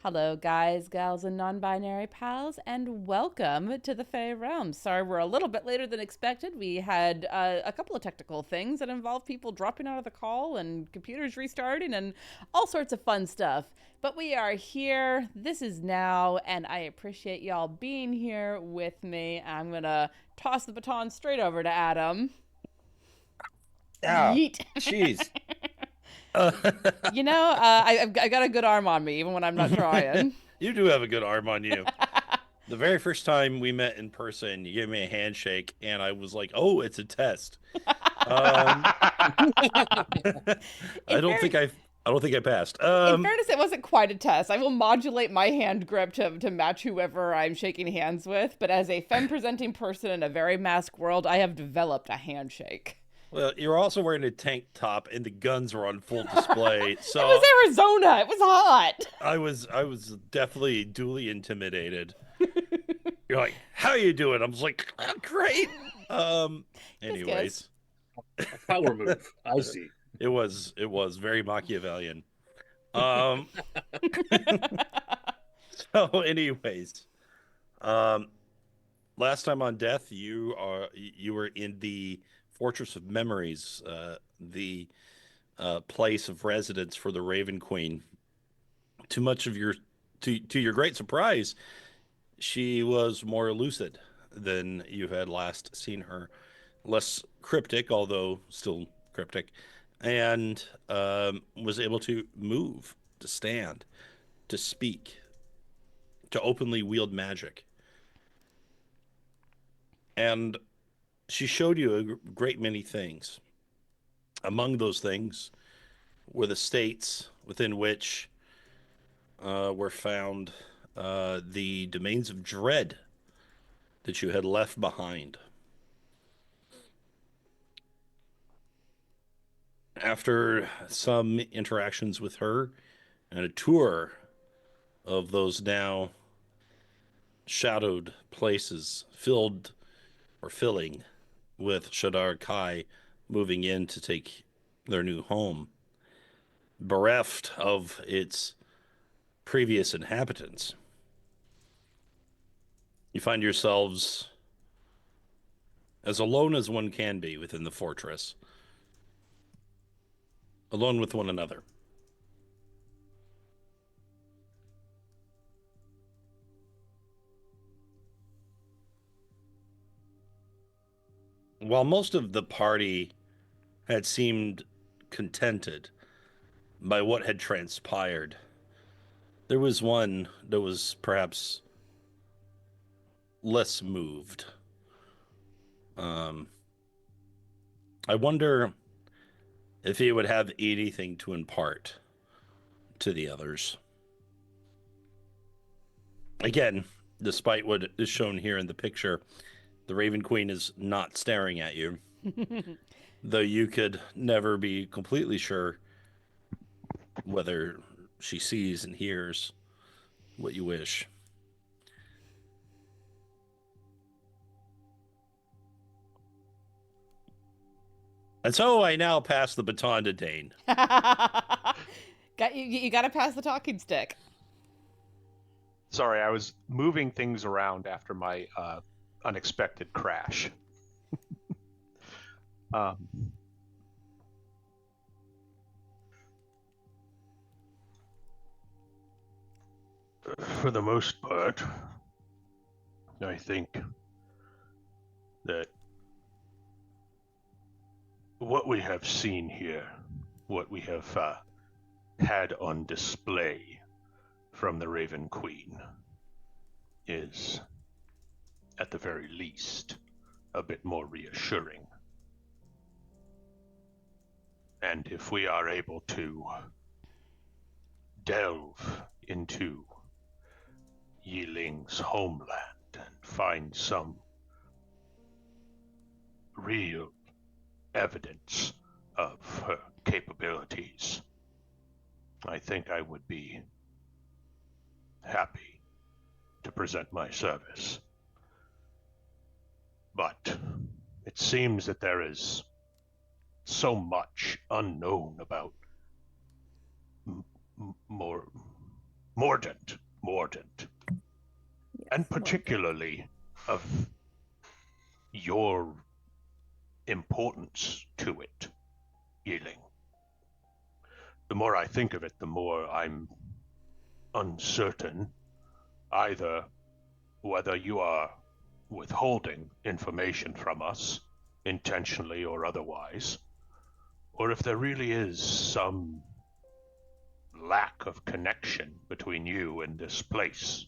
Hello, guys, gals, and non binary pals, and welcome to the Fae Realm. Sorry, we're a little bit later than expected. We had a couple of technical things that involved people dropping out of the call and computers restarting and all sorts of fun stuff. But we are here. This is now, and I appreciate y'all being here with me. I'm going to toss the baton straight over to Adam. Yeah, Yeet. jeez. Uh, I got a good arm on me, even when I'm not trying. you do have a good arm on you. The very first time we met in person, you gave me a handshake, and I was like, "Oh, it's a test." Um, I In don't think fairness, I don't think I passed. in fairness, it wasn't quite a test. I will modulate my hand grip to match whoever I'm shaking hands with, but as a femme presenting person in a very masked world, I have developed a handshake. Well, you're also wearing a tank top, and the guns were on full display, It was so Arizona. It was hot. I was definitely duly intimidated. You're like, "How you doing?" I was like, "Great." Um, Kiss, kiss. anyways, A power move. I see. it was very Machiavellian. Um, so anyways, um, last time on Death, you were in the Fortress of Memories, the place of residence for the Raven Queen. Too much of your to your great surprise, she was more lucid than you had last seen her. Less cryptic, although still cryptic, and was able to move, to stand, to speak, to openly wield magic. And she showed you a great many things. Among those things were the states within which were found the domains of dread that you had left behind. After some interactions with her and a tour of those now shadowed places filled or filling with Shadar Kai moving in to take their new home, bereft of its previous inhabitants, you find yourselves as alone as one can be within the fortress, alone with one another. While most of the party had seemed contented by what had transpired, there was one that was perhaps less moved. Um, I wonder if he would have anything to impart to the others. Again, despite what is shown here in the picture, the Raven Queen is not staring at you, though you could never be completely sure whether she sees and hears what you wish. And so I now pass the baton to Dane. Got you. You got to pass the talking stick. Sorry, I was moving things around after my unexpected crash. Um, for the most part, I think that what we have seen here, what we have had on display from the Raven Queen, is, at the very least, a bit more reassuring. And if we are able to delve into Yi-Ling's homeland and find some real evidence of her capabilities, I think I would be happy to present my service. But it seems that there is so much unknown about more Mordant, Yes, and Mordant. particularly of your importance to it, Yi-Ling. The more I think of it, the more I'm uncertain either whether you are withholding information from us, intentionally or otherwise, or if there really is some lack of connection between you and this place.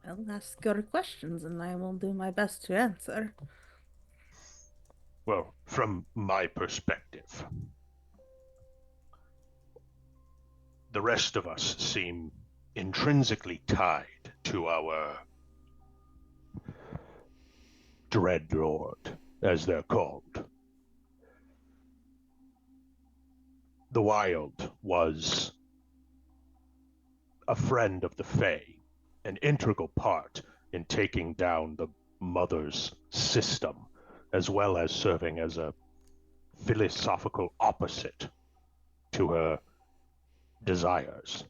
I will ask your questions and I will do my best to answer. Well, from my perspective, the rest of us seem intrinsically tied to our Dreadlord, as they're called. The Wild was a friend of the Fae, an integral part in taking down the Mother's system, as well as serving as a philosophical opposite to her desires.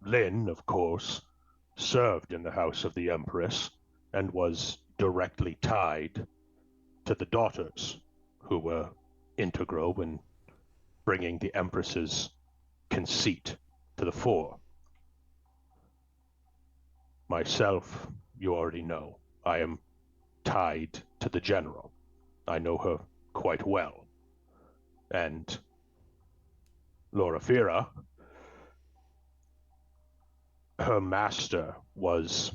Lin, of course, served in the House of the Empress and was directly tied to the daughters, who were integral in bringing the Empress's conceit to the fore. Myself, you already know, I am tied to the General. I know her quite well. And Loraphyra, her master was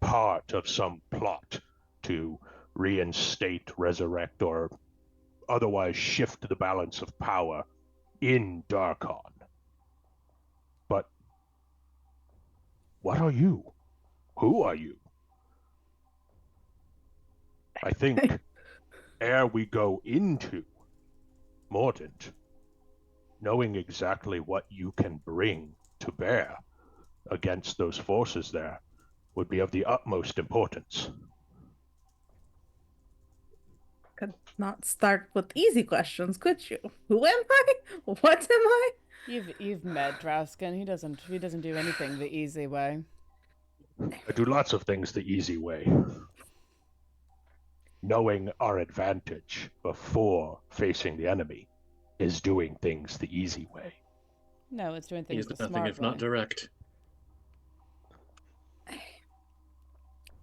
part of some plot to reinstate, resurrect, or otherwise shift the balance of power in Darkon. But what are you? Who are you? I think ere we go into Mordant, knowing exactly what you can bring to bear against those forces there would be of the utmost importance. Could not start with easy questions, could you? Who am I? What am I? You've met Drausken. He doesn't do anything the easy way. I do lots of things the easy way. Knowing our advantage before facing the enemy is doing things the easy way. No, it's doing things He's the nothing smart if not way. direct.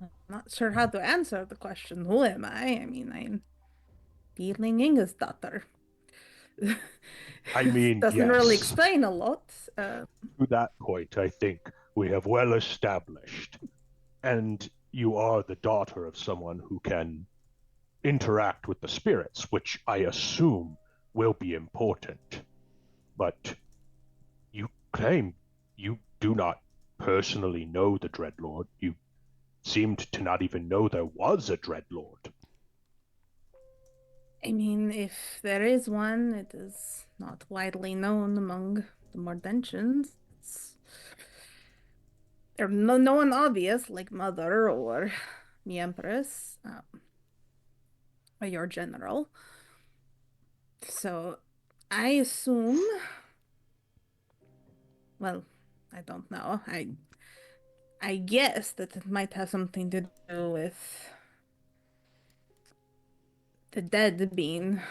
I'm not sure how to answer the question. Who am I? I mean, I'm Yi-Ling's daughter. I mean, doesn't really yes. explain a lot. To that point, I think we have well established, and you are the daughter of someone who can interact with the spirits, which I assume will be important. But you claim you do not personally know the Dreadlord. You seemed to not even know there was a Dreadlord. I mean, if there is one, it is not widely known among the Mordentions. There's no one obvious like Mother or the Empress or your General. So I assume. Well, I don't know. I guess that it might have something to do with the dead being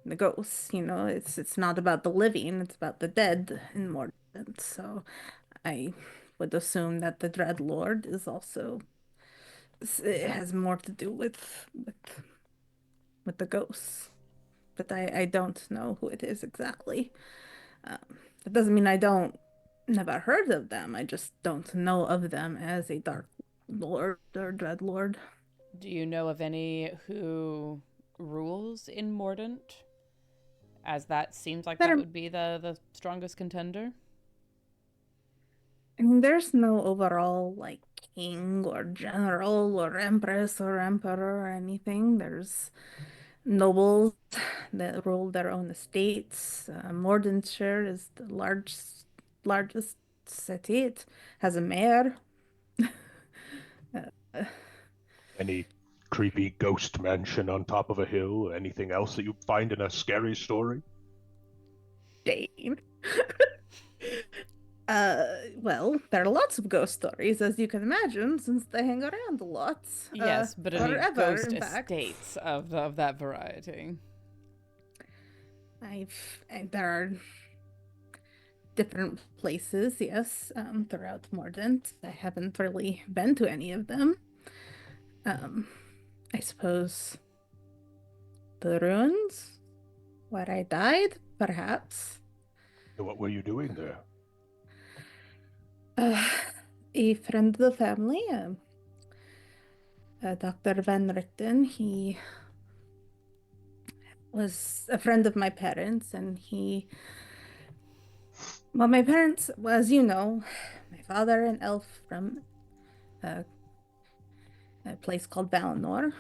the ghosts. You know, it's not about the living; it's about the dead in Mordant. So I would assume that the Dreadlord is also it has more to do with the ghosts. But I don't know who it is exactly. That doesn't mean I don't never heard of them. I just don't know of them as a Dark Lord or Dreadlord. Do you know of any who rules in Mordant? As that seems like that would be the strongest contender. I mean, there's no overall like king or general or empress or emperor or anything. There's nobles that rule their own estates. Mordantshire is the largest city. It has a mayor. Any creepy ghost mansion on top of a hill, or anything else that you find in a scary story? Dane. Well, there are lots of ghost stories, as you can imagine, since they hang around a lot. Yes, but any Forever, ghost in fact. estates of that variety? There are different places, yes, throughout Mordant. I haven't really been to any of them. I suppose the ruins where I died, perhaps. What were you doing there? A friend of the family, Dr. Van Ritten, he was a friend of my parents, and well, my parents, well, as you know, my father an elf from a place called Valinor,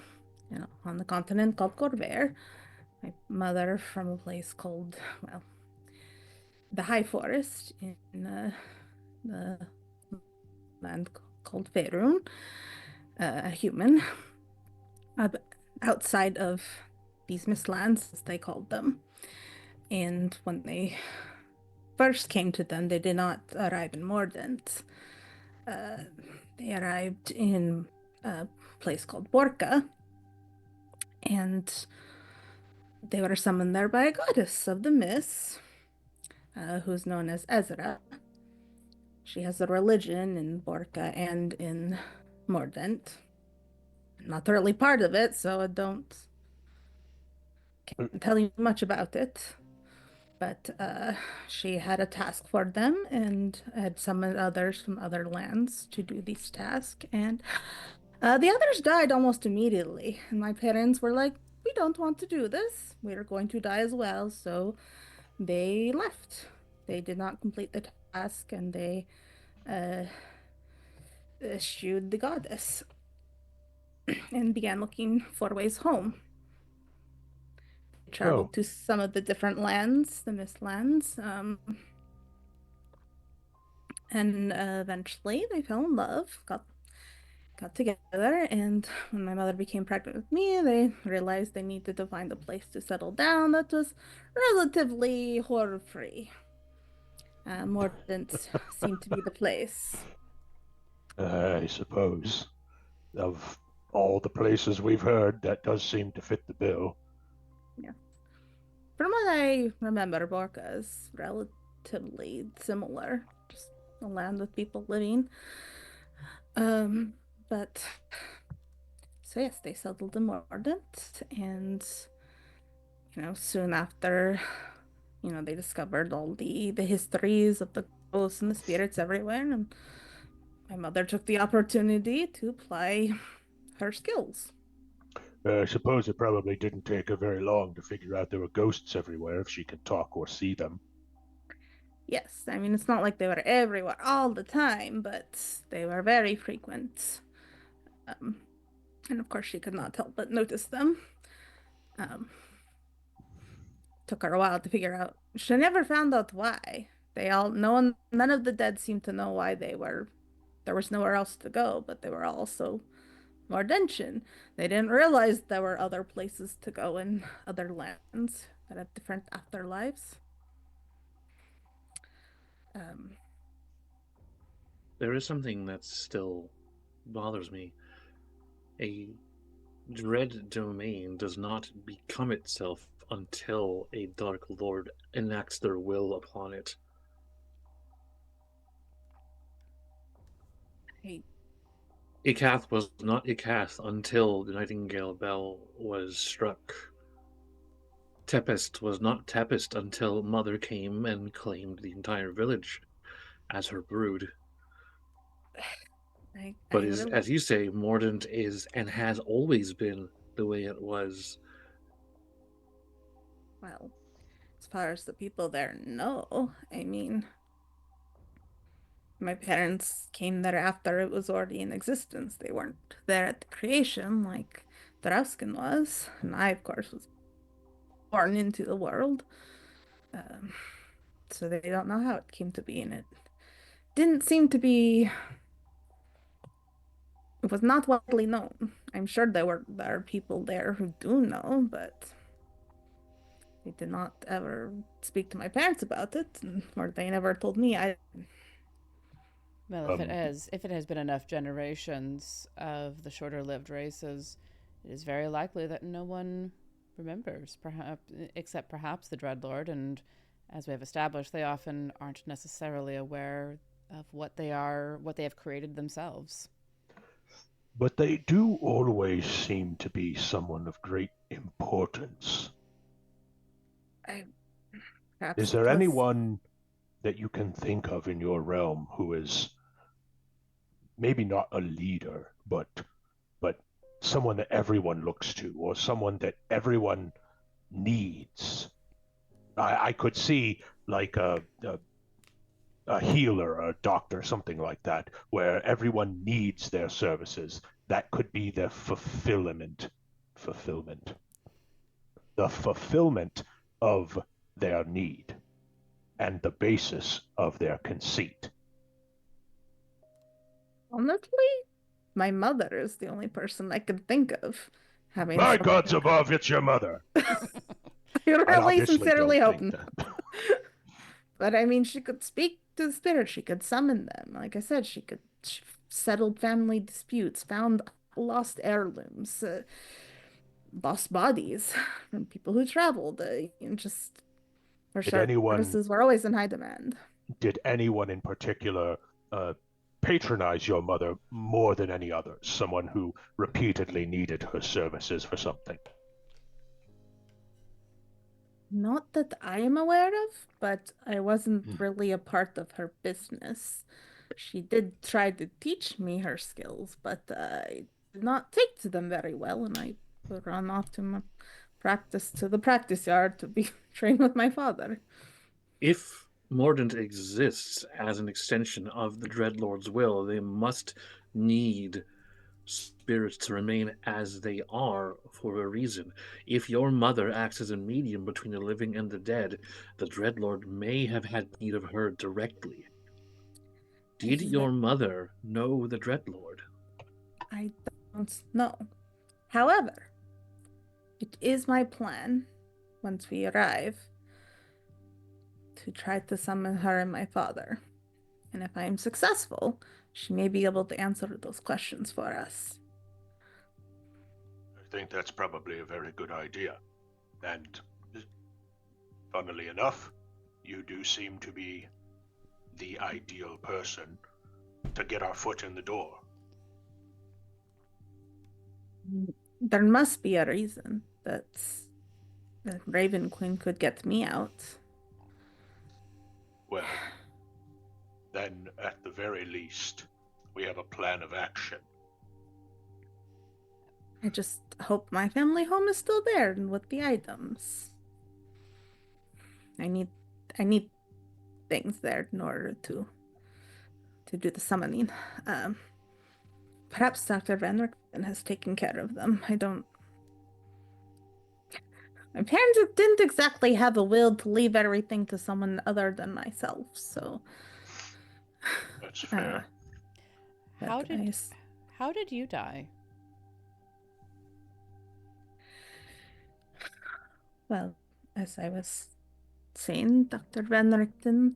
on the continent called Corvair. My mother from a place called, well, the High Forest in the land called Faerun, a human, outside of these Mistlands, as they called them. And when they first came to them, they did not arrive in Mordant. They arrived in a place called Borca, and they were summoned there by a goddess of the mists, who's known as Ezra. She has a religion in Borca and in Mordant. I'm not really part of it, so I can't tell you much about it. But she had a task for them and had summoned others from other lands to do these tasks. And the others died almost immediately. And my parents were like, we don't want to do this. We're going to die as well. So they left. They did not complete the task, and they eschewed the goddess and began looking for ways home. They traveled to some of the different lands, the Mistlands, and eventually they fell in love, got together, and when my mother became pregnant with me, they realized they needed to find a place to settle down that was relatively horror-free. Mordant seemed to be the place. I suppose. Of all the places we've heard, that does seem to fit the bill. Yeah. From what I remember, Borca is relatively similar. Just a land with people living. But so yes, they settled in Mordant, and soon after, they discovered all the histories of the ghosts and the spirits everywhere, and my mother took the opportunity to apply her skills. I suppose it probably didn't take her very long to figure out there were ghosts everywhere if she could talk or see them. Yes, I mean, it's not like they were everywhere all the time, but they were very frequent. And of course, she could not help but notice them. Took her a while to figure out. She never found out why. None of the dead seemed to know why there was nowhere else to go, but they were also Mordentian. They didn't realize there were other places to go in other lands that have different afterlives. There is something that still bothers me. A dread domain does not become itself until a Dark Lord enacts their will upon it. Ikath was not Ikath until the Nightingale Bell was struck. Tempest was not Tempest until Mother came and claimed the entire village as her brood. But as you say, Mordant is and has always been the way it was. Well, as far as the people there know, I mean, my parents came there after it was already in existence. They weren't there at the creation like Drausken was, and I, of course, was born into the world. So they don't know how it came to be, and it didn't seem to be. It was not widely known. I'm sure there are people there who do know, but They did not ever speak to my parents about it, or they never told me. Well, if it has been enough generations of the shorter-lived races, it is very likely that no one remembers, perhaps except perhaps the Dreadlord. And as we have established, they often aren't necessarily aware of what they are, what they have created themselves. But they do always seem to be someone of great importance. I perhaps Is it there was anyone that you can think of in your realm who is maybe not a leader, but someone that everyone looks to, or someone that everyone needs? I could see like a healer, a doctor, something like that, where everyone needs their services. That could be the the fulfillment of their need and the basis of their conceit. honestly, my mother is the only person I could think of having My some. gods above, it's your mother. I I really obviously sincerely don't hope think not. that. But I mean, she could speak to the spirits. She could summon them. Like I said, she settled family disputes, found lost heirlooms, lost bodies from people who traveled. Just her Did anyone services were always in high demand. did anyone in particular patronize your mother more than any others? Someone who repeatedly needed her services for something? Not that I am aware of, but I wasn't Hmm. really a part of her business. She did try to teach me her skills, but I did not take to them very well, and I run off to my practice to the practice yard to be trained with my father. If Mordant exists as an extension of the Dreadlord's will, they must need spirits to remain as they are for a reason. If your mother acts as a medium between the living and the dead, the Dreadlord may have had need of her directly. Did Exa- your mother know the Dreadlord? I don't know. However, it is my plan, once we arrive, to try to summon her and my father. And if I am successful, she may be able to answer those questions for us. I think that's probably a very good idea. And funnily enough, you do seem to be the ideal person to get our foot in the door. There must be a reason that Raven Queen could get me out. Well, then at the very least, we have a plan of action. I just hope my family home is still there and with the items. I need things there in order to do the summoning. Um, Perhaps Dr. Van Richten has taken care of them. I don't. My parents didn't exactly have a will to leave everything to someone other than myself, so. That's fair. How But did how did you die? well, as I was saying, Dr. Van Richten,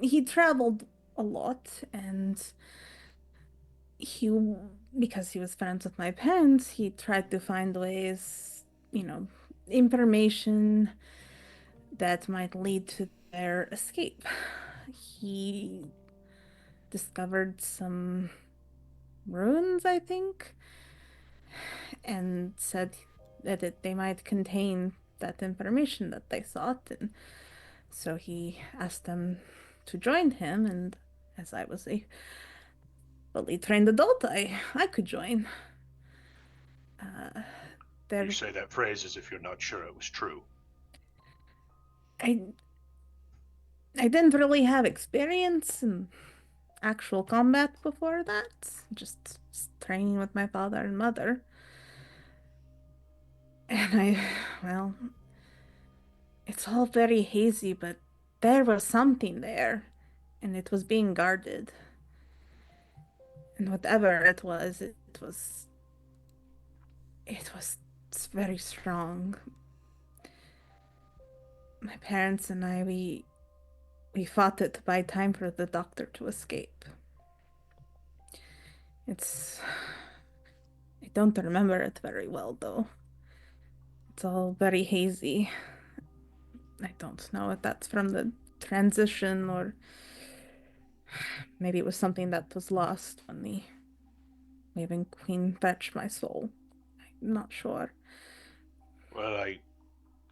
he traveled a lot, and he, because he was friends with my parents, he tried to find ways, information that might lead to their escape. He discovered some ruins, I think, and said that they might contain that information that they sought. And so he asked them to join him, and as I was a fully trained adult, I could join. You There, say that phrase as if you're not sure it was true. I I didn't really have experience in actual combat before that. Just training with my father and mother. And well, it's all very hazy, but there was something there, and it was being guarded. And whatever it was It's very strong. My parents and I, we fought it to buy time for the doctor to escape. It's... I don't remember it very well, though. It's all very hazy. I don't know if that's from the transition or maybe it was something that was lost when the Raven Queen fetched my soul. I'm not sure. Well, I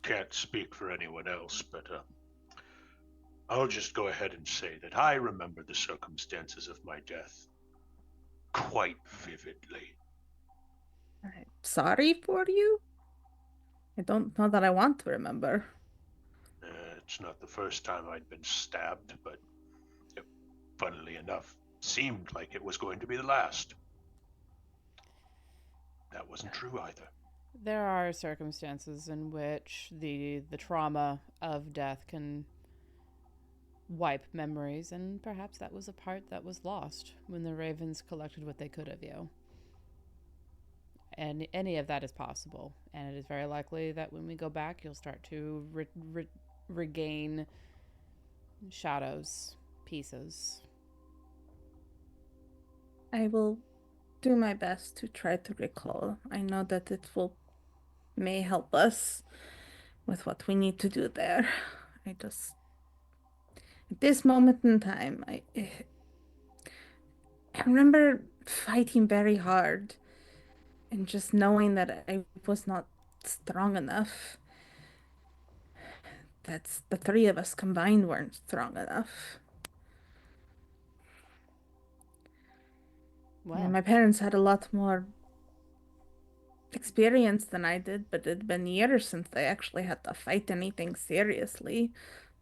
can't speak for anyone else, but I'll just go ahead and say that I remember the circumstances of my death quite vividly. I'm sorry for you. I don't know that I want to remember. It's not the first time I'd been stabbed, but it, funnily enough, seemed like it was going to be the last. That wasn't true either. There are circumstances in which the trauma of death can wipe memories, and perhaps that was a part that was lost when the ravens collected what they could of you. And any of that is possible, and it is very likely that when we go back, you'll start to regain shadows, pieces. I will do my best to try to recall. I know that it may help us with what we need to do there. I just, at this moment in time, I remember fighting very hard and just knowing that I was not strong enough. That's the three of us combined weren't strong enough. I mean, Well, my parents had a lot more experience than I did, but it'd been years since they actually had to fight anything seriously.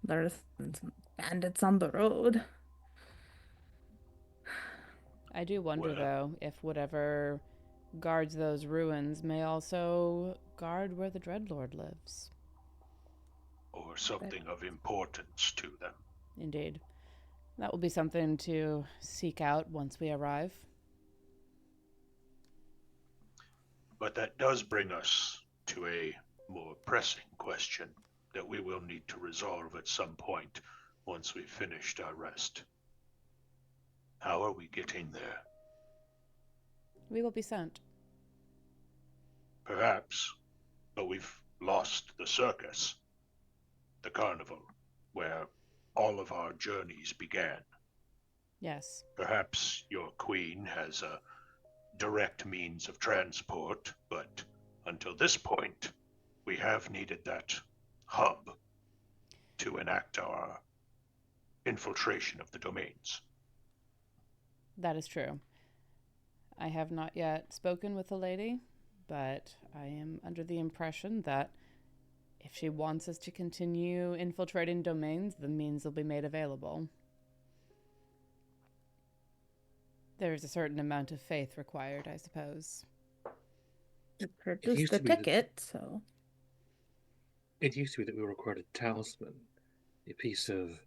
There's some bandits on the road. I do wonder, Well, though, if whatever guards those ruins may also guard where the Dreadlord lives. or something of importance to them. Indeed. That will be something to seek out once we arrive. But that does bring us to a more pressing question that we will need to resolve at some point once we've finished our rest. How are we getting there? We will be sent. Perhaps, but we've lost the circus, the carnival, where all of our journeys began. Yes. Perhaps your queen has a direct means of transport, but until this point, we have needed that hub to enact our infiltration of the domains. That is true. I have not yet spoken with the lady, but I am under the impression that if she wants us to continue infiltrating domains, the means will be made available. There is a certain amount of faith required, I suppose. You produced the ticket, so... It used to be that we were required a talisman, a piece of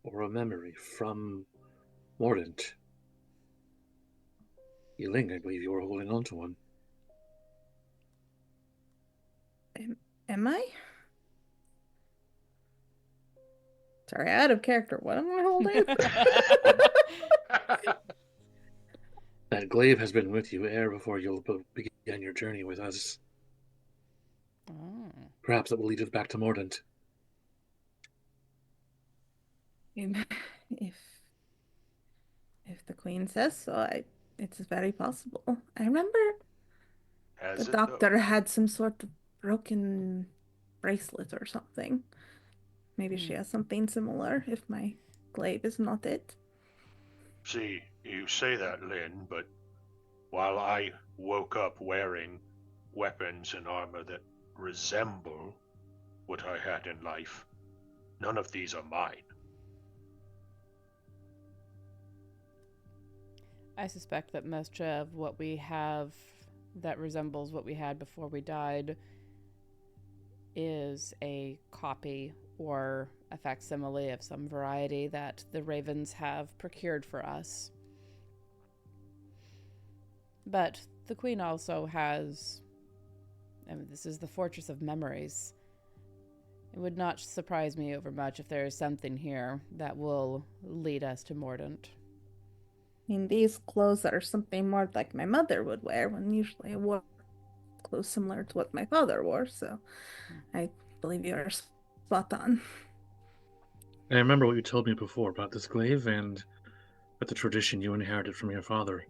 or a memory from Mordant. Yi-Ling, I believe you were holding on to one. Am I? Sorry, out of character. What am I holding? That glaive has been with you ere before you'll begin your journey with us. Oh. Perhaps it will lead us back to Mordant. If the queen says so, it's very possible. I remember the doctor had some sort of broken bracelet or something. Maybe she has something similar if my glaive is not it. See, you say that, Lynn, but while I woke up wearing weapons and armor that resemble what I had in life, none of these are mine. I suspect that most of what we have that resembles what we had before we died is a copy or a facsimile of some variety that the ravens have procured for us. But the Queen also has... I mean, this is the Fortress of Memories. It would not surprise me overmuch if there is something here that will lead us to Mordant. I mean, these clothes are something more like my mother would wear, when usually I wore clothes similar to what my father wore, so I believe you are spot on. And I remember what you told me before about this glaive and about the tradition you inherited from your father.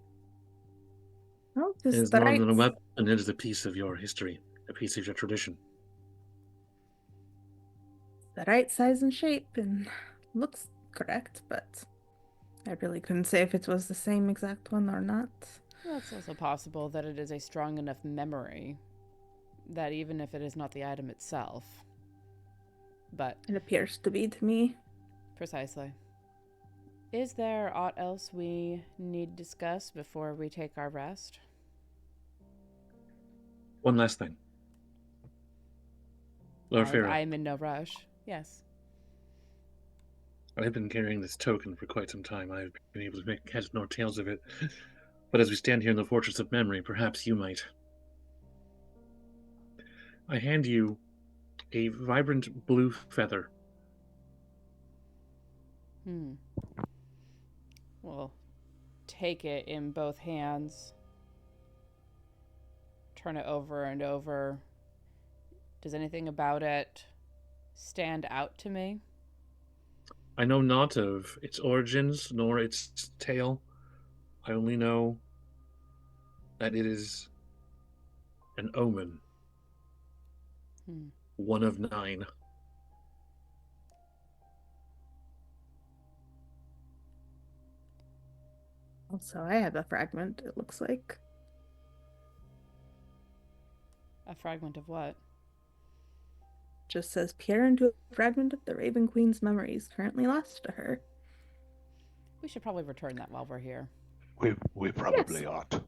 Well, It this is is the more right, than a weapon, it is a piece of your history, a piece of your tradition. the right size and shape, and looks correct, but I really couldn't say if it was the same exact one or not. Well, it's also possible that it is a strong enough memory that even if it is not the item itself. But It appears to be to me. precisely. Is there aught else we need to discuss before we take our rest? One last thing. Loraphyra, I'm in no rush. Yes. I've been carrying this token for quite some time. I've been able to make heads nor tails of it. But as we stand here in the Fortress of Memory, perhaps you might. I hand you a vibrant blue feather. We'll take it in both hands. Turn it over and over. Does anything about it stand out to me? I know not of its origins nor its tale. I only know that it is an omen. One of 9. Also, I have a fragment, it looks like. A fragment of what? Just says peer into a fragment of the Raven Queen's memories currently lost to her. We should probably return that while we're here. We probably ought.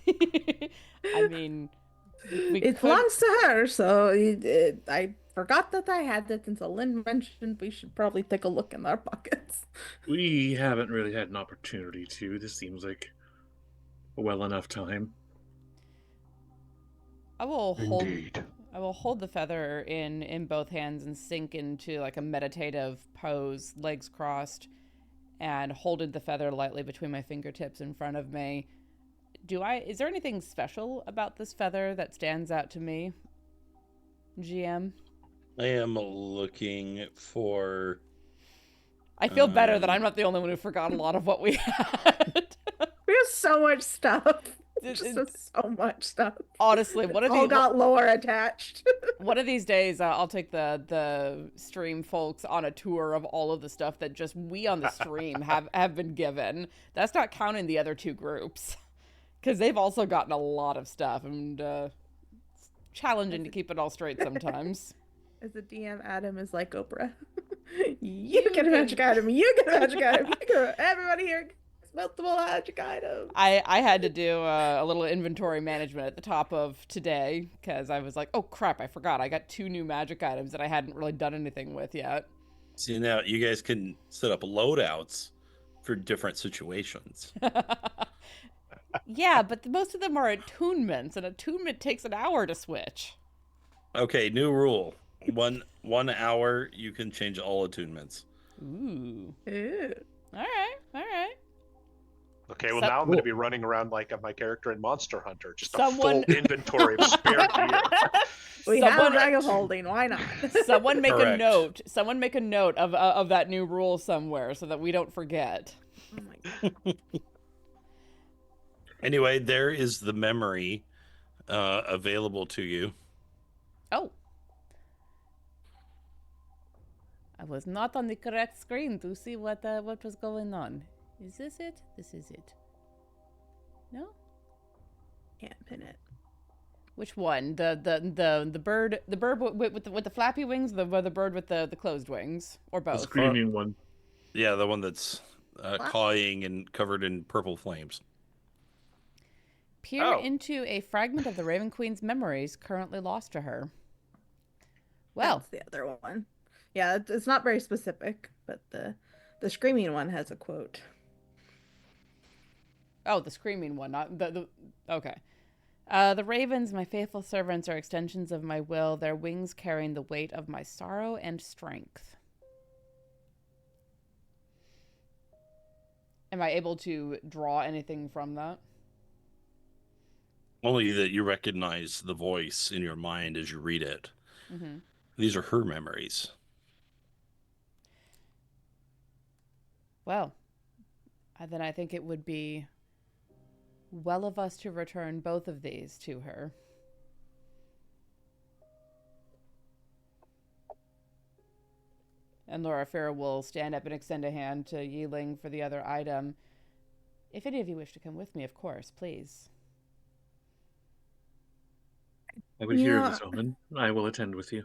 I mean, it belongs to her, so I forgot that I had it until Lynn mentioned we should probably take a look in our pockets. We haven't really had an opportunity to. This seems like a well enough time. I will Indeed. hold the feather in both hands and sink into like a meditative pose, legs crossed, and holding the feather lightly between my fingertips in front of me. Is there anything special about this feather that stands out to me, GM? I am looking for... I feel better that I'm not the only one who forgot a lot of what we had. We have so much stuff. Just so much stuff. Honestly, all got lore attached. One of these days, I'll take the stream folks on a tour of all of the stuff that just we on the stream have been given. That's not counting the other 2 groups, because they've also gotten a lot of stuff, and it's challenging to keep it all straight sometimes. As a DM, Adam is like Oprah. You get a magic item. You get a magic item. Everybody here gets multiple magic items. I had to do a little inventory management at the top of today because I was like, oh crap, I forgot. I got 2 new magic items that I hadn't really done anything with yet. See, now you guys can set up loadouts for different situations. Yeah, but most of them are attunements, and attunement takes an hour to switch. Okay, new rule. 1 hour, you can change all attunements. Ooh. Ew. All right. Okay, well, now I'm going to be running around like my character in Monster Hunter, just a full Someone- inventory of spare gear. We have a bag of holding. Why not? Someone make a Correct. note. Someone make a note of that new rule somewhere so that we don't forget. Oh my god. Anyway, there is the memory available to you. Oh. I was not on the correct screen to see what was going on. Is this it? This is it. No? Can't pin it. Which one? The bird with the flappy wings, the bird with the closed wings, or The both? screaming one. Yeah, the one that's cawing and covered in purple flames. Peer into a fragment of the Raven Queen's memories currently lost to her. Well, That's the other one. Yeah, it's not very specific, but the screaming one has a quote. oh, the screaming one, not the okay. The ravens, my faithful servants, are extensions of my will, their wings carrying the weight of my sorrow and strength. Am I able to draw anything from that? Only that you recognize the voice in your mind as you read it. Mm-hmm. These are her memories. Well, then I think it would be well of us to return both of these to her. And Loraphyra will stand up and extend a hand to Yi-Ling for the other item. If any of you wish to come with me, of course, please. I would hear this omen. I will attend with you.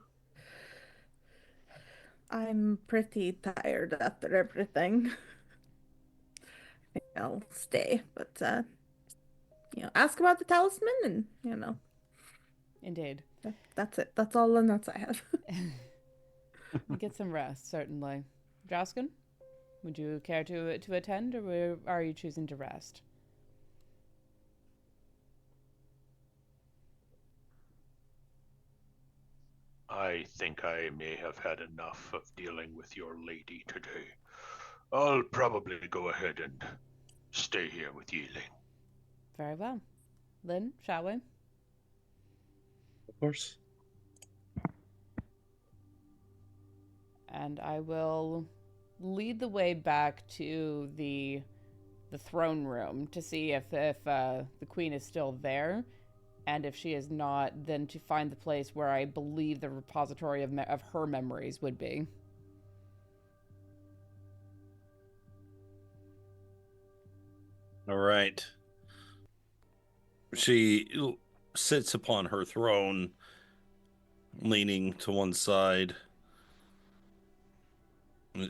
I'm pretty tired after everything. I think I'll stay, but ask about the talisman and Indeed. that's it. That's all the notes I have. Get some rest, certainly. Drausken, would you care to attend, or are you choosing to rest? I think I may have had enough of dealing with your lady today. I'll probably go ahead and stay here with Yi-Ling. Very well. Lynn, shall we? Of course. And I will lead the way back to the throne room to see if the queen is still there, and if she is not, then to find the place where I believe the repository of her memories would be. All right. She sits upon her throne, leaning to one side.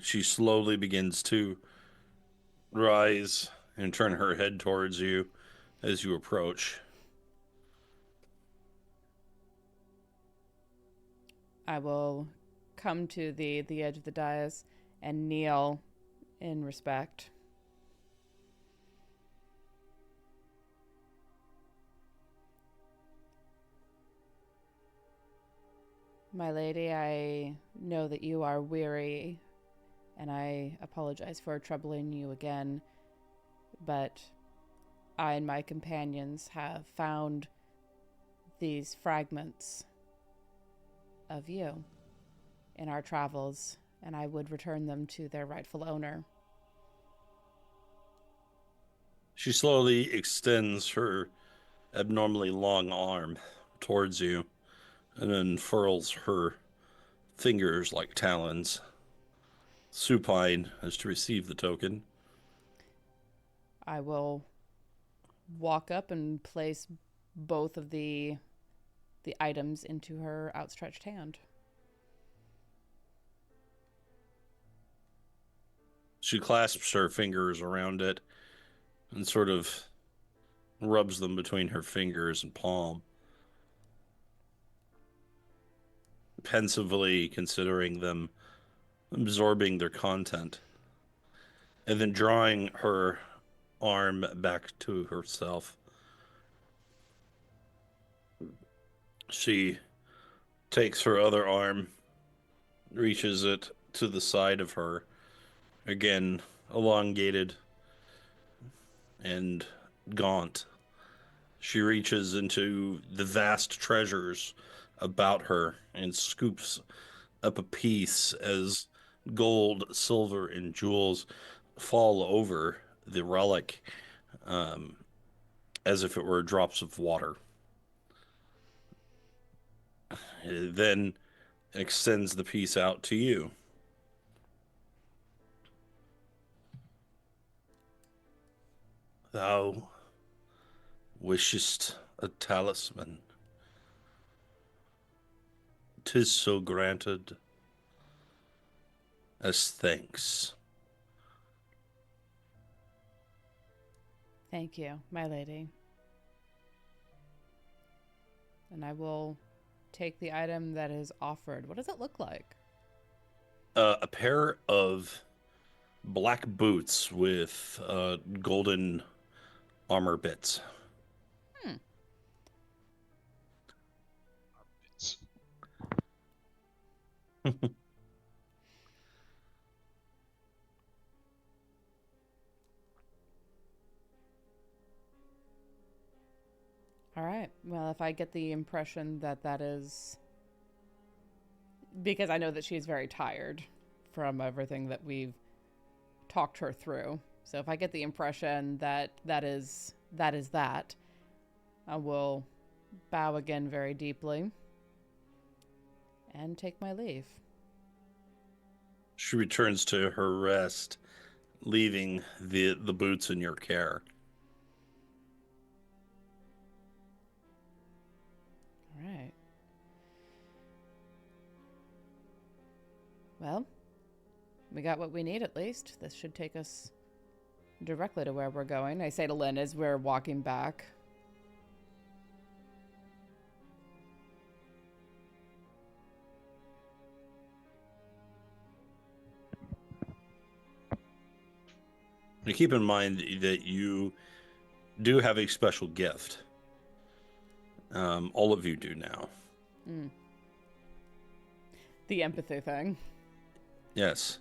She slowly begins to rise and turn her head towards you as you approach. I will come to the edge of the dais and kneel in respect. My lady, I know that you are weary, and I apologize for troubling you again, but I and my companions have found these fragments of you in our travels, and I would return them to their rightful owner. She slowly extends her abnormally long arm towards you and unfurls her fingers like talons, supine as to receive the token. I will walk up and place both of the items into her outstretched hand. She clasps her fingers around it and sort of rubs them between her fingers and palm, pensively considering them, absorbing their content, and then drawing her arm back to herself. She takes her other arm, reaches it to the side of her, again elongated and gaunt. She reaches into the vast treasures about her and scoops up a piece as gold, silver, and jewels fall over the relic as if it were drops of water. It then extends the piece out to you. Thou wishest a talisman. 'Tis so granted as thanks. Thank you, my lady. And I will take the item that is offered. What does it look like? A pair of black boots with golden armor bits. All right. Well, if I get the impression that that is because I know that she's very tired from everything that we've talked her through. So if I get the impression that that, I will bow again very deeply and take my leave. She returns to her rest, leaving the boots in your care. All right. Well, we got what we need at least. This should take us directly to where we're going. I say to Lynn as we're walking back. Now keep in mind that you do have a special gift. All of you do now. Mm. The empathy thing. Yes.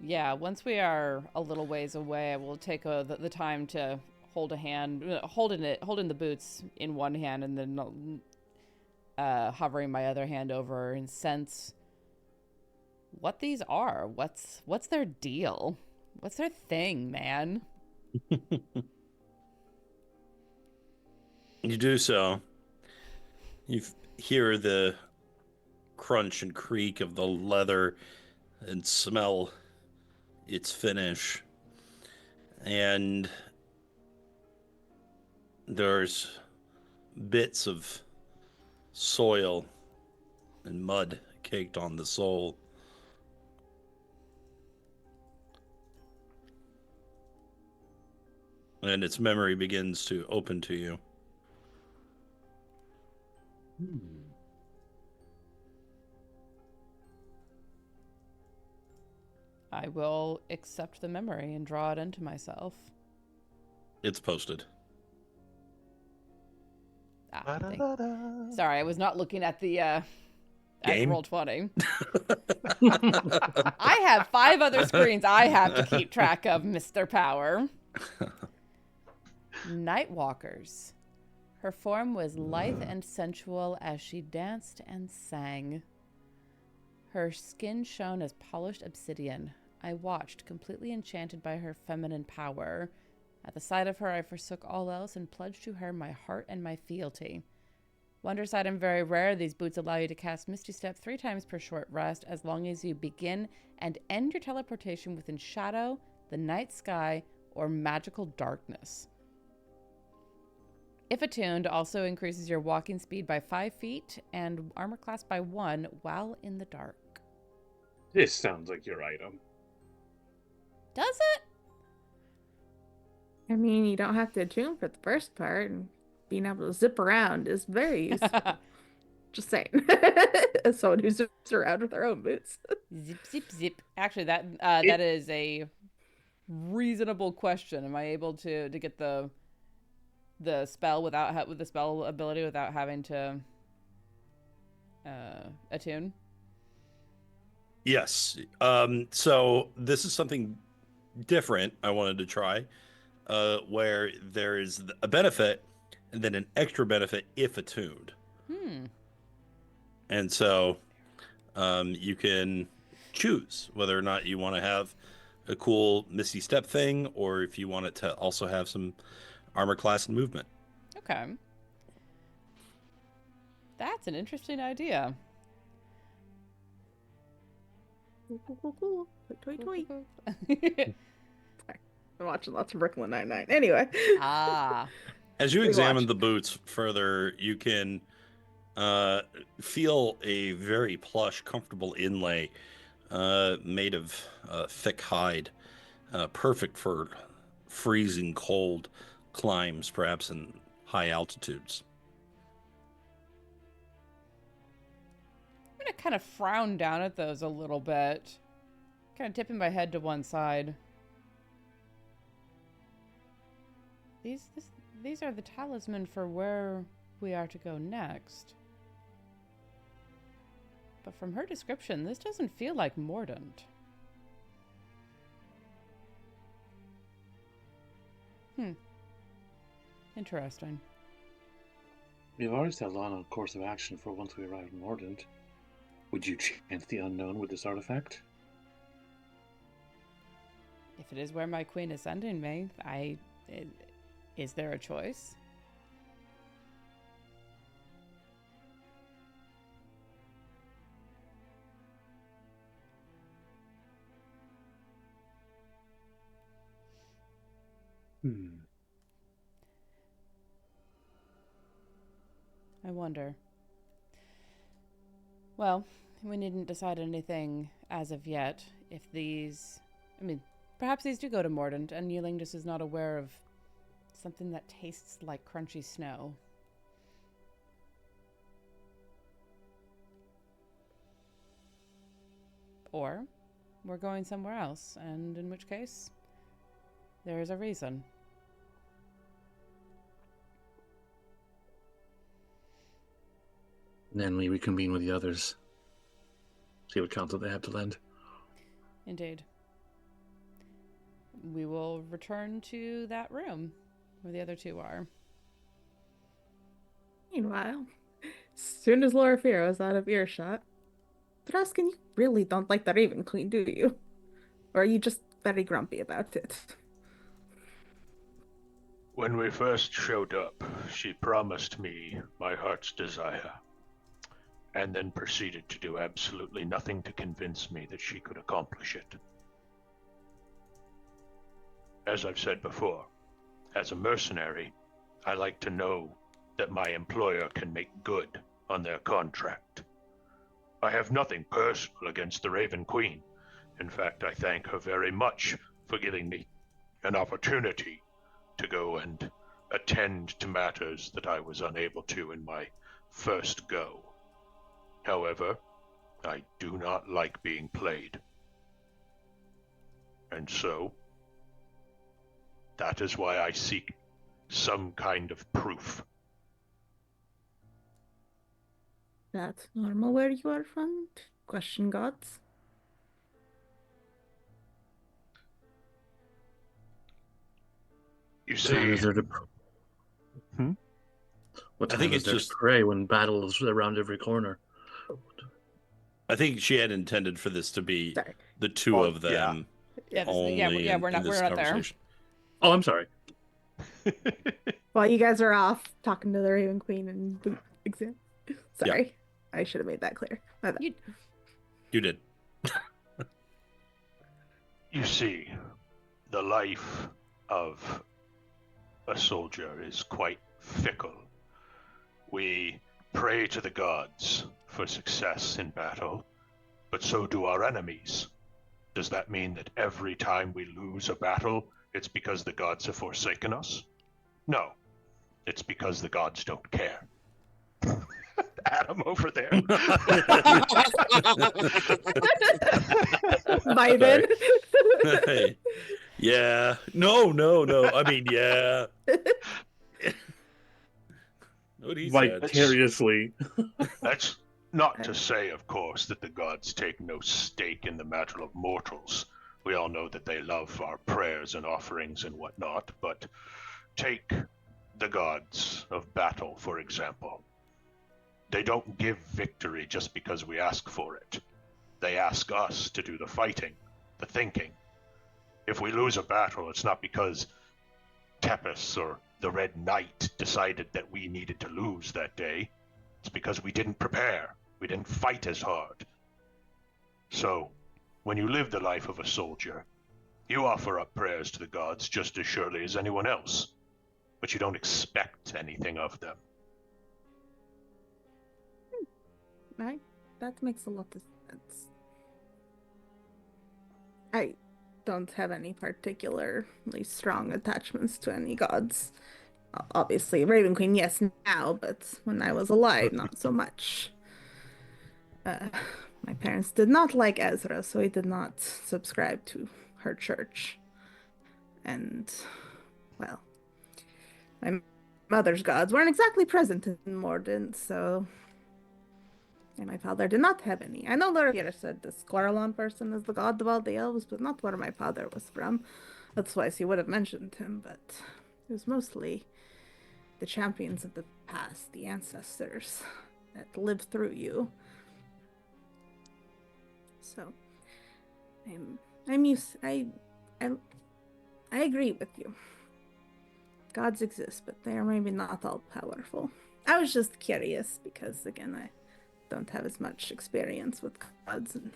Yeah, once we are a little ways away, I will take the time to hold a hand, holding the boots in one hand, and then hovering my other hand over and sense what these are. What's their deal? What's their thing, man? You do so. You hear the crunch and creak of the leather and smell its finish. And there's bits of soil and mud caked on the sole. And its memory begins to open to you. I will accept the memory and draw it into myself. It's posted. Sorry, I was not looking at the at Game? Roll20. I have 5 other screens I have to keep track of, Mr. Power. Nightwalkers. Her form was lithe and sensual as she danced and sang. Her skin shone as polished obsidian. I watched, completely enchanted by her feminine power. At the sight of her, I forsook all else and pledged to her my heart and my fealty. Wondrous item very rare, these boots allow you to cast Misty Step 3 times per short rest, as long as you begin and end your teleportation within shadow, the night sky, or magical darkness. If attuned, also increases your walking speed by 5 feet and armor class by 1 while in the dark. This sounds like your item. Does it? I mean, you don't have to attune for the first part, and being able to zip around is very useful. Just saying. As someone who zips around with their own boots. Zip, zip, zip. Actually, that is a reasonable question. Am I able to get the spell with the spell ability without having to attune? Yes. So this is something different I wanted to try, where there is a benefit and then an extra benefit if attuned. And so you can choose whether or not you want to have a cool Misty Step thing, or if you want it to also have some armor class and movement. Okay. That's an interesting idea. Cool. Toy, toy. Sorry. I'm watching lots of Brooklyn Nine-Nine. Anyway. As you We examine watch. the boots further, you can feel a very plush, comfortable inlay made of thick hide, perfect for freezing cold climbs, perhaps in high altitudes. I'm going to kind of frown down at those a little bit. Kind of tipping my head to one side. These are the talisman for where we are to go next. But from her description, this doesn't feel like Mordant. Interesting. We've already settled on a course of action for once we arrive in Mordant. Would you chance the unknown with this artifact? If it is where my queen is sending me, is there a choice? I wonder. Well, we needn't decide anything as of yet. If these... perhaps these do go to Mordant, and Yi-Ling just is not aware of something that tastes like crunchy snow. Or we're going somewhere else, and in which case, there is a reason. Then we reconvene with the others. See what counsel they have to lend. Indeed. We will return to that room where the other two are. Meanwhile, as soon as Loraphyra was out of earshot, Drausken, you really don't like the Raven Queen, do you? Or are you just very grumpy about it? When we first showed up, she promised me my heart's desire, and then proceeded to do absolutely nothing to convince me that she could accomplish it. As I've said before, as a mercenary, I like to know that my employer can make good on their contract. I have nothing personal against the Raven Queen. In fact, I thank her very much for giving me an opportunity to go and attend to matters that I was unable to in my first go. However, I do not like being played. And so, that is why I seek some kind of proof. That's normal where you are from? Question gods? You What time is see, there to What I time think is it's there just- to pray when battle is around every corner? I think she had intended for this to be Sorry. the two of them only we're not in this there. conversation. Oh, I'm sorry. While you guys are off talking to the Raven Queen and boot exam. Sorry. I should have made that clear. My bad. You did. You see, the life of a soldier is quite fickle. We pray to the gods for success in battle, but so do our enemies. Does that mean that every time we lose a battle, it's because the gods have forsaken us? No, it's because the gods don't care. Adam over there. Biden. Hey. Yeah. No. I mean, yeah. What he said. Vicariously. That's not to say, of course, that the gods take no stake in the matter of mortals. We all know that they love our prayers and offerings and whatnot, but take the gods of battle, for example. They don't give victory just because we ask for it. They ask us to do the fighting, the thinking. If we lose a battle, it's not because Tepes or the Red Knight decided that we needed to lose that day. It's because we didn't prepare. We didn't fight as hard. So, when you live the life of a soldier, you offer up prayers to the gods just as surely as anyone else, but you don't expect anything of them. Right? That makes a lot of sense. I don't have any particularly strong attachments to any gods. Obviously, Raven Queen, yes, now, but when I was alive, not so much. My parents did not like Ezra, so I did not subscribe to her church. And, well, my mother's gods weren't exactly present in Mordant, so And my father did not have any. I know Loraphyra said the Squirrelon person is the god of all the elves, but not where my father was from. That's why she would have mentioned him, but it was mostly the champions of the past, the ancestors that lived through you. So I'm used. I agree with you. Gods exist, but they are maybe not all powerful. I was just curious because, again, I don't have as much experience with gods, and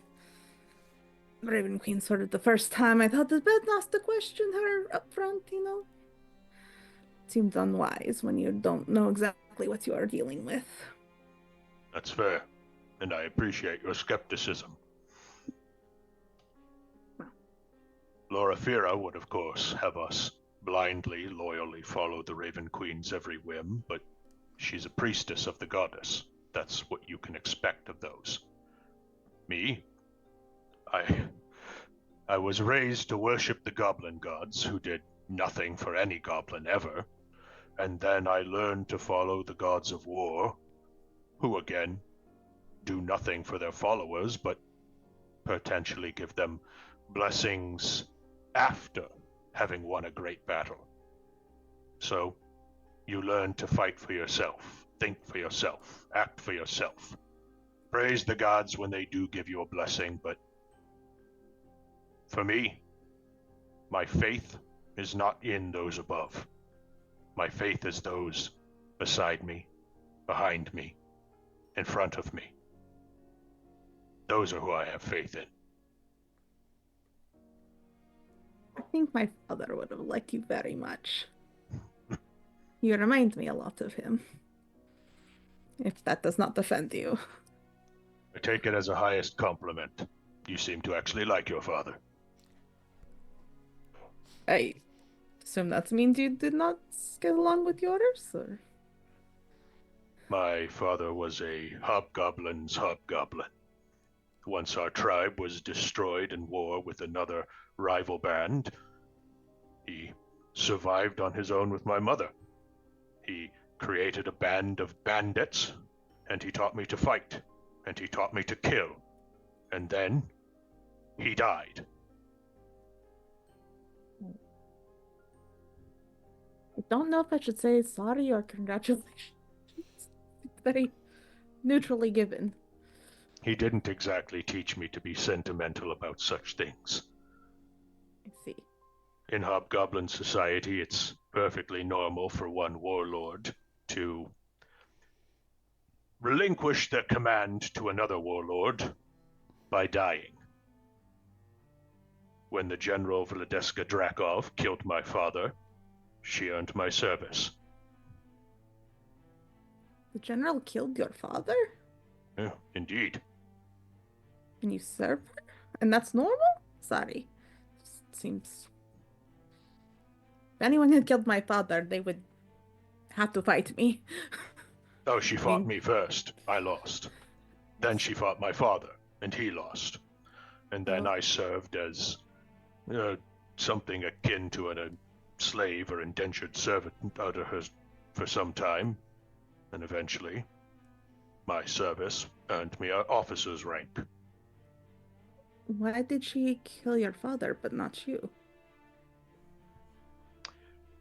Raven Queen sort of the first time I thought it's best not to question her up front, you know. It seems unwise when you don't know exactly what you are dealing with. That's fair, and I appreciate your skepticism. Loraphyra would, of course, have us blindly, loyally follow the Raven Queen's every whim, but she's a priestess of the goddess. That's what you can expect of those. Me? I was raised to worship the goblin gods, who did nothing for any goblin ever, and then I learned to follow the gods of war, who again do nothing for their followers, but potentially give them blessings after having won a great battle. So, you learn to fight for yourself, think for yourself, act for yourself. Praise the gods when they do give you a blessing, but for me, my faith is not in those above. My faith is those beside me, behind me, in front of me. Those are who I have faith in. I think my father would have liked you very much. You remind me a lot of him. If that does not offend you. I take it as a highest compliment. You seem to actually like your father. I assume that means you did not get along with yours, or? My father was a hobgoblin's hobgoblin. Once our tribe was destroyed in war with another rival band, he survived on his own with my mother. He created a band of bandits, and he taught me to fight, and he taught me to kill. And then, he died. I don't know if I should say sorry or congratulations. It's very neutrally given. He didn't exactly teach me to be sentimental about such things. I see. In Hobgoblin society, it's perfectly normal for one warlord to relinquish their command to another warlord by dying. When the General Vladeska Drakov killed my father, she earned my service. The general killed your father? Yeah, indeed. And you serve her? And that's normal? Sorry. It seems... If anyone had killed my father, they would have to fight me. Oh, she fought me first. I lost. Then she fought my father, and he lost. And then I served as something akin to a slave or indentured servant under her for some time. And eventually, my service earned me an officer's rank. Why did she kill your father, but not you?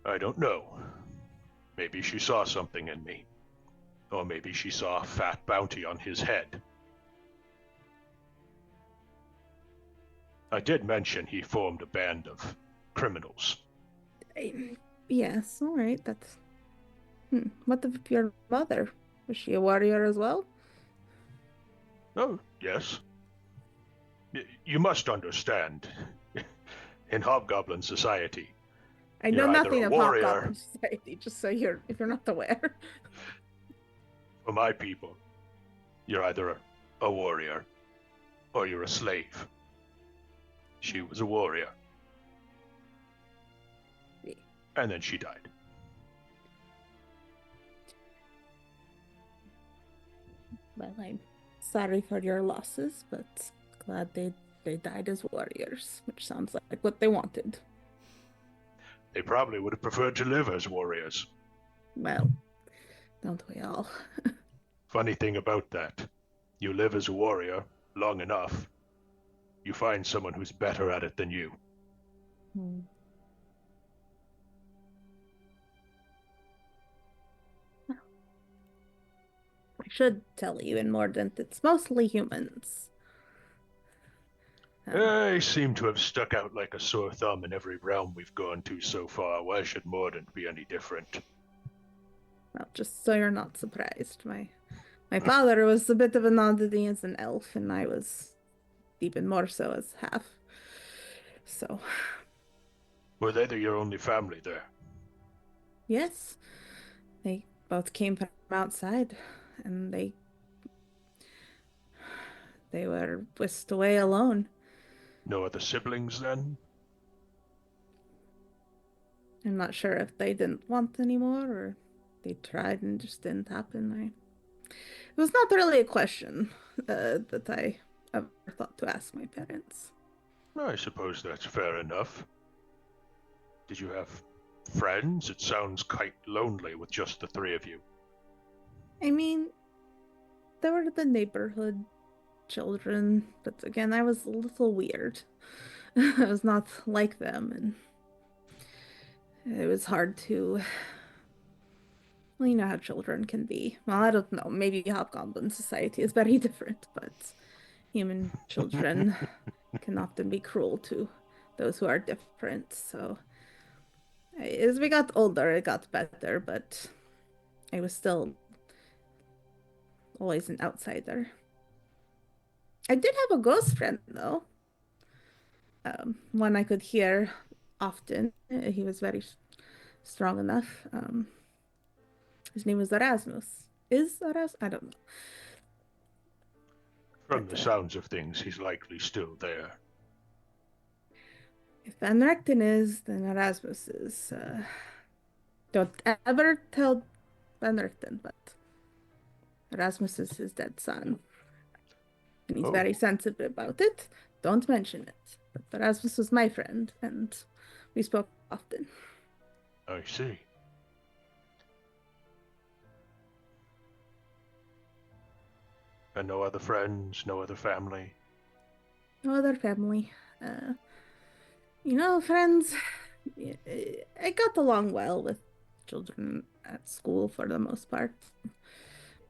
I don't know. Maybe she saw something in me. Or maybe she saw a fat bounty on his head. I did mention he formed a band of criminals. Yes, alright, that's... What of your mother? Was she a warrior as well? Oh, yes. You must understand. In Hobgoblin society, I know you're either nothing a of warrior, Hobgoblin society, just so if you're not aware. for my people, you're either a warrior or you're a slave. She was a warrior. And then she died. Well, I'm sorry for your losses, but glad they died as warriors, which sounds like what they wanted. They probably would have preferred to live as warriors. Well, don't we all? Funny thing about that, You live as a warrior long enough, you find someone who's better at it than you. I should tell you in Mordant, it's mostly humans. They seem to have stuck out like a sore thumb in every realm we've gone to so far. Why should Mordant be any different? Well, just so you're not surprised, my father was a bit of an oddity as an elf, and I was even more so as half. So, Were they your only family there? yes, they both came from outside, and they were whisked away alone. No other siblings then? I'm not sure if they didn't want anymore or they tried and just didn't happen. It was not really a question that I ever thought to ask my parents. I suppose that's fair enough. Did you have friends? It sounds quite lonely with just the three of you. I mean, they were the neighborhood children, but again, I was a little weird. I was not like them, and it was hard to. Well, you know how children can be. Well, I don't know. Maybe Hobgoblin society is very different, but human children can often be cruel to those who are different. So, as we got older, it got better, but I was still always an outsider. I did have a ghost friend, though. One I could hear often. He was very strong enough. His name was Erasmus. Is Erasmus? I don't know. From But, the sounds of things, he's likely still there. If Van Rechten is, then Erasmus is. Don't ever tell Van Rechten, but Erasmus is his dead son. And he's very sensitive about it. Don't mention it. But Erasmus was my friend, and we spoke often. I see. And no other friends, no other family? No other family. Friends, I got along well with children at school for the most part.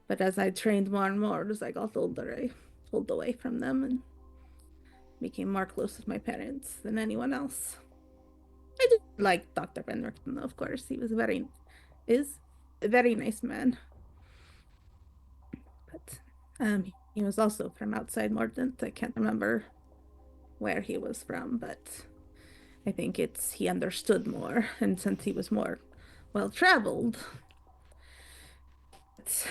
But as I trained more and more, as I got older, I pulled away from them and became more close with my parents than anyone else. I did like Dr. Van Richten, though, of course. He was is a very nice man. But he was also from outside Mordant. I can't remember where he was from, but I think he understood more, and since he was more well-traveled, it's,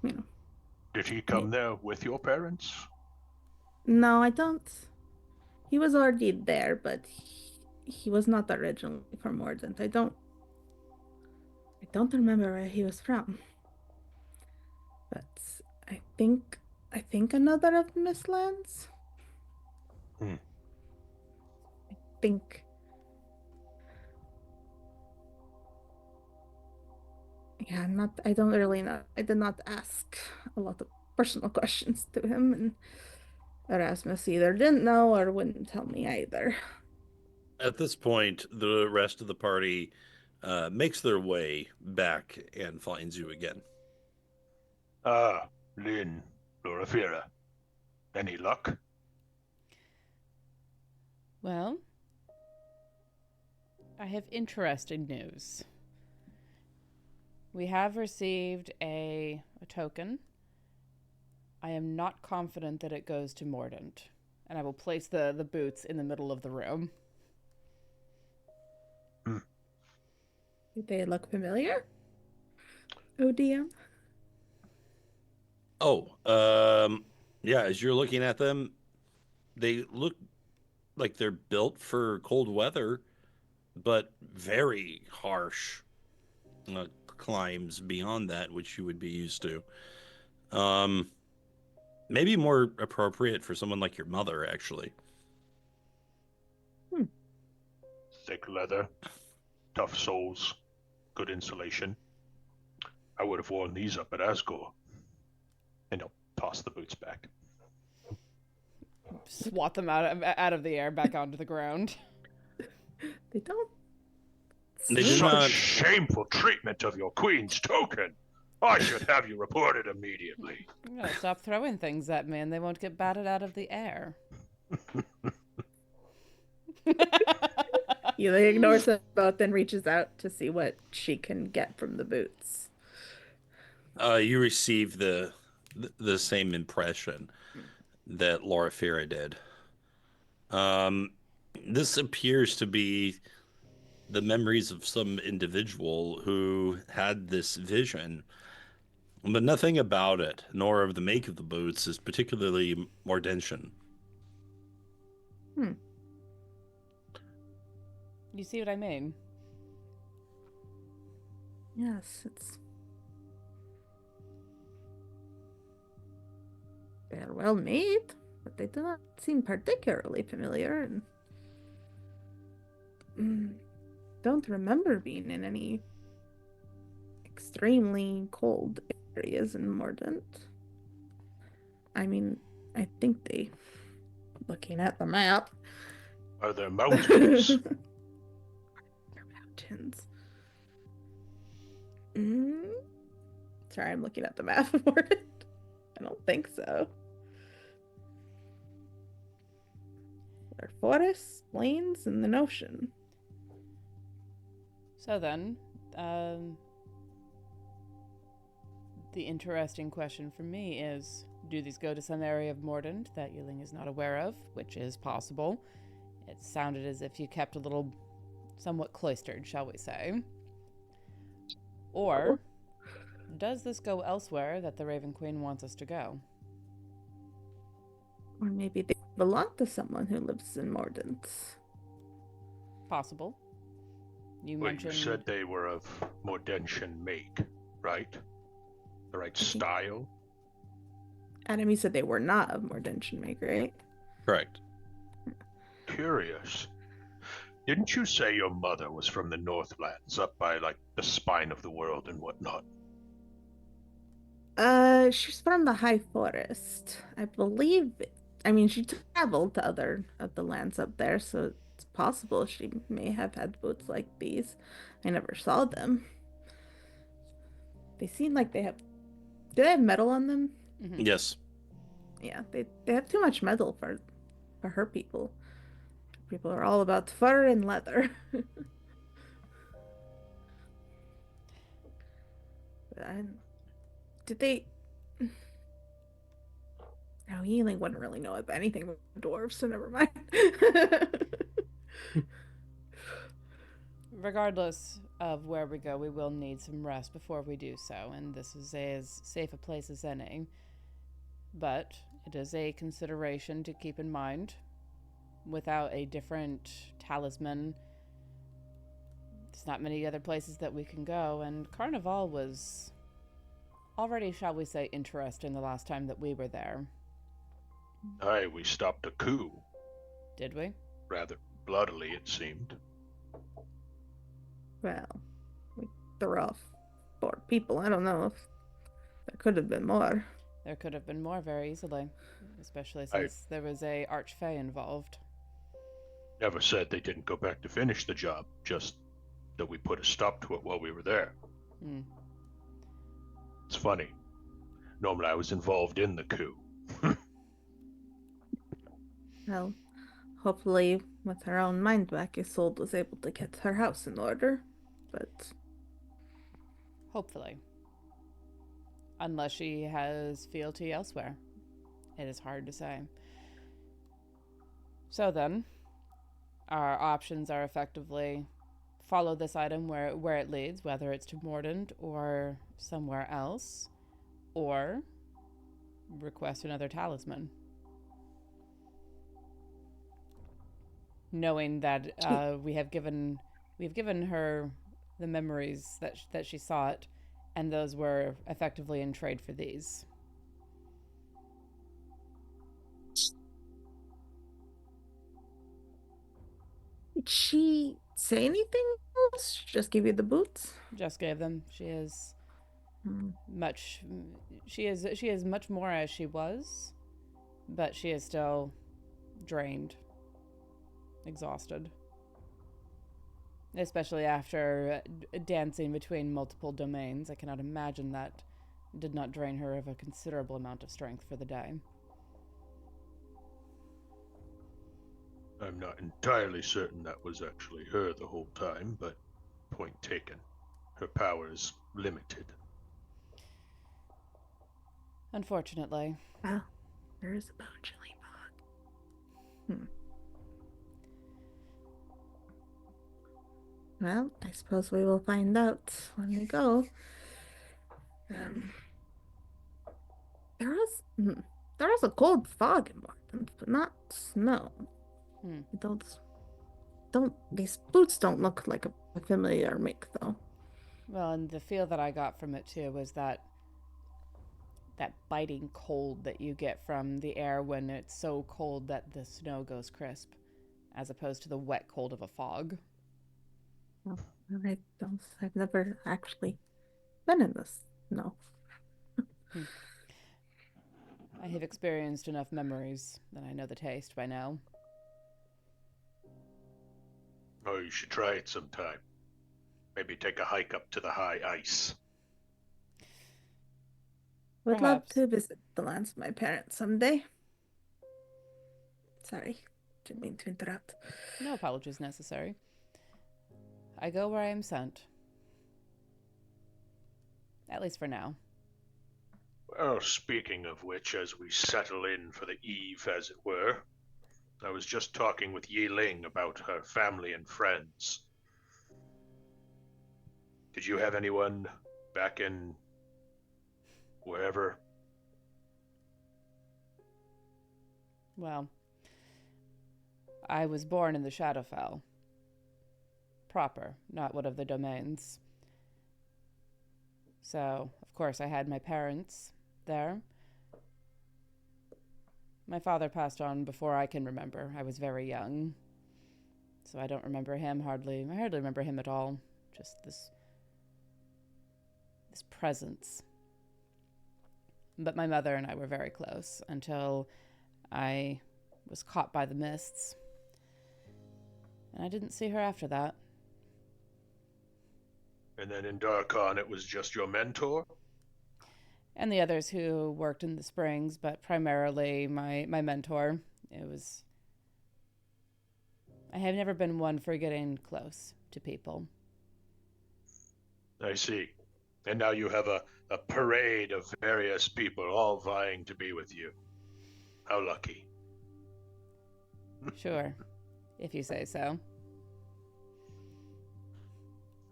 Did he come there with your parents? No, I don't. He was already there, but he was not originally from Mordant. I don't remember where he was from. But I think another of the Mistlands. I think. Yeah, I don't really know. I did not ask a lot of personal questions to him, and Erasmus either didn't know or wouldn't tell me either. At this point, the rest of the party makes their way back and finds you again. Ah, Lynn, Loraphyra. Any luck? Well, I have interesting news. We have received a token. I am not confident that it goes to Mordant. And I will place the boots in the middle of the room. Do they look familiar? ODM? Yeah, as you're looking at them, they look like they're built for cold weather, but very harsh climbs beyond that, which you would be used to. Maybe more appropriate for someone like your mother, actually. Thick leather, tough soles, good insulation. I would have worn these up at Asgore. And he'll toss toss the boots back. Swat them out of the air back onto the ground. They don't. They do seem- Such not. shameful treatment of your queen's token. I should have you reported immediately. You gotta stop throwing things at me and they won't get batted out of the air. Yi-Ling ignores them both, then reaches out to see what she can get from the boots. You receive the same impression that Loraphyra did. This appears to be the memories of some individual who had this vision, but nothing about it, nor of the make of the boots, is particularly Mordensian. You see what I mean? Yes, it's. They're well made, but they do not seem particularly familiar, and don't remember being in any extremely cold areas in Mordant. I mean, I think they, looking at the map, Are there mountains? They're mountains. Sorry, I'm looking at the map for it. I don't think so. There are forests, plains, and an ocean. So then, the interesting question for me is, do these go to some area of Mordant that Yi-Ling is not aware of, which is possible? It sounded as if you kept a little somewhat cloistered, shall we say. Or does this go elsewhere that the Raven Queen wants us to go? Or maybe they belong to someone who lives in Mordant. Possible. You Well, mentioned... you said they were of Mordensian make, right? The right style? Adam, you said they were not of Mordensian make, right? Correct. Curious. Didn't you say your mother was from the Northlands, up by, like, the spine of the world and whatnot? She's from the High Forest. I believe. I mean, she traveled to other of the lands up there, so it's possible she may have had boots like these. I never saw them. They seem like they have. Do they have metal on them? Mhm. Yes. Yeah, they have too much metal for her people. People are all about fur and leather. Did they? No, Yi-Ling wouldn't really know about anything about dwarves, so never mind. Regardless of where we go, we will need some rest before we do so, and this is as safe a place as any. But it is a consideration to keep in mind. Without a different talisman, there's not many other places that we can go, and Carnival was already, shall we say, interesting the last time that we were there. Aye, we stopped a coup. Did we? Rather bloodily, it seemed. Well, we threw off 4 people. I don't know if there could have been more. There could have been more very easily, especially since there was a archfey involved. Never said they didn't go back to finish the job, just that we put a stop to it while we were there. It's funny. Normally I was involved in the coup. Well, hopefully, with her own mind back, Isolde was able to get her house in order. But Hopefully. Unless she has fealty elsewhere. It is hard to say. So then, our options are effectively follow this item where it leads, whether it's to Mordant or somewhere else, or request another talisman. Knowing that we have given her the memories that she sought, and those were effectively in trade for these. did she say anything else? She just gave you the boots? Just gave them. She is much. She is much more as she was, but she is still drained, exhausted. Especially after dancing between multiple domains, I cannot imagine that did not drain her of a considerable amount of strength for the day. I'm not entirely certain that was actually her the whole time, but point taken. Her power is limited. Unfortunately. Well, there's a bone chili bug. Well, I suppose we will find out when we go. There is a cold fog important, but not snow. These boots don't look like a familiar make, though. Well, and the feel that I got from it too was that biting cold that you get from the air when it's so cold that the snow goes crisp, as opposed to the wet cold of a fog. Well, I've never actually been in this. No. I have experienced enough memories that I know the taste by now. Oh, you should try it sometime. Maybe take a hike up to the high ice. Would love to visit the lands of my parents someday. Sorry, didn't mean to interrupt. No apologies necessary. I go where I am sent. At least for now. Well, speaking of which, as we settle in for the eve, as it were, I was just talking with Yi-Ling about her family and friends. Did you have anyone back in wherever? Well, I was born in the Shadowfell. Proper, not one of the domains. So, of course, I had my parents there. My father passed on before I can remember. I was very young. So I don't remember him I hardly remember him at all. Just this presence. But my mother and I were very close until I was caught by the mists. And I didn't see her after that. And then in Darkon, it was just your mentor? And the others who worked in the springs, but primarily my mentor. I have never been one for getting close to people. I see. And now you have a parade of various people all vying to be with you. How lucky. Sure, if you say so.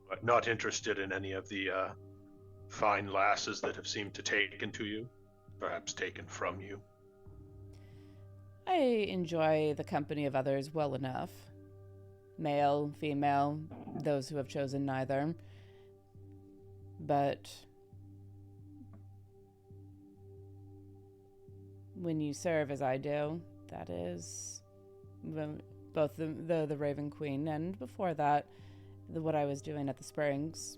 But not interested in any of the fine lasses that have seemed to taken to you? Perhaps taken from you? I enjoy the company of others well enough. Male, female, those who have chosen neither. But when you serve as I do, that is both the Raven Queen and before that, what I was doing at the Springs,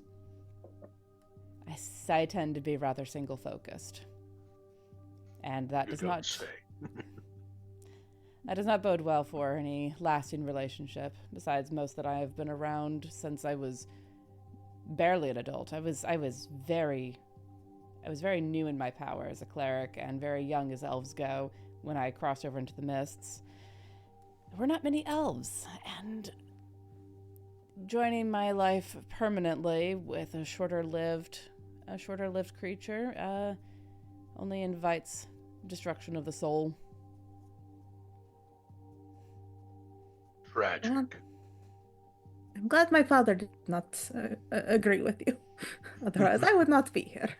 I tend to be rather single-focused. And that does not say. That does not bode well for any lasting relationship, besides most that I have been around since I was barely an adult. I was very new in my power as a cleric and very young as elves go when I crossed over into the mists. There were not many elves, and joining my life permanently with a shorter-lived creature only invites destruction of the soul. Tragic. I'm glad my father did not agree with you. Otherwise, I would not be here.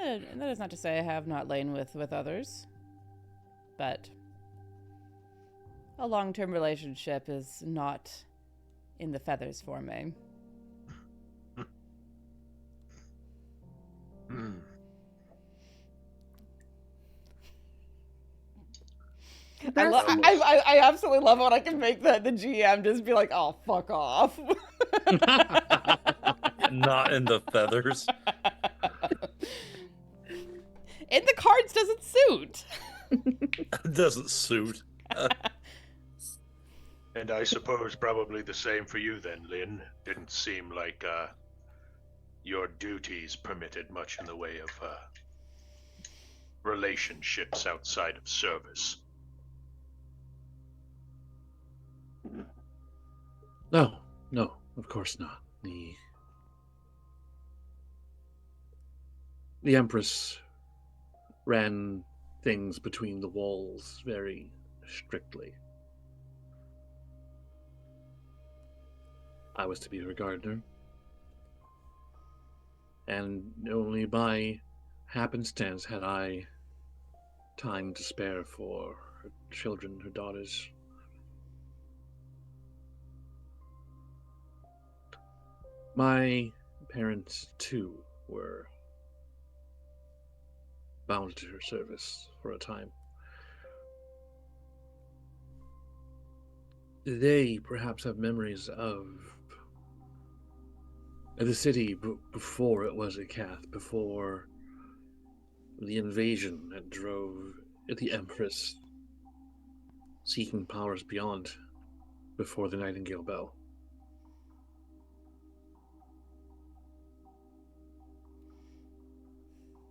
That is not to say I have not lain with others, but a long-term relationship is not in the feathers for me. I absolutely love when I can make the GM just be like, oh, fuck off. Not in the feathers. In the cards doesn't suit. It doesn't suit. And I suppose probably the same for you then, Lynn. Didn't seem like your duties permitted much in the way of relationships outside of service. No, of course not. The Empress ran things between the walls very strictly. I was to be her gardener, and only by happenstance had I time to spare for her children, her daughters. My parents, too, were bound to her service for a time. They perhaps have memories of the city before it was a Cath, before the invasion that drove the Empress seeking powers beyond, before the Nightingale Bell.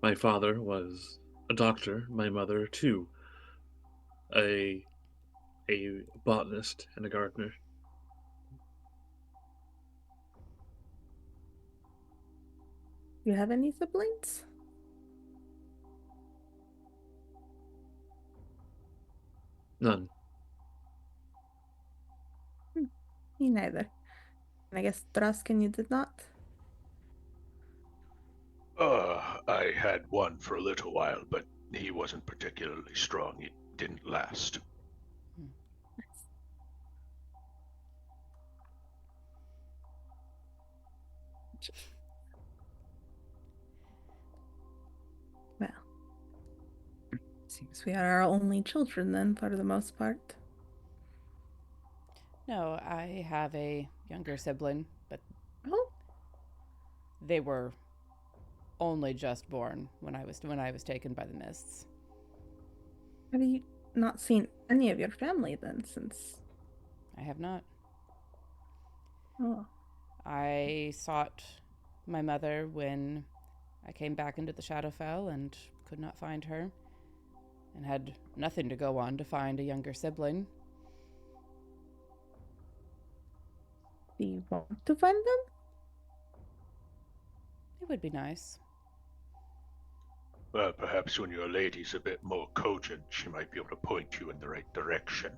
My father was a doctor, my mother too, a botanist and a gardener. Do you have any siblings? None. Me neither. And I guess Drausken, you did not? I had one for a little while, but he wasn't particularly strong. It didn't last. Well, seems we are our only children then, for the most part. No, I have a younger sibling, but Oh, they were only just born when I was taken by the mists. have you not seen any of your family then since? I have not. Oh, I sought my mother when I came back into the Shadowfell and could not find her, and had nothing to go on to find a younger sibling. do you want to find them? It would be nice. Well, perhaps when your lady's a bit more cogent, she might be able to point you in the right direction.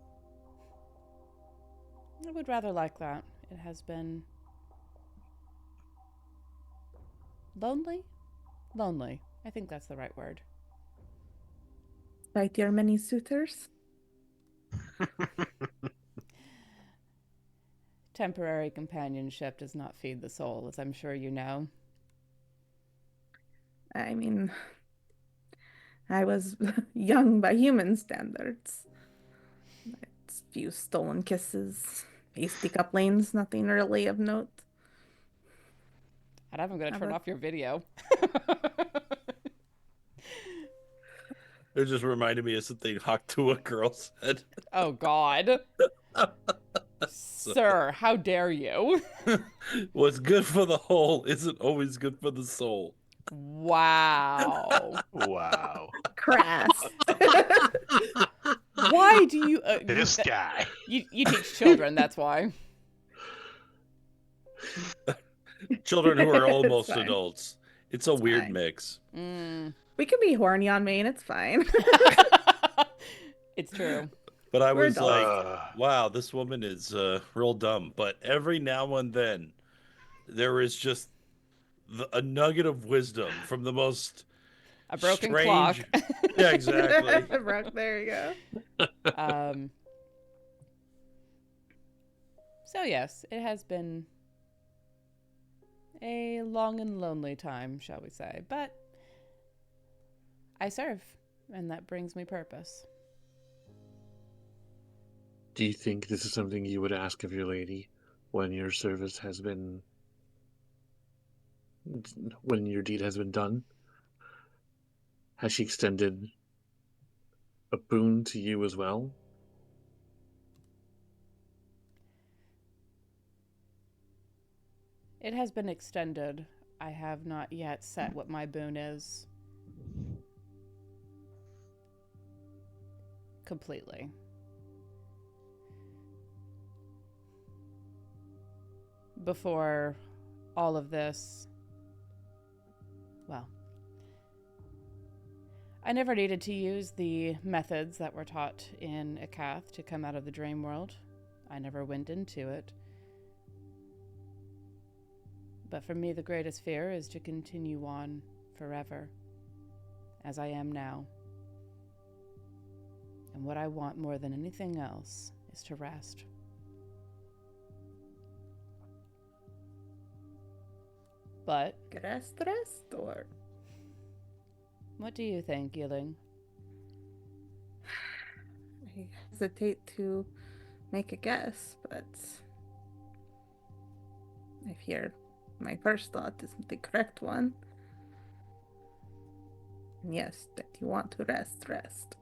I would rather like that. It has been lonely? Lonely. I think that's the right word. Despite your many suitors? Temporary companionship does not feed the soul, as I'm sure you know. I mean, I was young by human standards. It's few stolen kisses, hasty couplings, nothing really of note. And I'm going to turn off your video. It just reminded me of something Hawk to a girl said. Oh, God. Sir, how dare you? What's good for the whole isn't always good for the soul. Wow. Wow. Crass. Why do you... This guy. You teach children, that's why. Children who are almost fine. adults. It's a weird fine. mix. We can be horny on Maine, it's fine. It's true. But I We're was adults. like, wow, this woman is real dumb. But every now and then, there is just a nugget of wisdom from the most A broken strange... clock. Yeah, exactly. There you go. So yes, it has been a long and lonely time, shall we say. But I serve, and that brings me purpose. Do you think this is something you would ask of your lady when your service has been when your deed has been done? Has she extended a boon to you as well? It has been extended. I have not yet set what my boon is. Completely. Before all of this, well, I never needed to use the methods that were taught in Akath to come out of the dream world. I never went into it. But for me, the greatest fear is to continue on forever, as I am now. And what I want more than anything else is to rest. But Rest, or what do you think, Yi-Ling? I hesitate to make a guess, but I fear my first thought isn't the correct one. And yes, that you want to rest.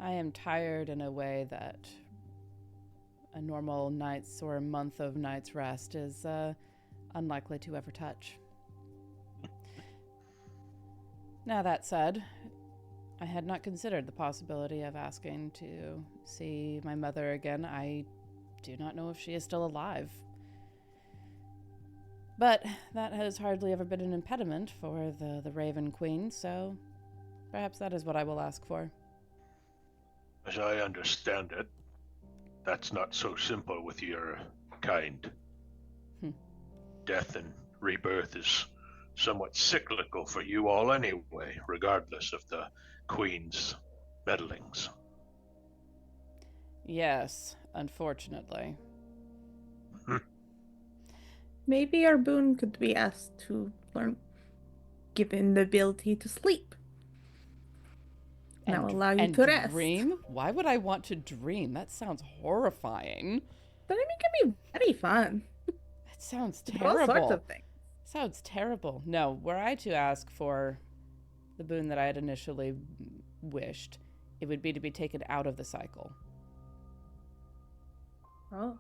I am tired in a way that a normal night's or a month of night's rest is unlikely to ever touch. Now that said, I had not considered the possibility of asking to see my mother again. I do not know if she is still alive. But that has hardly ever been an impediment for the Raven Queen, so perhaps that is what I will ask for. As I understand it, that's not so simple with your kind. Death and rebirth is somewhat cyclical for you all anyway, regardless of the Queen's meddlings. Yes, unfortunately. Maybe our boon could be asked to learn, given the ability to sleep. Now allow you to rest. Dream? Why would I want to dream? That sounds horrifying. Dreaming can be very fun. That sounds Do terrible. all sorts of things. Sounds terrible. No, were I to ask for the boon that I had initially wished, it would be to be taken out of the cycle. Oh.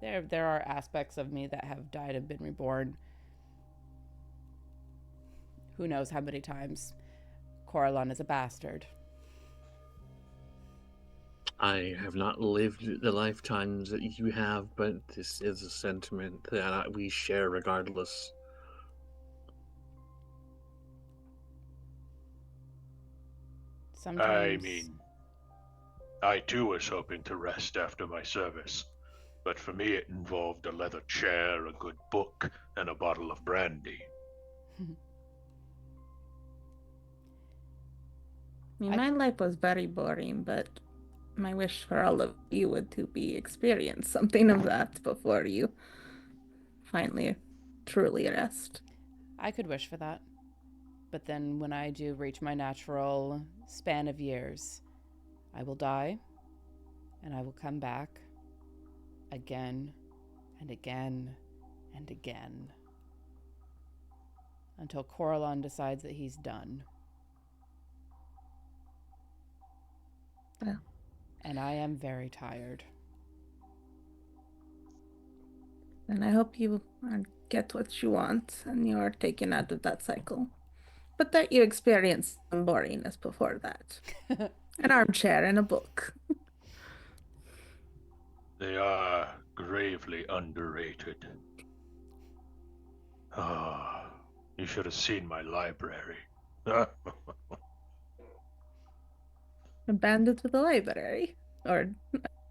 There are aspects of me that have died and been reborn. Who knows how many times. Coralon is a bastard. I have not lived the lifetimes that you have, but this is a sentiment that we share regardless. Sometimes. I mean, I too was hoping to rest after my service, but for me it involved a leather chair, a good book, and a bottle of brandy. My life was very boring, but my wish for all of you would to be experience something of that before you finally truly rest. I could wish for that. But then when I do reach my natural span of years, I will die, and I will come back again and again and again until Coralon decides that he's done. Well. And I am very tired. And I hope you get what you want and you are taken out of that cycle. But that you experience some boringness before that. An armchair and a book. They are gravely underrated. Ah, you should have seen my library. A bandit with a library. Or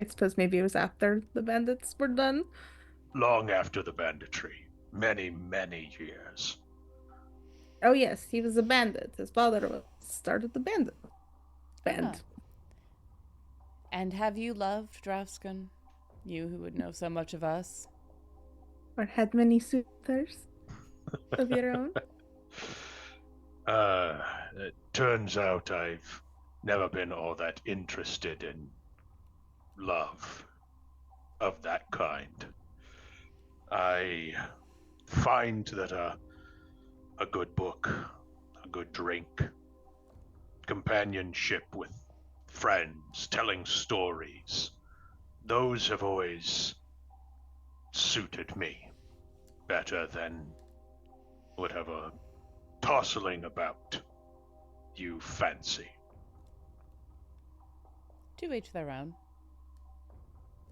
I suppose maybe it was after the bandits were done. Long after the banditry. Many, many years. Oh yes, he was a bandit. His father started the bandit band. Ah. And have you loved Drausken? You who would know so much of us. Or had many suitors of your own? It turns out I've never been all that interested in love. of that kind. I find that a good book, a good drink, companionship with friends, telling stories, those have always suited me better than whatever tossling about you fancy. To each their own.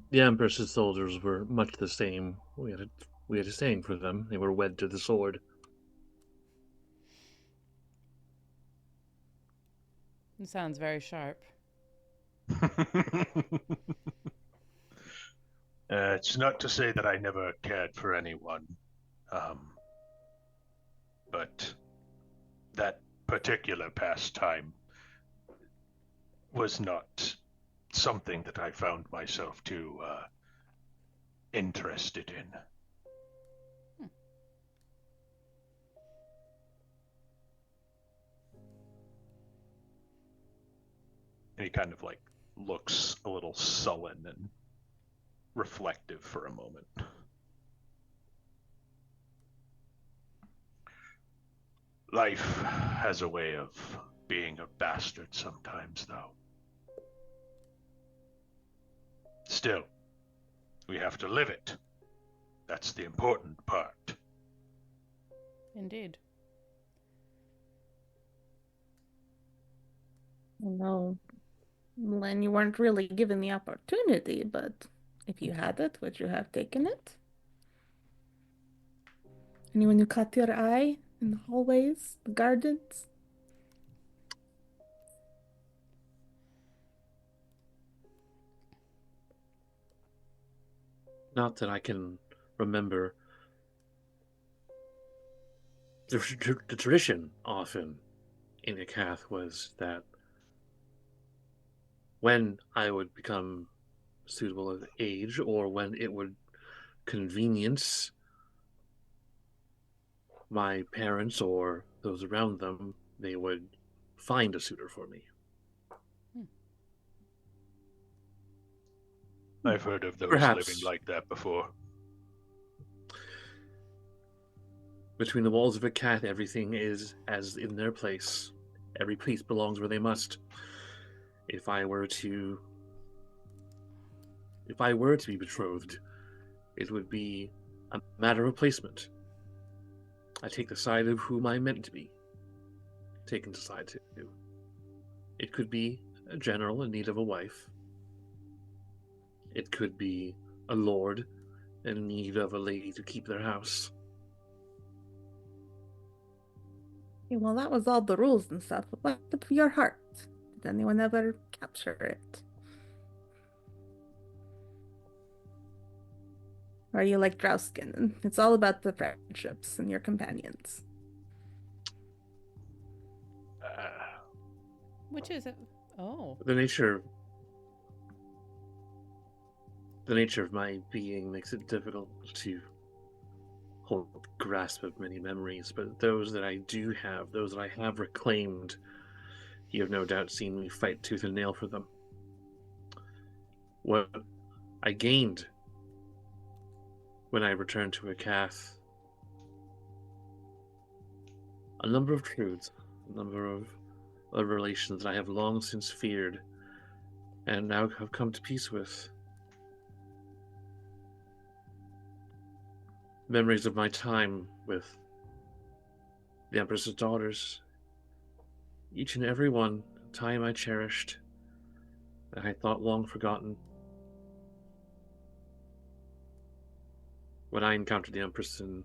The Empress's soldiers were much the same. We had a saying for them. They were wed to the sword. It sounds very sharp. It's not to say that I never cared for anyone, but that particular pastime was not something that I found myself too interested in. And he kind of like looks a little sullen and reflective for a moment. Life has a way of being a bastard sometimes, though. Still, we have to live it. That's the important part. Indeed. No, Len, you weren't really given the opportunity, but if you had it, would you have taken it? Anyone who caught your eye in the hallways, the gardens? Not that I can remember. The tradition often in Akath was that when I would become suitable of age, or when it would convenience my parents or those around them, they would find a suitor for me. I've heard of those Perhaps living like that before. between the walls of Akath, everything is as in their place. Every piece belongs where they must. If I were to be betrothed, it would be a matter of placement. I take the side of whom I'm meant to be taken aside to. It could be a general in need of a wife. It could be a lord in need of a lady to keep their house. Okay, well, that was all the rules and stuff, but what of your heart? Did anyone ever capture it? Or are you like Drausken, and it's all about the friendships and your companions? Which is it? Oh. The nature of my being makes it difficult to hold grasp of many memories, but those that I do have, those that I have reclaimed, you have no doubt seen me fight tooth and nail for them. What I gained when I returned to Akath, a number of truths, a number of relations that I have long since feared and now have come to peace with. Memories of my time with the Empress's daughters. Each and every one, time I cherished, that I thought long forgotten. When I encountered the Empress in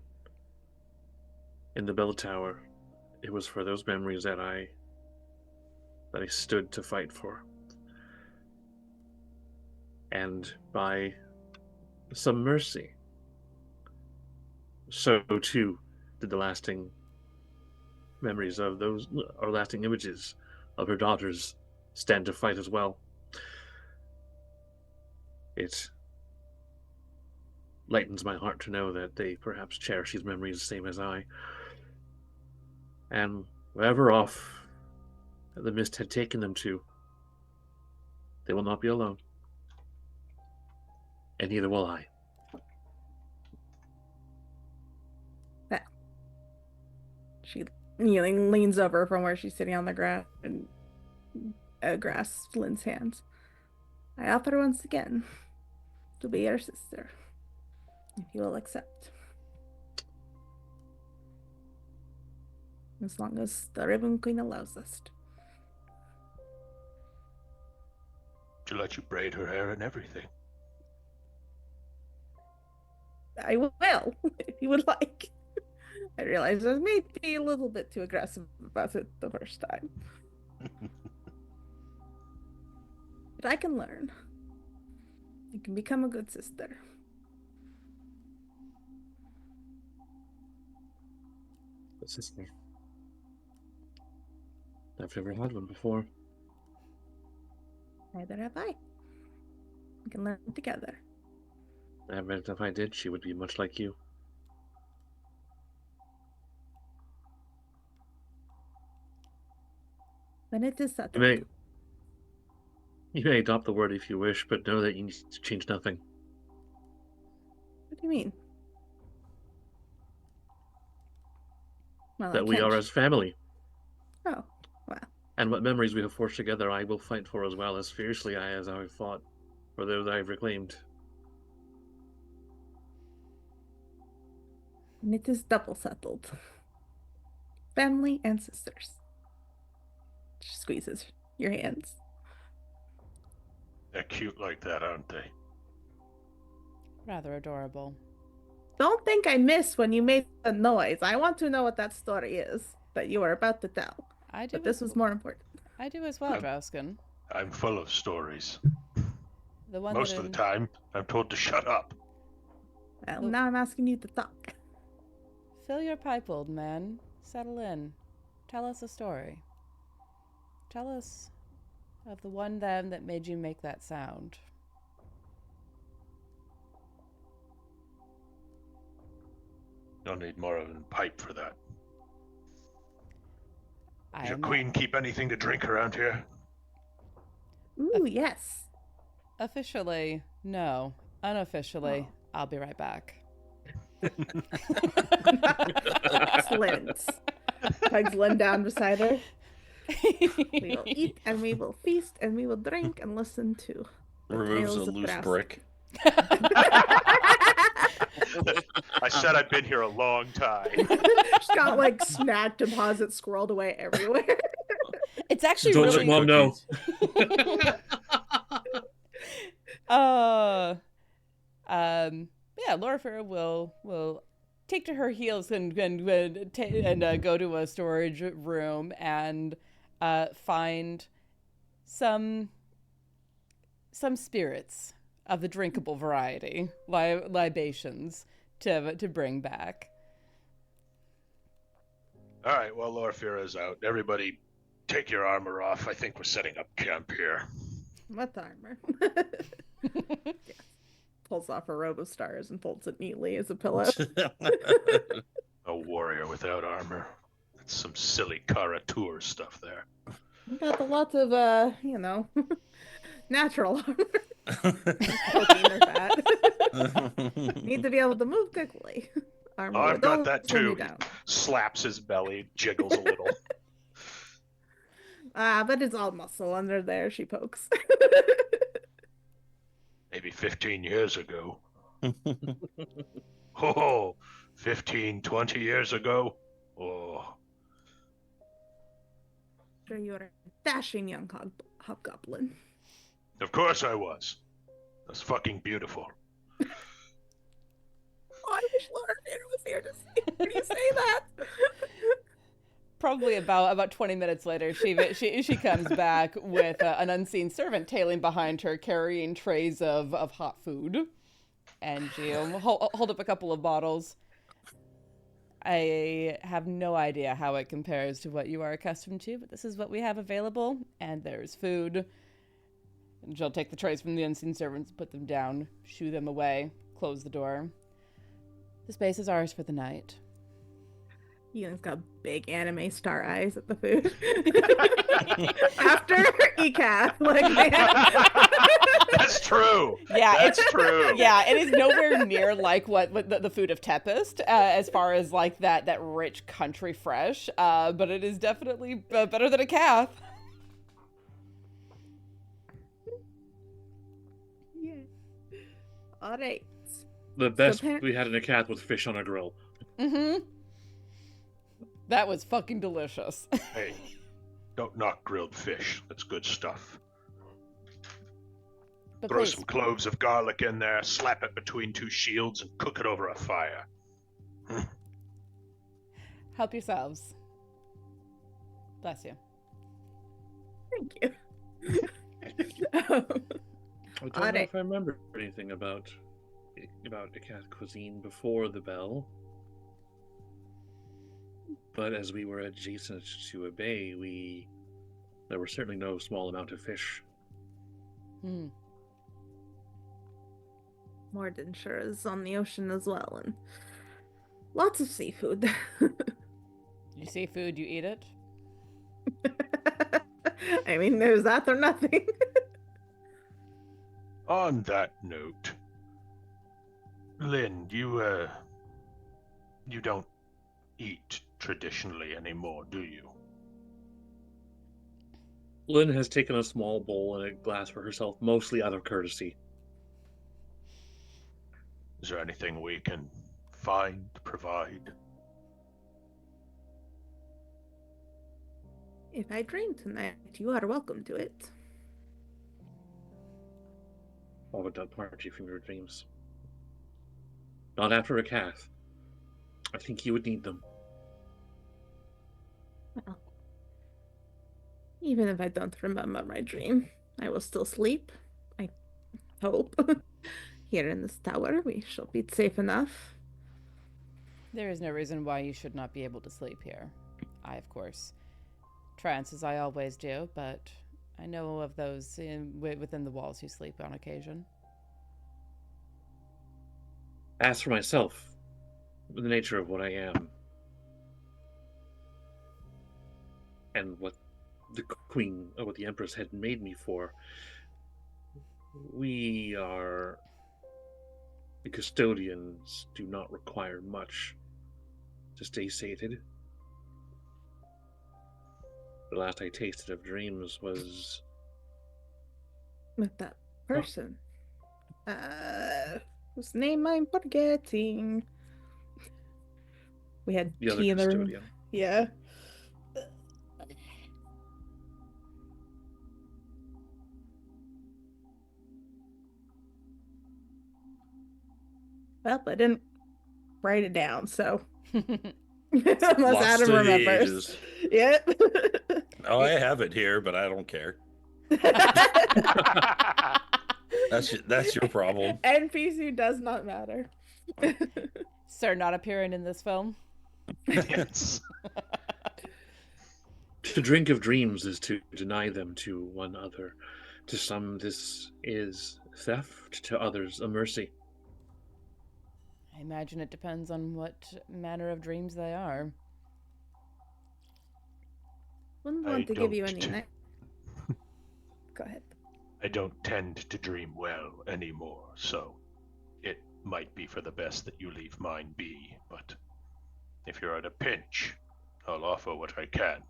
the bell tower, it was for those memories that I stood to fight for. And by some mercy, so too did the lasting memories of those, or lasting images of her daughters, stand to fight as well. It lightens my heart to know that they perhaps cherish these memories the same as I. And wherever off the mist had taken them to, they will not be alone. And neither will I. She leans over from where she's sitting on the ground and grasps Lynn's hands. I offer once again to be your sister, if you will accept. As long as the Raven Queen allows us to. To let you braid her hair and everything. I will, if you would like. I realize I may be a little bit too aggressive about it the first time. But I can learn. I can become a good sister. A sister. I've never had one before. Neither have I. We can learn together. I bet if I did, she would be much like you. Then it is settled. You may adopt the word if you wish, but know that you need to change nothing. What do you mean? Well, That we are as family. Oh, well. And what memories we have forged together, I will fight for as well, as fiercely as I have fought for those I have reclaimed. And it is double settled. Family and sisters. She squeezes your hands. They're cute like that, aren't they? Rather adorable. Don't think I missed when you made the noise. I want to know what that story is that you are about to tell. I do. But this was more important. I do as well, Drausken. I'm full of stories. The one Most of the time, I'm told to shut up. Well, now I'm asking you to talk. Fill your pipe, old man. Settle in. Tell us a story. Tell us of the one then that made you make that sound. You'll need more of a pipe for that. Does your am queen keep anything to drink around here? Ooh, yes. Officially, no. Unofficially, I'll be right back. Excellent. Pegs Lynn down beside her. We will eat and we will feast and we will drink and listen to the Removes tales a of loose Drausken. brick. I said I've been here a long time. She's got like snack deposits squirreled away everywhere. It's actually Don't really let Mom know. Yeah, Loraphyra will take to her heels and go to a storage room and find some spirits of the drinkable variety, libations to bring back. All right, well, Loraphyra's out. Everybody take your armor off. I think we're setting up camp here. What armor? Yeah. Pulls off her robe of stars and folds it neatly as a pillow. A warrior without armor. That's some silly Kara Tour stuff there. We got a lot of, natural armor. Protein or fat. Need to be able to move quickly. Armor I've got that slow me too. down. Slaps his belly, jiggles a little. But it's all muscle under there, she pokes. Maybe 15 years ago. Oh, 15, 20 years ago. Oh. Sure, you're a dashing young hobgoblin. Of course I was. That's fucking beautiful. Oh, I wish Loraphyra was here to say that. Probably about 20 minutes later, she comes back with an unseen servant tailing behind her, carrying trays of hot food, and she'll hold up a couple of bottles. I have no idea how it compares to what you are accustomed to, but this is what we have available, and there's food. And she'll take the trays from the unseen servants, put them down, shoo them away, close the door. The space is ours for the night. Yi-Ling's got big anime star eyes at the food. After Ecaf, like, man. That's true. Yeah, That's true. Yeah, it is nowhere near like what the food of Tempest, as far as like that rich country fresh. But it is definitely better than a calf. Yeah. All right. The best par- we had in a cat was fish on a grill. Mm-hmm. That was fucking delicious. Hey, don't knock grilled fish. That's good stuff. But Throw please, some cloves of garlic in there, slap it between two shields, and cook it over a fire. help yourselves. Bless you. Thank you. I don't know Alright. if I remember anything about the cat cuisine before the bell. But as we were adjacent to a bay, there was certainly no small amount of fish. Hmm. More than sure is on the ocean as well, and lots of seafood. You see food, you eat it. I mean, there's that or nothing. On that note, Lynn, you don't eat traditionally anymore, do you? Lynn has taken a small bowl and a glass for herself, mostly out of courtesy. Is there anything we can provide? If I dream tonight, you are welcome to it. Why would that part you from your dreams? Not after a calf. I think you would need them. Well, even if I don't remember my dream, I will still sleep. I hope. Here in this tower, we shall be safe enough. There is no reason why you should not be able to sleep here. I, of course, trance as I always do, but I know of those within the walls who sleep on occasion. As for myself, the nature of what I am, and what the queen, or what the empress had made me for, the custodians do not require much to stay sated. The last I tasted of dreams was With that person. Whose name I'm forgetting. We had the other tea in the room. custodian. Yeah. Well, I didn't write it down, so unless Lost Adam to the remembers. ages. Yep. Oh, I have it here, but I don't care. That's your problem. NPC does not matter. Sir, not appearing in this film. Yes. To drink of dreams is to deny them to one other. To some, this is theft. To others, a mercy. I imagine it depends on what manner of dreams they are. Wouldn't I want to give you don't. any night. Go ahead. I don't tend to dream well anymore, so it might be for the best that you leave mine be, but if you're at a pinch, I'll offer what I can.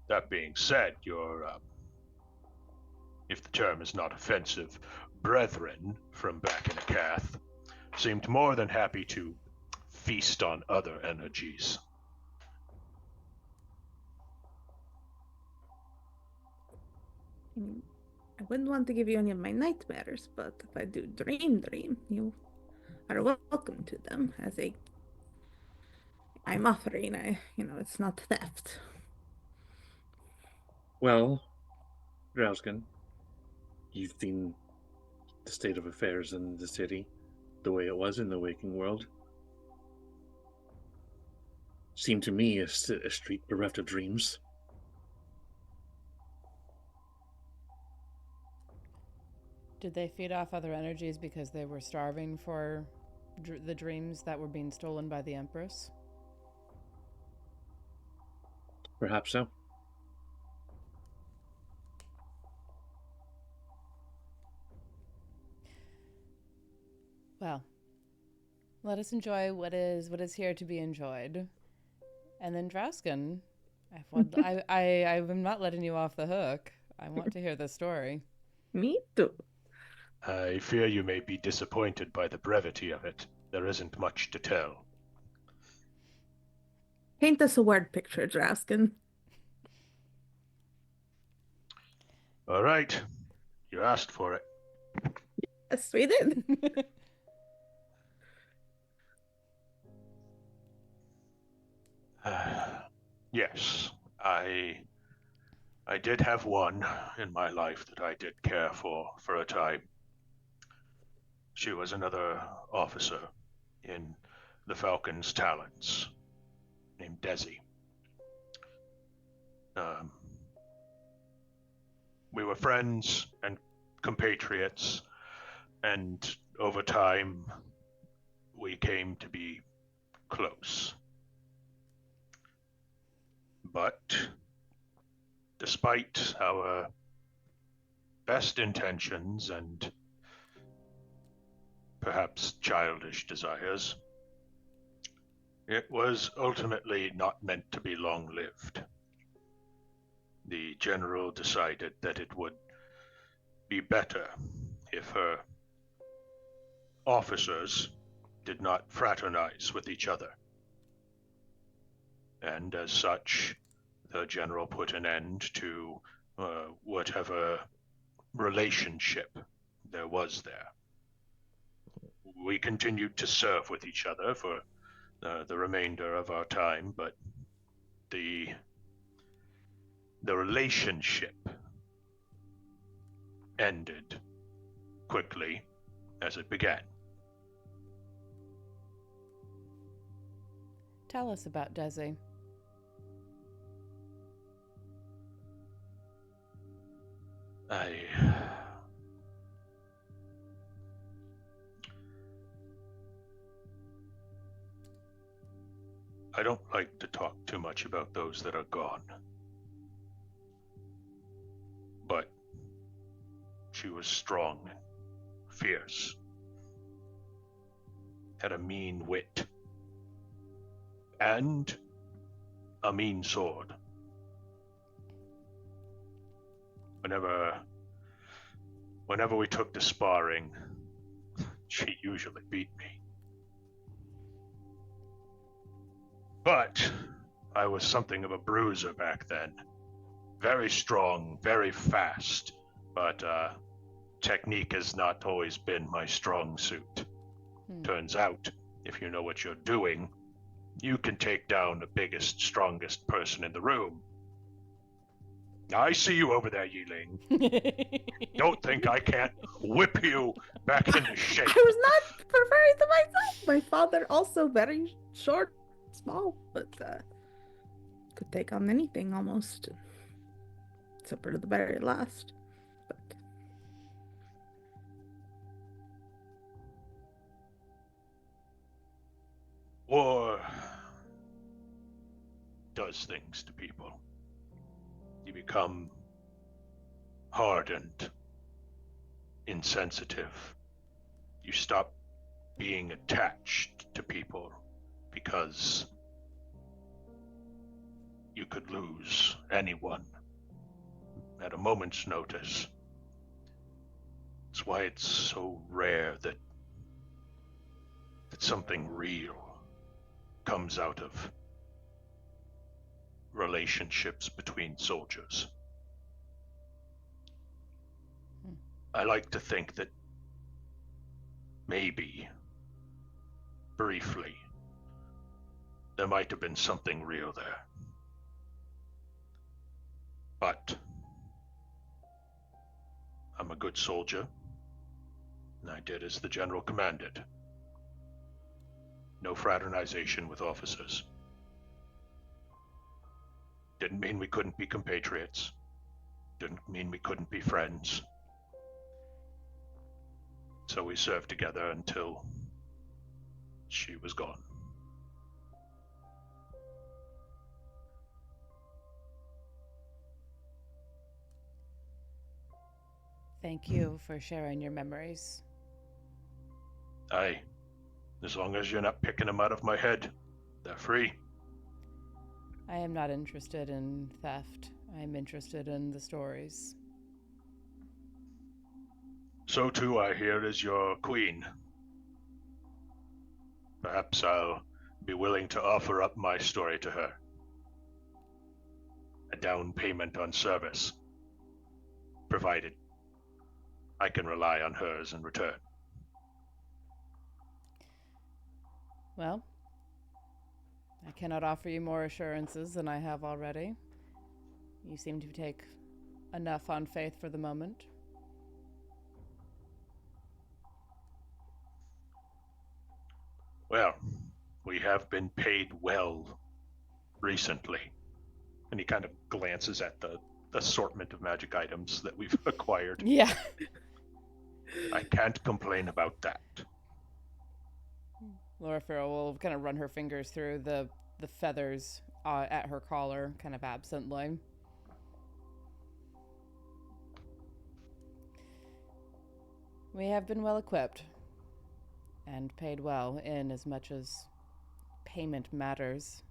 That being said, your, if the term is not offensive, brethren from back in Akath seemed more than happy to feast on other energies. I wouldn't want to give you any of my nightmares, but if I do dream, you are welcome to them as I'm offering. It's not theft. Well, Drausken, you've seen the state of affairs in the city, the way it was in the waking world. Seemed to me a street bereft of dreams. Did they feed off other energies because they were starving for the dreams that were being stolen by the Empress? Perhaps so. Let us enjoy what is here to be enjoyed. And then Drausken, I'm not letting you off the hook. I want to hear the story. Me too. I fear you may be disappointed by the brevity of it. There isn't much to tell. Paint us a word picture, Drausken. All right. You asked for it. Yes, we did. Yes, I did have one in my life that I did care for a time. She was another officer in the Falcon's talents, named Desi. We were friends and compatriots, and over time, we came to be close. But despite our best intentions and perhaps childish desires, it was ultimately not meant to be long-lived. The general decided that it would be better if her officers did not fraternize with each other. And as such, the general put an end to whatever relationship there was there. We continued to serve with each other for the remainder of our time, but the relationship ended quickly as it began. Tell us about Desi. I don't like to talk too much about those that are gone. But she was strong and fierce, had a mean wit, and a mean sword. Whenever we took to sparring, she usually beat me. But I was something of a bruiser back then. Very strong, very fast, but technique has not always been my strong suit. Turns out, if you know what you're doing, you can take down the biggest, strongest person in the room. I see you over there, Yi-Ling. Don't think I can't whip you back into shape. I was not referring to myself. My father also very short, small, but could take on anything almost, except for the very last. But War does things to people. You become hardened, insensitive. You stop being attached to people because you could lose anyone at a moment's notice. That's why it's so rare that something real comes out of relationships between soldiers. I like to think that maybe, briefly, there might have been something real there. But I'm a good soldier, and I did as the general commanded. No fraternization with officers. Didn't mean we couldn't be compatriots. Didn't mean we couldn't be friends. So we served together until she was gone. Thank you for sharing your memories. As long as you're not picking them out of my head, they're free. I am not interested in theft. I am interested in the stories. So too, I hear, is your queen. Perhaps I'll be willing to offer up my story to her. A down payment on service, provided I can rely on hers in return. Well, I cannot offer you more assurances than I have already. You seem to take enough on faith for the moment. Well, we have been paid well recently. And he kind of glances at the assortment of magic items that we've acquired. Yeah. I can't complain about that. Loraphyra will kind of run her fingers through the feathers at her collar, kind of absently. We have been well equipped and paid well in as much as payment matters.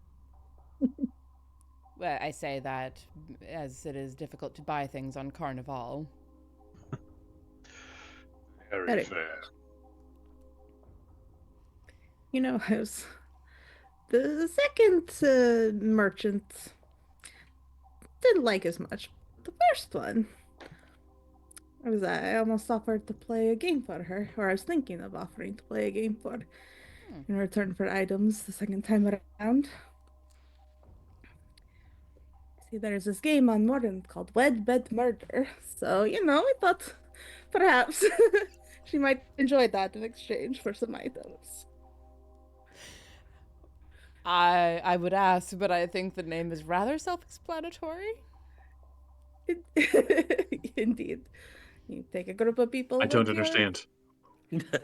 Well, I say that as it is difficult to buy things on Carnival. Very fair. You know, I was the second merchant didn't like as much. The first one, I almost offered to play a game for her, or I was thinking of offering to play a game for her in return for items the second time around. See, there's this game on Modern called Wed, Bed, Murder. So, we thought perhaps she might enjoy that in exchange for some items. I would ask, but I think the name is rather self-explanatory. Indeed. You take a group of people. I don't understand.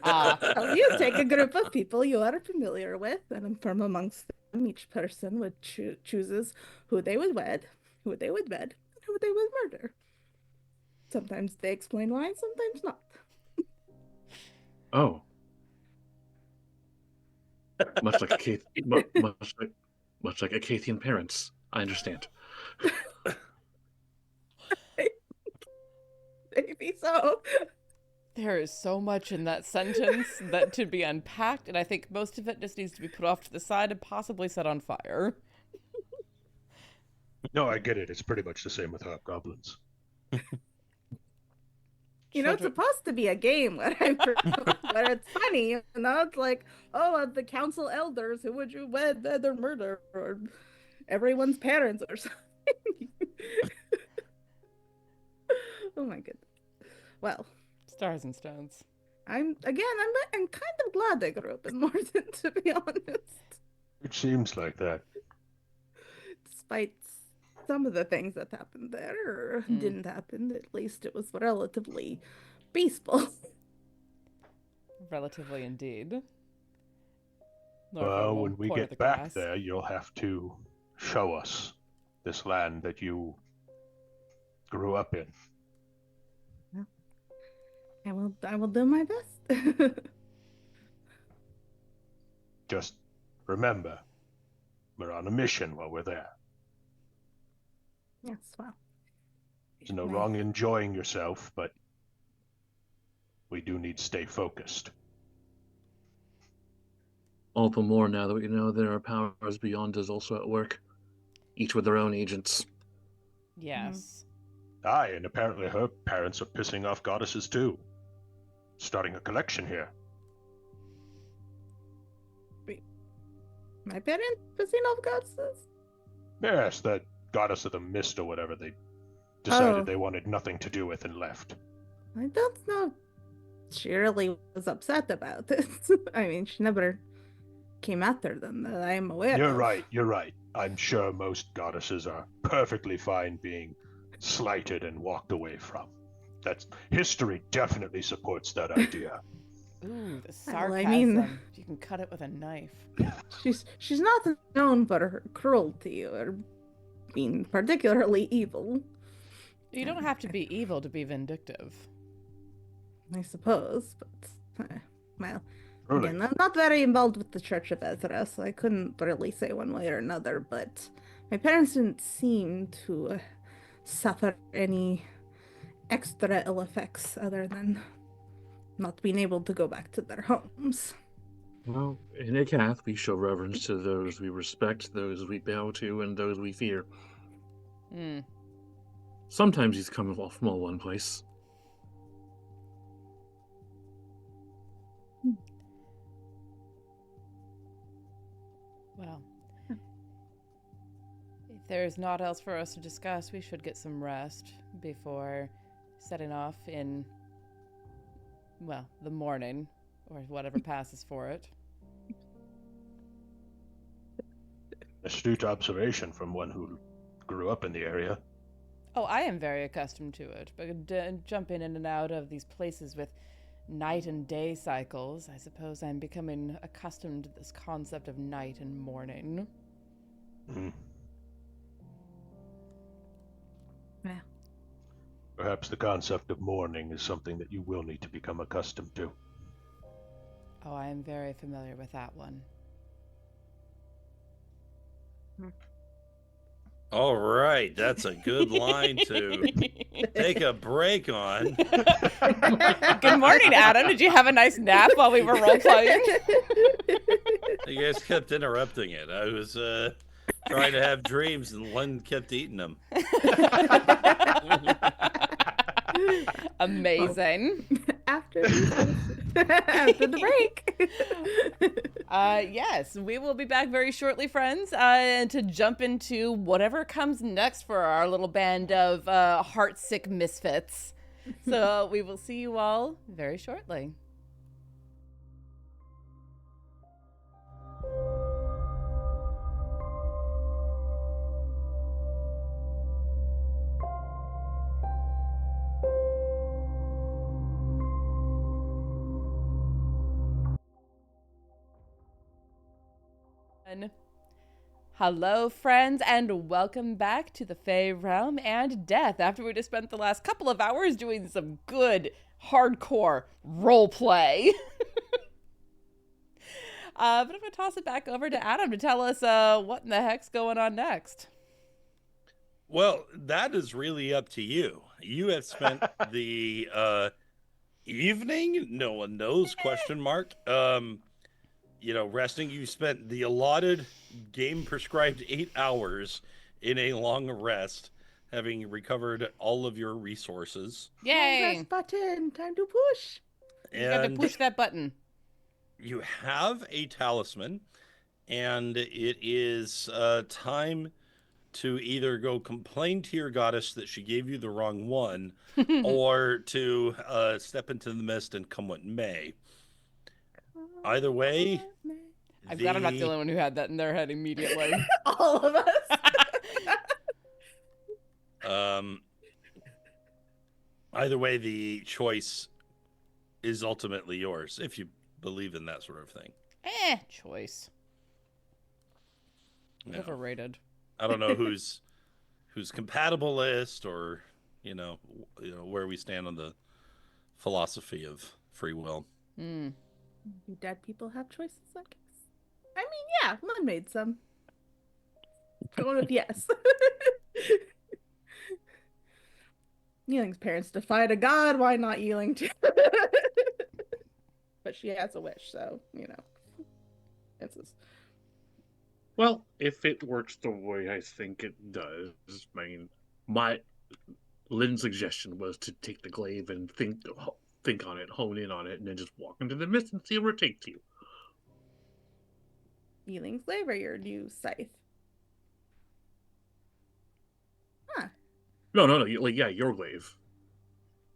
Well, you take a group of people you are familiar with, and from amongst them, each person would chooses who they would wed, who they would bed, and who they would murder. Sometimes they explain why, sometimes not. Oh. Much like Acathian parents. I understand. Maybe so. There is so much in that sentence that to be unpacked, and I think most of it just needs to be put off to the side and possibly set on fire. No, I get it. It's pretty much the same with hobgoblins. It's supposed to be a game where it's funny, it's like, the council elders, who would you wed, dead, or murder, or everyone's parents, or something. Oh my goodness. Well, Stars and stones. I'm kind of glad I grew up in Morton, to be honest. It seems like that. Despite some of the things that happened there, or didn't happen, at least it was relatively peaceful. Relatively indeed. Well, when we get back there, you'll have to show us this land that you grew up in. I will do my best. Just remember, we're on a mission while we're there. Yes, well. There's no wrong in enjoying yourself, but we do need to stay focused. All the more now that we know there are powers beyond us also at work, each with their own agents. Yes. Aye, and apparently her parents are pissing off goddesses too. Starting a collection here. Wait. My parents pissing off goddesses? Yes, that goddess of the mist or whatever they decided they wanted nothing to do with and left. I don't know. She really was upset about it. I mean, she never came after them that I'm aware of. You're right. I'm sure most goddesses are perfectly fine being slighted and walked away from. That's history definitely supports that idea. Ooh, the sarcasm. Well, I mean, you can cut it with a knife. She's not known for her cruelty or being particularly evil. You don't have to be evil to be vindictive. I suppose, but well, Truly. Again, I'm not very involved with the Church of Ezra, so I couldn't really say one way or another, but my parents didn't seem to suffer any extra ill effects other than not being able to go back to their homes. Well, in a Cath, we show reverence to those we respect, those we bow to, and those we fear. Hmm. Sometimes he's come off from all one place. Well, if there's naught else for us to discuss, we should get some rest before setting off in, well, the morning, or whatever passes for it. Astute observation from one who grew up in the area. Oh, I am very accustomed to it, but jumping in and out of these places with night and day cycles, I suppose I'm becoming accustomed to this concept of night and morning. Mm. Yeah. Perhaps the concept of mourning is something that you will need to become accustomed to. Oh, I am very familiar with that one. All right, that's a good line to take a break on. Good morning, Adam. Did you have a nice nap while we were role-playing? You guys kept interrupting it. I was trying to have dreams, and one kept eating them. Amazing. After the break. Yes, we will be back very shortly, friends, and to jump into whatever comes next for our little band of heartsick misfits. So we will see you all very shortly. Hello, friends, and welcome back to the Fey Realm and Death. After we just spent the last couple of hours doing some good, hardcore role play. But I'm going to toss it back over to Adam to tell us what in the heck's going on next. Well, that is really up to you. You have spent the evening, no one knows, question mark, resting. You spent the allotted game prescribed 8 hours in a long rest, having recovered all of your resources. Yay! Press button. Time to push. You got to push that button. You have a talisman, and it is time to either go complain to your goddess that she gave you the wrong one, or to step into the mist and come what may. Either way, I'm glad I'm not the only one who had that in their head immediately. All of us. Either way, the choice is ultimately yours, if you believe in that sort of thing. Choice. No. Overrated. I don't know who's compatibilist, or where we stand on the philosophy of free will. Hmm. You dead people have choices, I guess. I mean, yeah, mine made some. Going with yes. Yi-Ling's parents defied a god, why not Yi-Ling too? But she has a wish, so, it's just... Well, if it works the way I think it does, I mean, Lynn's suggestion was to take the glaive and think on it, hone in on it, and then just walk into the mist and see where it takes you. Yi-Ling's glaive or your new scythe? Huh. No, your glaive.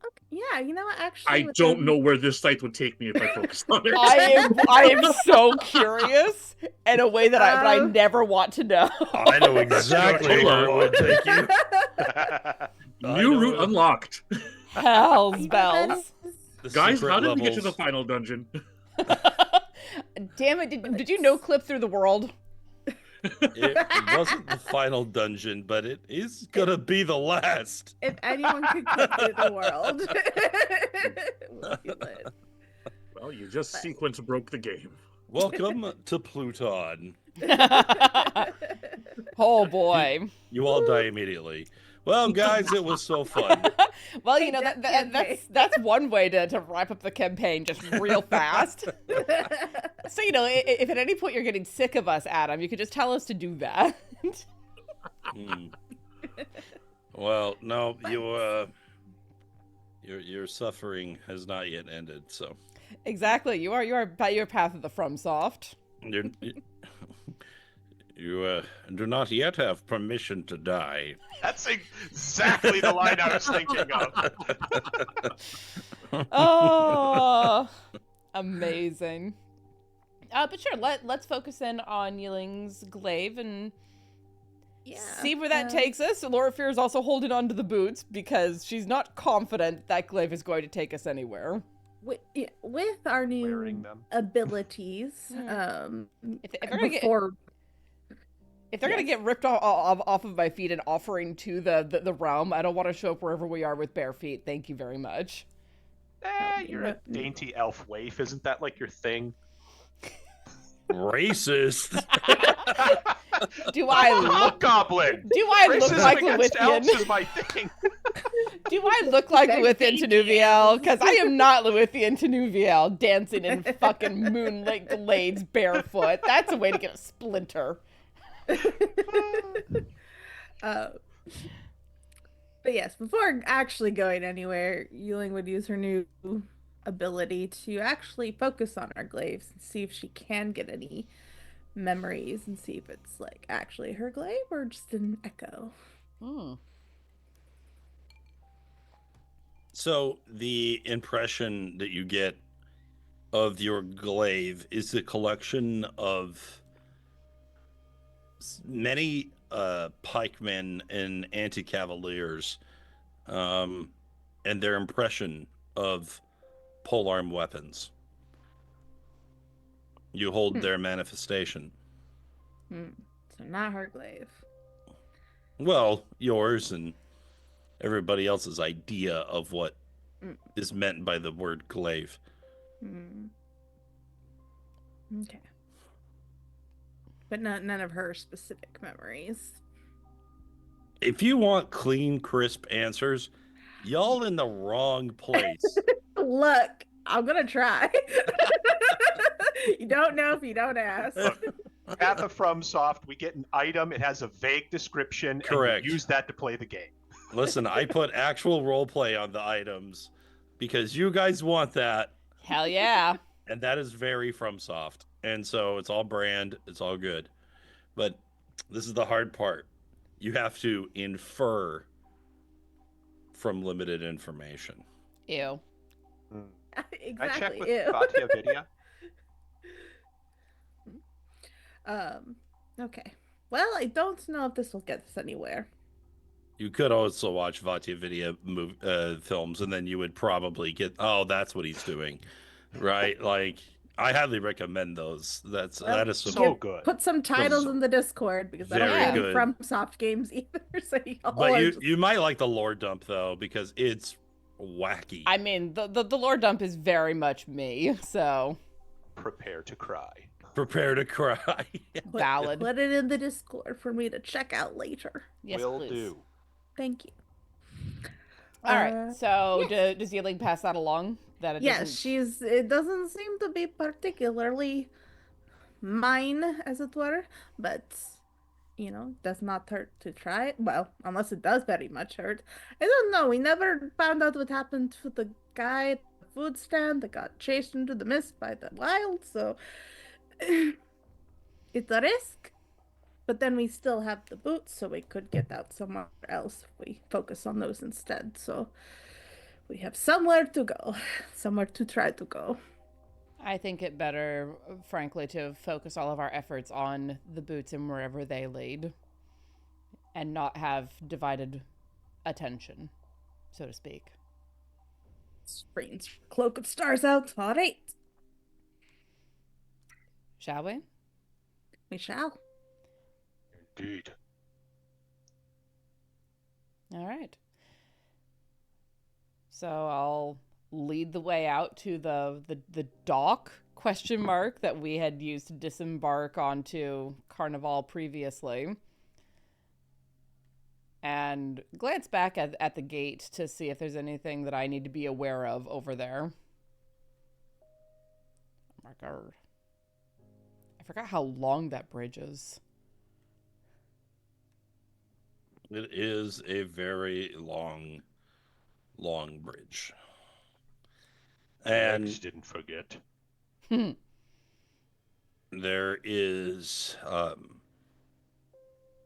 Okay. Yeah, you know what, actually... I don't know where this scythe would take me if I focus on it. I am so curious in a way that I never want to know. I know exactly where it would take you. New route unlocked. Hell's bells. Guys, how did we get to the final dungeon? Damn it, did you no clip through the world? It wasn't the final dungeon, but it is gonna be the last. If anyone could clip through the world, it would be Lynn. Well, you just sequence broke the game. Welcome to Pluton. Oh boy. You all die immediately. Well, guys, it was so fun. Well, Hey, you know, that that's one way to wrap up the campaign just real fast. So, you know, if at any point you're getting sick of us, Adam, you could just tell us to do that. Hmm. Well, no, your suffering has not yet ended. So Exactly. You are by your path of the FromSoft. you do not yet have permission to die. That's exactly the line I was thinking of. Oh, amazing. But sure, let's focus in on Yi-Ling's glaive and see where that takes us. Loraphyra is also holding on to the boots because she's not confident that glaive is going to take us anywhere. With our new Wearing them. abilities, If they're gonna get ripped off of my feet and offering to the realm, I don't want to show up wherever we are with bare feet. Thank you very much. You're a dainty elf waif. Isn't that like your thing? Racist. Do I look goblin? Do I look Racism like against elves Lewithian? is my thing. Do I look like They're Lewithian to dainty Nuviel? Because I am not Lewithian to Nuviel, dancing in fucking moonlit glades barefoot. That's a way to get a splinter. But yes, before actually going anywhere, Yi-Ling would use her new ability to actually focus on our glaives and see if she can get any memories and see if it's like actually her glaive or just an echo. So the impression that you get of your glaive is a collection of many pikemen and anti-cavaliers, and their impression of polearm weapons. You hold their manifestation. So not her glaive. Well, yours and everybody else's idea of what is meant by the word glaive. Okay. But none of her specific memories. If you want clean, crisp answers, y'all in the wrong place. Look, I'm gonna try. You don't know if you don't ask. Path of FromSoft, we get an item. It has a vague description. Correct. And you use that to play the game. Listen, I put actual role play on the items because you guys want that. Hell yeah. And that is very FromSoft. And so it's all brand. It's all good. But this is the hard part. You have to infer from limited information. Ew. Exactly. I check with Ew. Vatia Vidya. Okay. Well, I don't know if this will get us anywhere. You could also watch Vatia Vidya films, and then you would probably get, oh, that's what he's doing, right? Like, I highly recommend those. That is so good. Put some titles in the Discord because I don't Very have good. from soft games either. So but you might like the lore dump though because it's wacky. I mean, the lore dump is very much me, so Prepare to cry. Prepare to cry. valid. Put it in the Discord for me to check out later. Yes, Will please. do. Thank you. All right. So yes. does Yi-Ling pass that along? That it Yes, doesn't... it doesn't seem to be particularly mine, as it were, but does not hurt to try it. Well, unless it does very much hurt. I don't know. We never found out what happened to the guy at the food stand that got chased into the mist by the wild, so it's a risk. But then we still have the boots, so we could get out somewhere else if we focus on those instead. So we have somewhere to go, somewhere to try to go. I think it better, frankly, to focus all of our efforts on the boots and wherever they lead, and not have divided attention, so to speak. Springs Cloak of Stars out. All right. Shall we? We shall. Indeed. All right. So I'll lead the way out to the dock question mark that we had used to disembark onto Carnival previously, and glance back at the gate to see if there's anything that I need to be aware of over there. Oh my god. I forgot how long that bridge is. It is a very long bridge. And Rex didn't forget. there is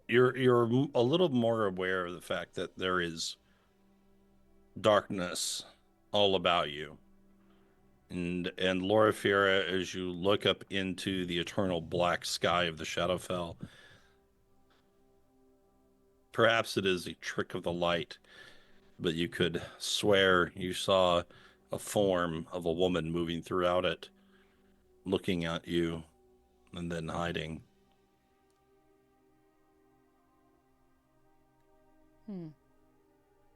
you're a little more aware of the fact that there is darkness all about you. And Loraphyra, as you look up into the eternal black sky of the Shadowfell, perhaps it is a trick of the light, but you could swear you saw a form of a woman moving throughout it, looking at you, and then hiding.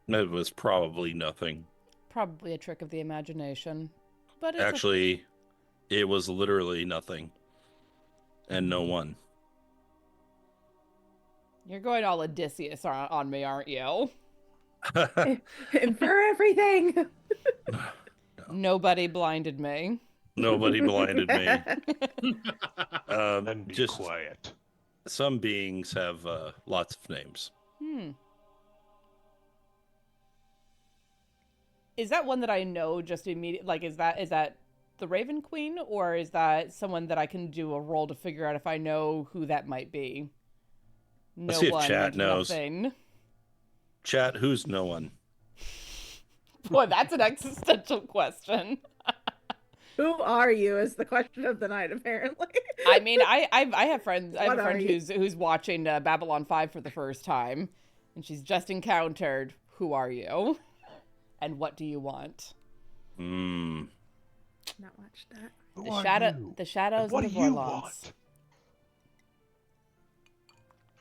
It was probably nothing. Probably a trick of the imagination. But it's Actually, it was literally nothing. And no one. You're going all Odysseus on me, aren't you? And for everything. Nobody blinded me. Nobody blinded me. And be Just quiet. some beings have lots of names. Is that one that I know just immediately? Like, is that the Raven Queen, or is that someone that I can do a roll to figure out if I know who that might be? Let's see if chat knows. Nothing. Chat, who's no one? Boy, that's an existential question. Who are you is the question of the night, apparently. I mean, I have friends. I have What a friend are you? who's watching Babylon 5 for the first time, and she's just encountered who are you, and what do you want? Not watched that. Who The are shadow, you? the shadows, What and do the you Vorlons. want?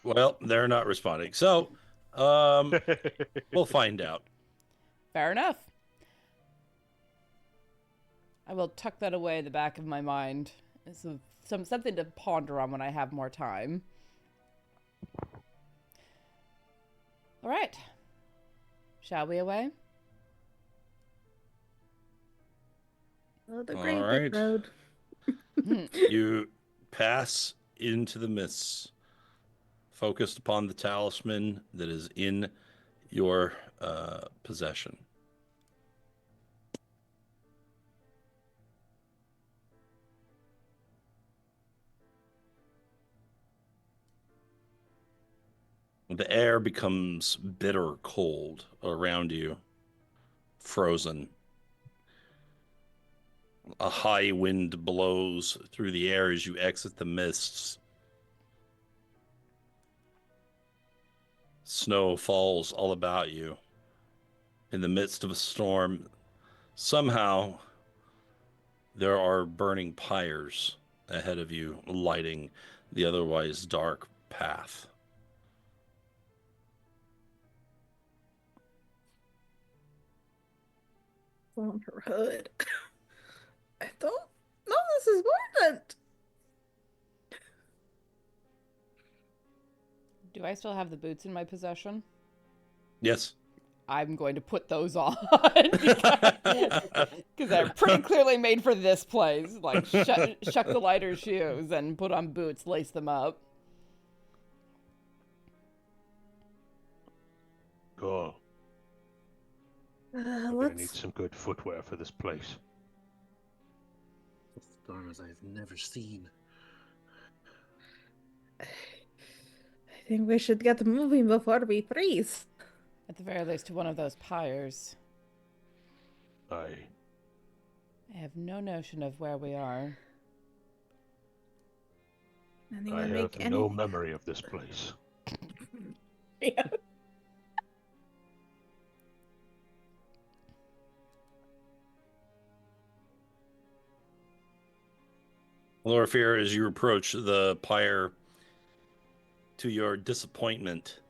Well, they're not responding. So, we'll find out. Fair enough. I will tuck that away in the back of my mind. It's something to ponder on when I have more time. All right. Shall we away? Oh, the All great right. big road. You pass into the mists, focused upon the talisman that is in your possession. The air becomes bitter cold around you, frozen. A high wind blows through the air as you exit the mists. Snow falls all about you. In the midst of a storm, somehow there are burning pyres ahead of you, lighting the otherwise dark path. On her hood. I don't know this is important. Do I still have the boots in my possession? Yes. I'm going to put those on because they're pretty clearly made for this place. Like, shuck the lighter shoes and put on boots, lace them up. Go. We're gonna need Let's. some good footwear for this place. Stars I've never seen. I think we should get moving before we freeze. At the very least, to one of those pyres. I I have no notion of where we are. Anyone have make no any? memory of this place. Yeah. Loraphyra, as you approach the pyre, to your disappointment,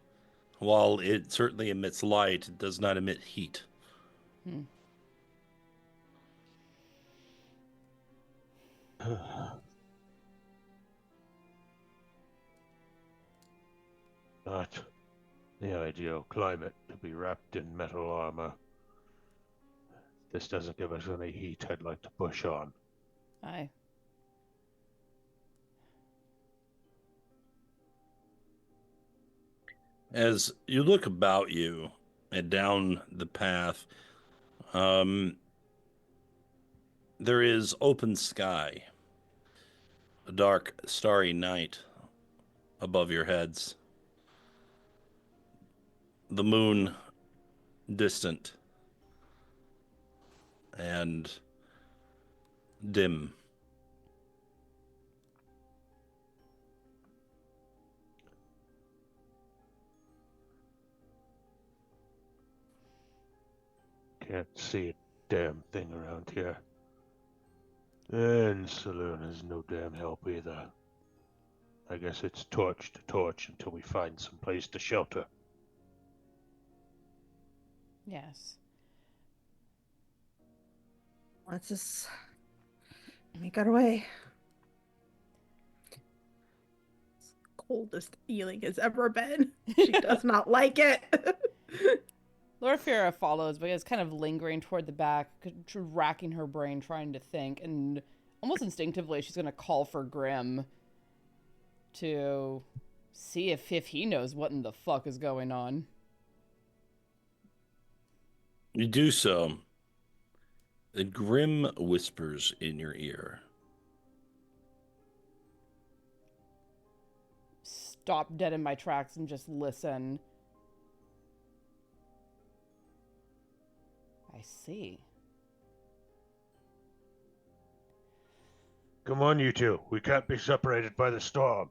while it certainly emits light, it does not emit heat. Not the ideal climate to be wrapped in metal armor. This doesn't give us any heat. I'd like to push on. Aye. As you look about you and down the path, there is open sky, a dark, starry night above your heads. The moon distant and dim. Can't see a damn thing around here. And saloon is no damn help either. I guess it's torch to torch until we find some place to shelter. Yes. Let's just make our way. It's the coldest Yi-Ling has ever been. She does not like it. Loraphyra follows, but is kind of lingering toward the back, racking her brain, trying to think, and almost instinctively, she's going to call for Grim to see if he knows what in the fuck is going on. You do so. And Grim whispers in your ear. Stop dead in my tracks and just listen. I see. Come on, you two. We can't be separated by the storm.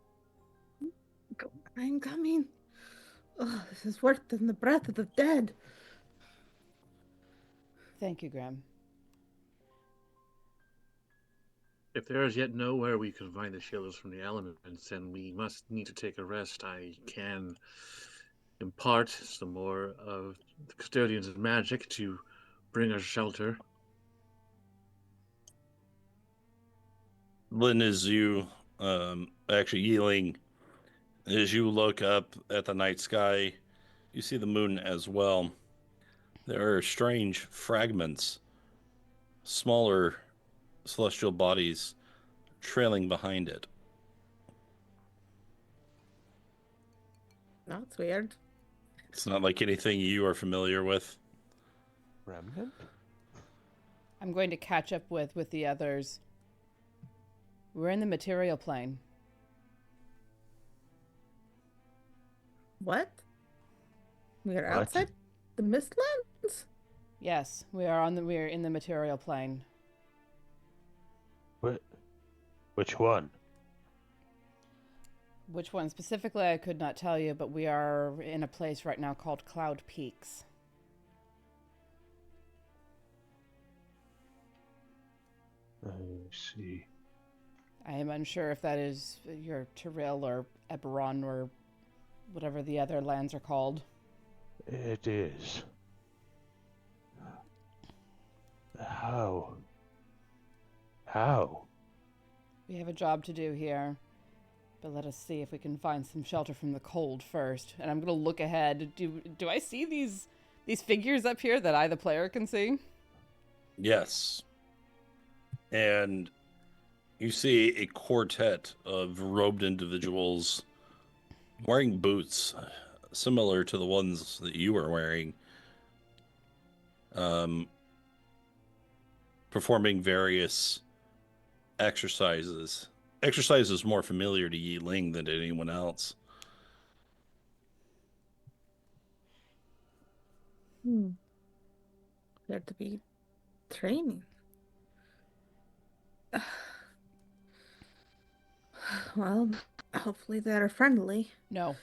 I'm coming. Oh, this is worse than the breath of the dead. Thank you, Grim. If there is yet nowhere we can find the shielders from the elements, and we must need to take a rest, I can impart some more of the custodians of magic to bring us shelter. Lynn, as you, actually, Yi-Ling, as you look up at the night sky, you see the moon as well. There are strange fragments, smaller celestial bodies trailing behind it. That's weird. It's not like anything you are familiar with. Remnant? I'm going to catch up with the others. We're in the material plane. What? We are What? outside the Mistlands? Yes, we are in the material plane. What? Which one? Which one specifically I could not tell you, but we are in a place right now called Cloud Peaks. I see. I am unsure if that is your Tyrell or Eberron or whatever the other lands are called. It is. How? How? We have a job to do here, but let us see if we can find some shelter from the cold first. And I'm going to look ahead. Do I see these figures up here that I, the player, can see? Yes. And you see a quartet of robed individuals wearing boots similar to the ones that you are wearing, performing various exercises. Exercises more familiar to Yi-Ling than to anyone else. Appear to be training. Well, hopefully they're friendly. No.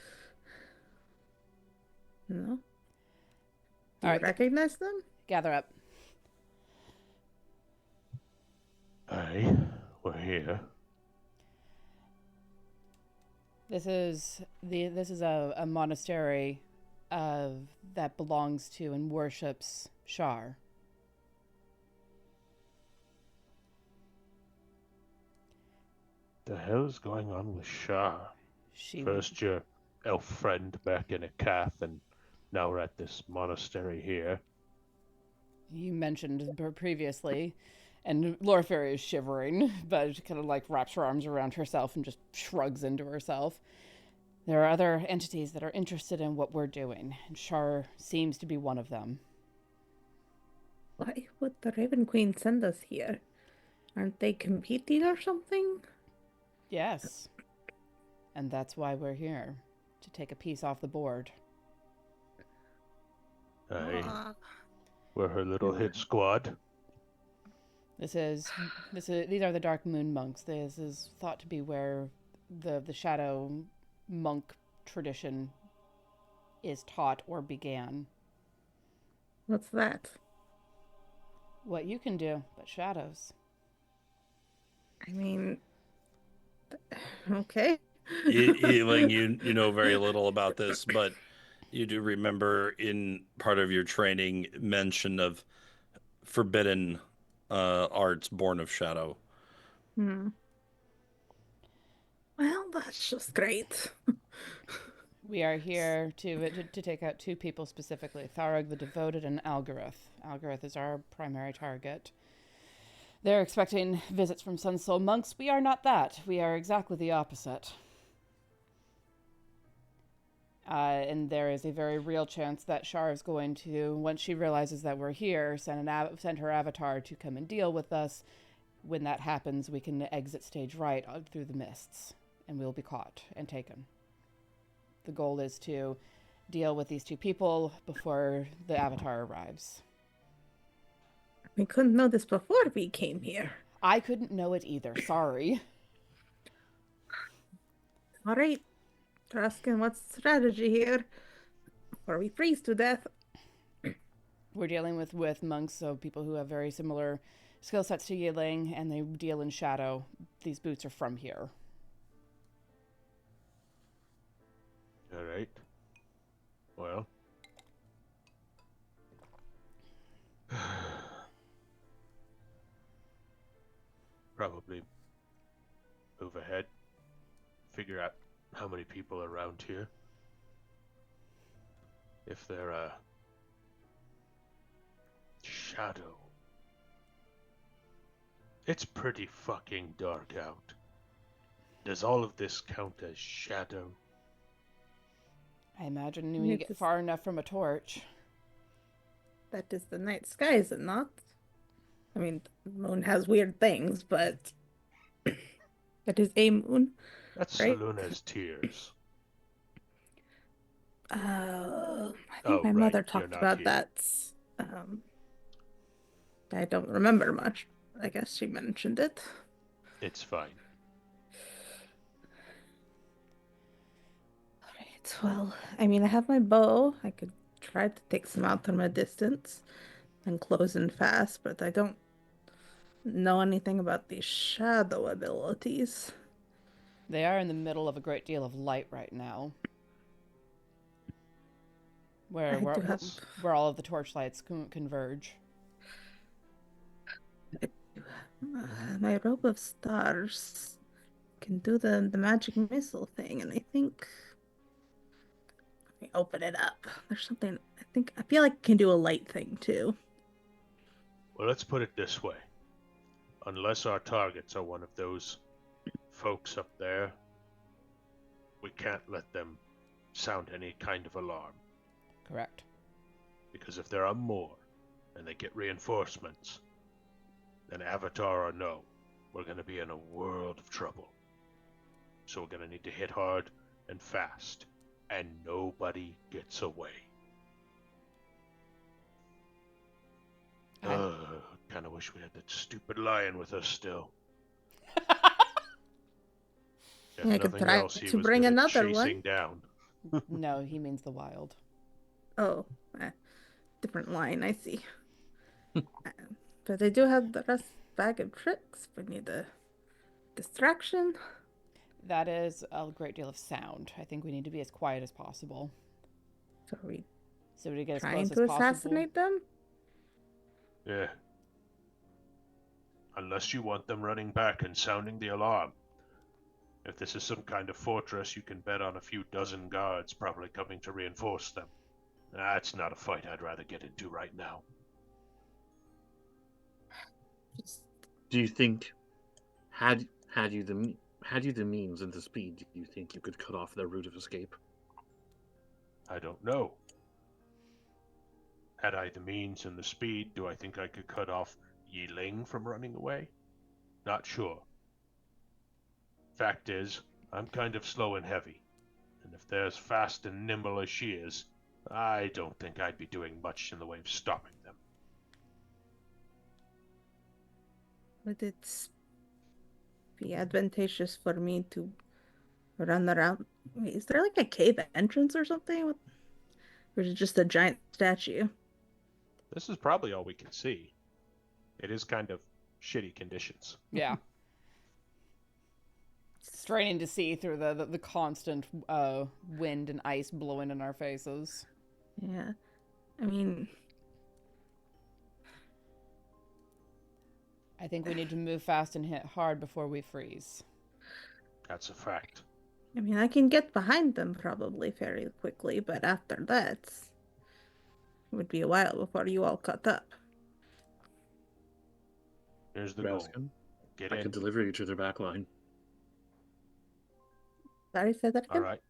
No? Do All you right. recognize them? Gather up. Aye, we're here. This is a monastery that belongs to and worships Shar. The hell's going on with Shah? She First your elf friend back in a calf, and now we're at this monastery here. you mentioned previously, and Loraphyra is shivering, but she kind of like wraps her arms around herself and just shrugs into herself. There are other entities that are interested in what we're doing, and Shar seems to be one of them. Why would the Raven Queen send us here? Aren't they competing or something? Yes. And that's why we're here, to take a piece off the board. Aye. We're her little hit squad. These are the Dark Moon monks. This is thought to be where the shadow monk tradition is taught or began. What's that? What you can do, but shadows. I mean, okay. Yi-Ling, you know very little about this, but you do remember in part of your training mention of forbidden arts born of shadow. Hmm. Well, that's just great. We are here to take out two people specifically, Tharug the Devoted and Algareth. Algareth is our primary target. They're expecting visits from Sun Soul monks. We are not that. We are exactly the opposite. And there is a very real chance that Shar is going to, once she realizes that we're here, send her avatar to come and deal with us. When that happens, we can exit stage right through the mists, and we'll be caught and taken. The goal is to deal with these two people before the avatar arrives. We couldn't know this before we came here. I couldn't know it either. Sorry. All right, Drausken, what's the strategy here? Or we freeze to death? We're dealing with monks, so people who have very similar skill sets to Yi-Ling, and they deal in shadow. These boots are from here. All right. Well. Probably move ahead. Figure out how many people are around here. If they're a shadow. It's pretty fucking dark out. Does all of this count as shadow? I imagine when you get far enough from a torch. That is the night sky, is it not? I mean, the moon has weird things, but that is a moon. That's right? Soluna's tears. I think my right, mother you're talked not about here. that. I don't remember much. I guess she mentioned it. It's fine. Alright, well, I mean, I have my bow. I could try to take some out from a distance and close in fast, but I don't know anything about these shadow abilities. They are in the middle of a great deal of light right now. Where all of the torchlights converge. My robe of stars can do the magic missile thing, and I think let me open it up. There's something I feel like it can do a light thing too. Well, let's put it this way. Unless our targets are one of those folks up there, we can't let them sound any kind of alarm. Correct. Because if there are more, and they get reinforcements, then Avatar or no, we're going to be in a world of trouble. So we're going to need to hit hard and fast, and nobody gets away. Kind of wish we had that stupid lion with us still. If I could nothing try else, he to was bring good at another chasing one. down. No, he means the wild. Oh, different line, I see. But I do have the rest bag of tricks. We need a distraction. That is a great deal of sound. I think we need to be as quiet as possible. So are we to get as trying close to as possible. assassinate them? Yeah. Unless you want them running back and sounding the alarm. If this is some kind of fortress, you can bet on a few dozen guards probably coming to reinforce them. That's not a fight I'd rather get into right now. Just, Do you think, had you the means and the speed, do you think you could cut off their route of escape? I don't know. Had I the means and the speed, do I think I could cut off Yi-Ling from running away? Not sure. Fact is, I'm kind of slow and heavy, and if they're as fast and nimble as she is, I don't think I'd be doing much in the way of stopping them. would it be advantageous for me to run around? Wait, is there like a cave entrance or something? Or is it just a giant statue? This is probably all we can see. It is kind of shitty conditions. Yeah. Straining to see through the constant wind and ice blowing in our faces. Yeah. I mean, I think we need to move fast and hit hard before we freeze. That's a fact. I can get behind them probably very quickly, but after that, it would be a while before you all caught up. Here's the goal. Drausken, Get I in. could deliver you to their back line. Sorry, say that again? All right.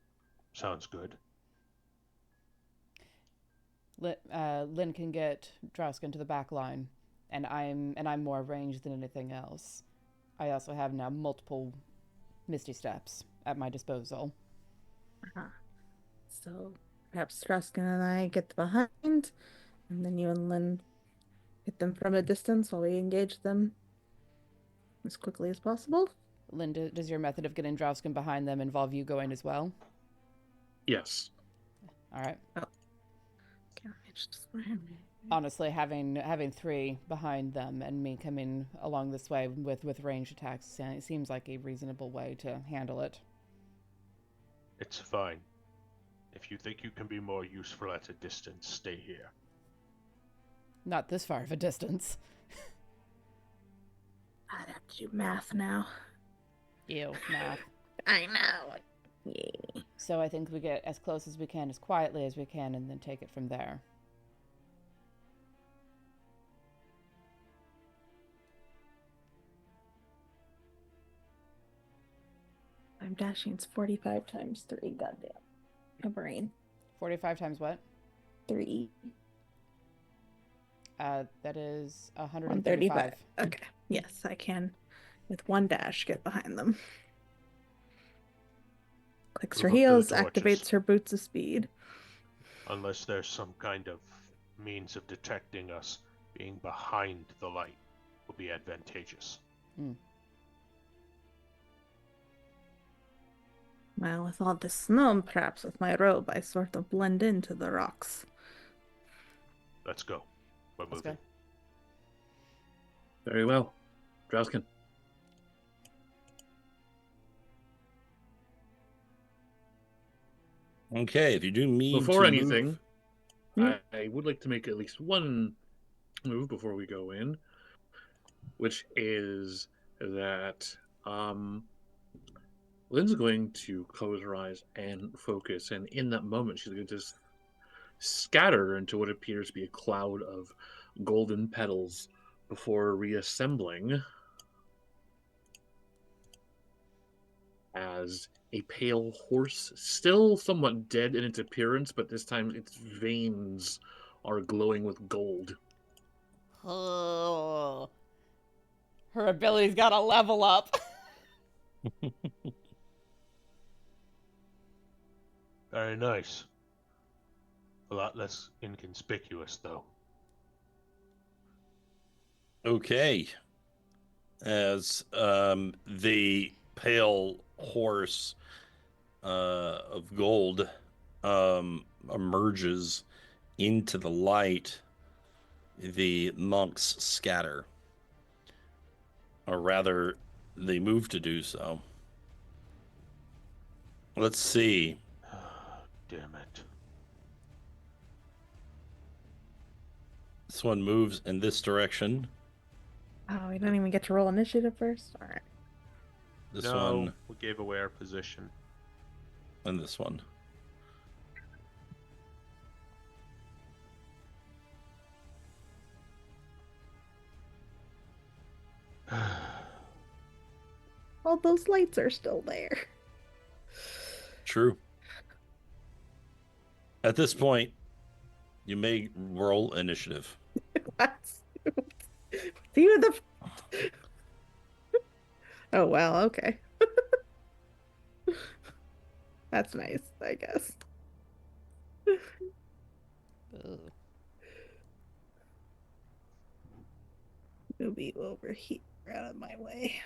Sounds good. Lynn can get Drausken to the back line, and I'm more ranged than anything else. I also have now multiple Misty Steps at my disposal. Uh-huh. So perhaps Drausken and I get behind, and then you and Lynn hit them from a distance while we engage them as quickly as possible. Lynn, does your method of getting Drausken behind them involve you going as well? Yes. All right. Okay, let me just... Honestly, having three behind them and me coming along this way with ranged attacks seems like a reasonable way to handle it. It's fine. If you think you can be more useful at a distance, stay here. Not this far of a distance. I'd have to do math now. Ew, math. I know. Yeah. So I think we get as close as we can, as quietly as we can, and then take it from there. I'm dashing. It's 45 times 3. Goddamn. My brain. 45 times what? 3. That is 135. Okay. Yes, I can, with one dash, get behind them. Clicks her Move up to the heels, torches. activates her boots of speed. Unless there's some kind of means of detecting us, being behind the light will be advantageous. Well, with all this snow, and perhaps with my robe, I sort of blend into the rocks. Let's go. We're Let's moving. go. Very well. Drausken. Okay, if you do mean Before to anything, move, I would like to make at least one move before we go in, which is that Lynn's going to close her eyes and focus, and in that moment, she's going to just scatter into what appears to be a cloud of golden petals before reassembling as a pale horse, still somewhat dead in its appearance, but this time its veins are glowing with gold. Oh. Her ability's got to level up. Very nice. A lot less inconspicuous, though. okay. As the pale horse of gold emerges into the light, the monks scatter. Or rather, they move to do so. Let's see. Damn it. This one moves in this direction. Oh, we don't even get to roll initiative first? Alright. This no, one we gave away our position. and this one. All those lights are still there. True. At this point, you may roll initiative. That's see what the. Oh wow. Okay. That's nice. I guess. Ooh. Move you over here out of my way.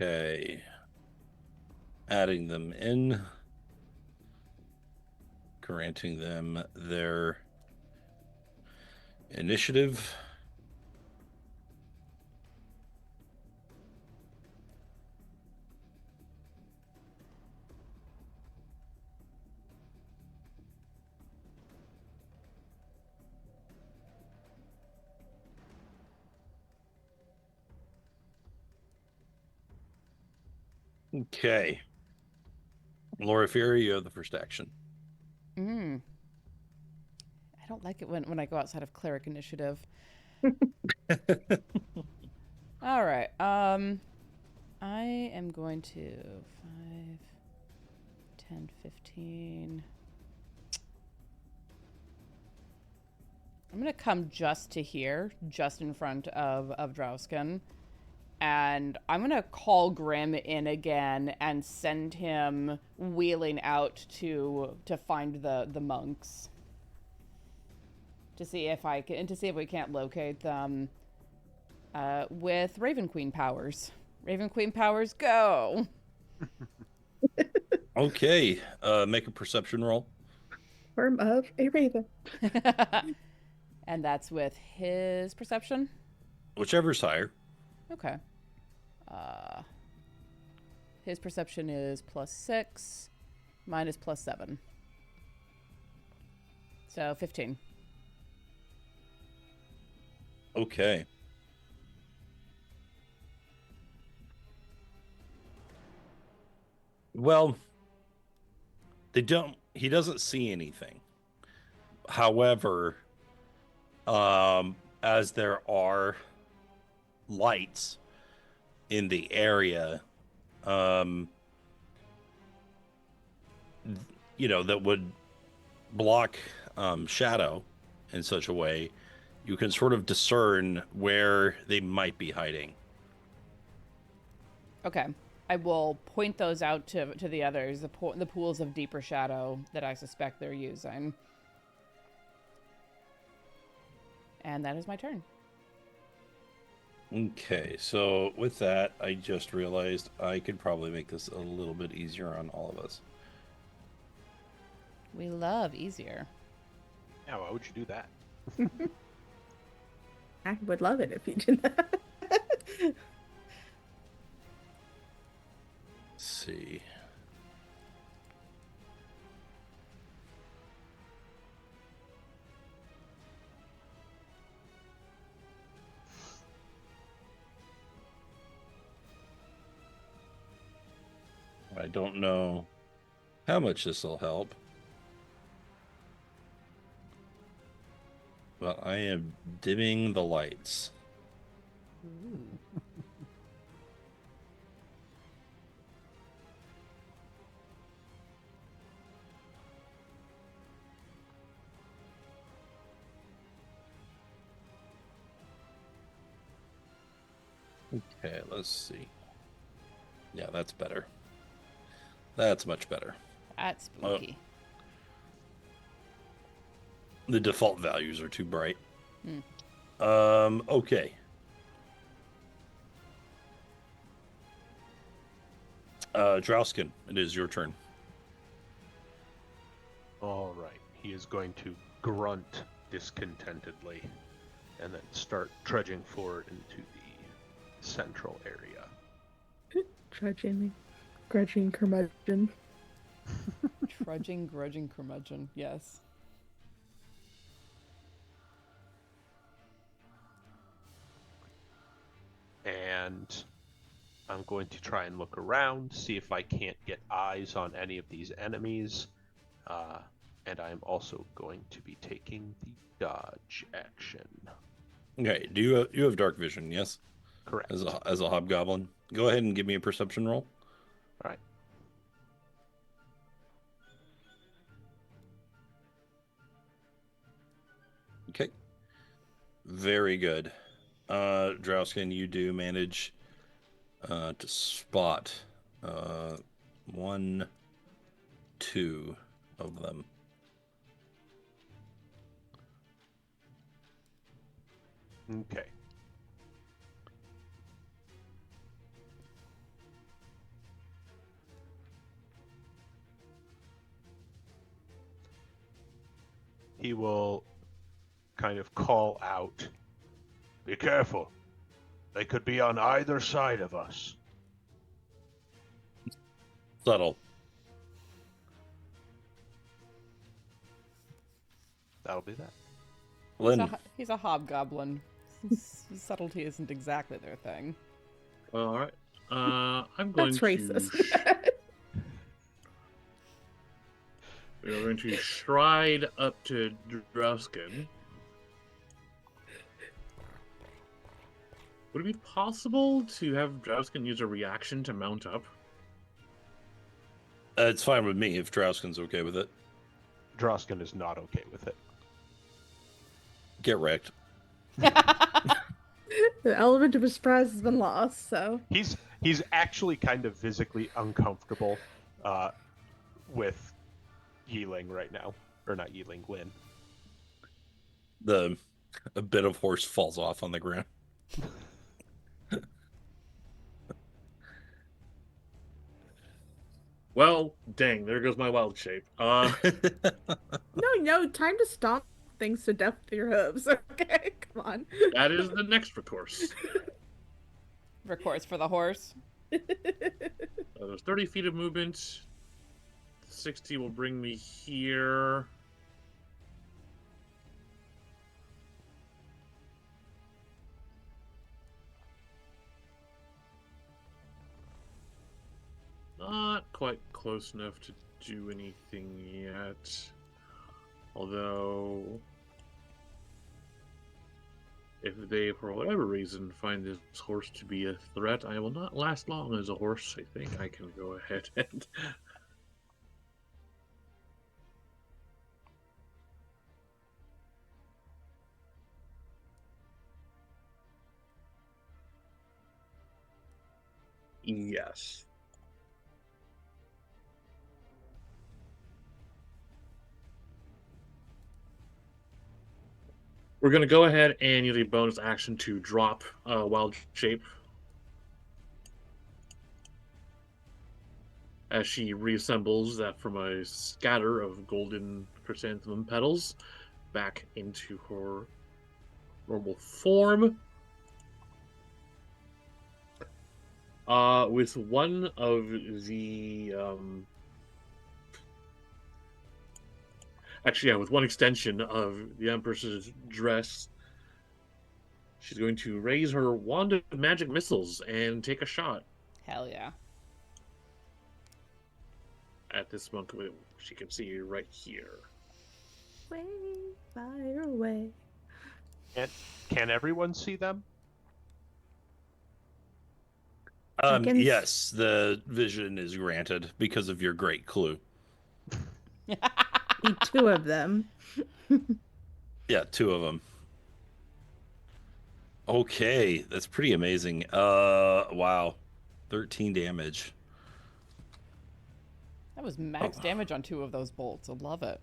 Okay. Adding them in. Granting them their initiative. Okay. Loraphyra, you have the first action. I don't like it when I go outside of cleric initiative. All right. I am going to 5, 10, 15. I'm going to come just to here, just in front of Drausken. And I'm going to call Grim in again and send him wheeling out to find the monks. To see if we can't locate them with Raven Queen powers. Raven Queen powers, go! Okay. Make a perception roll. Form of a raven. And that's with his perception? Whichever's higher. Okay. His perception is +6. Mine is +7. So 15. Okay. Well, he doesn't see anything. However, as there are lights in the area, that would block shadow in such a way, you can sort of discern where they might be hiding. Okay. I will point those out to the others, the pools of deeper shadow that I suspect they're using. And that is my turn. Okay, so with that, I just realized I could probably make this a little bit easier on all of us. We love easier. Yeah, why would you do that? I would love it if you did that. Let's see. I don't know how much this will help. But I am dimming the lights. Ooh. Okay, let's see. Yeah, that's better. That's much better. That's spooky. The default values are too bright. Okay. Drausken, it is your turn. All right. He is going to grunt discontentedly and then start trudging forward into the central area. Trudging, grudging curmudgeon. Trudging, grudging, curmudgeon. Yes. And I'm going to try and look around, see if I can't get eyes on any of these enemies. And I'm also going to be taking the dodge action. Okay. Do you have dark vision? Yes. Correct. As a hobgoblin, go ahead and give me a perception roll. All right. Okay. Very good. Drausken, you do manage to spot 1, 2 of them. Okay. He will kind of call out, "Be careful. They could be on either side of us." Subtle. That'll be that. Lynn. He's a hobgoblin. Subtlety isn't exactly their thing. All right. I'm going That's to. racist. We're going to stride up to Drausken. Would it be possible to have Drausken use a reaction to mount up? It's fine with me if Drausken's okay with it. Drausken is not okay with it. Get wrecked. The element of his surprise has been lost, so. He's actually kind of physically uncomfortable with Yi-Ling right now. Or not Yi-Ling, Lynn. A bit of horse falls off on the ground. Well, dang, there goes my wild shape. No, time to stomp things to death with your hooves, okay? Come on. That is the next recourse. Recourse for the horse. There's 30 feet of movement. 60 will bring me here. Not quite close enough to do anything yet. Although, if they, for whatever reason, find this horse to be a threat, I will not last long as a horse. I think I can go ahead and... Yes. We're going to go ahead and use a bonus action to drop Wild Shape. As she reassembles that from a scatter of golden chrysanthemum petals back into her normal form. With one of the... Actually, yeah, with one extension of the Empress's dress, she's going to raise her wand of magic missiles and take a shot Hell yeah. at this monk. She can see you right here. Way, fire away. Can everyone see them? Chickens. Yes, the vision is granted because of your great clue. Need 2 of them. Yeah, 2 of them. Okay, that's pretty amazing. Wow. 13 damage. That was max damage on 2 of those bolts. I love it.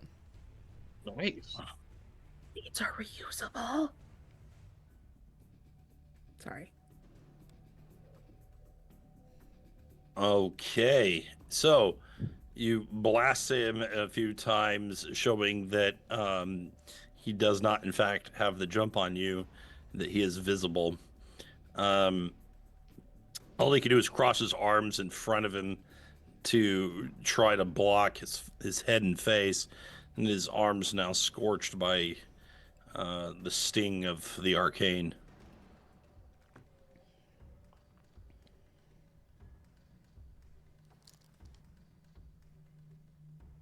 Nice. These are reusable. Sorry. Okay, so You blast him a few times, showing that he does not, in fact, have the jump on you, that he is visible. All he can do is cross his arms in front of him to try to block his head and face, and his arms now scorched by the sting of the arcane.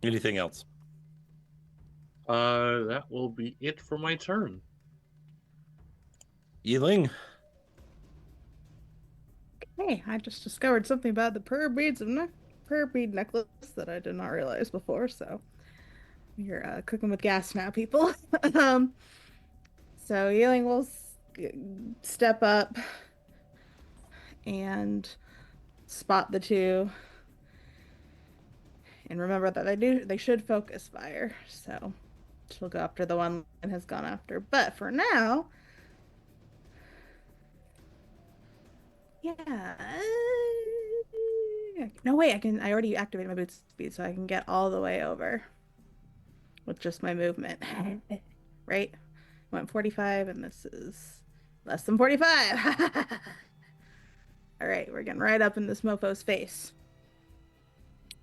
Anything else? That will be it for my turn. Yi-Ling? Hey, I just discovered something about the pearl bead necklace that I did not realize before, so you're cooking with gas now, people. um, so Yi-Ling will step up and spot the two, and remember that they should focus fire, so she'll go after the one that has gone after. But for now, yeah. No, wait, I already activated my boot speed, so I can get all the way over with just my movement. Right? I went 45, and this is less than 45. All right, we're getting right up in this mofo's face.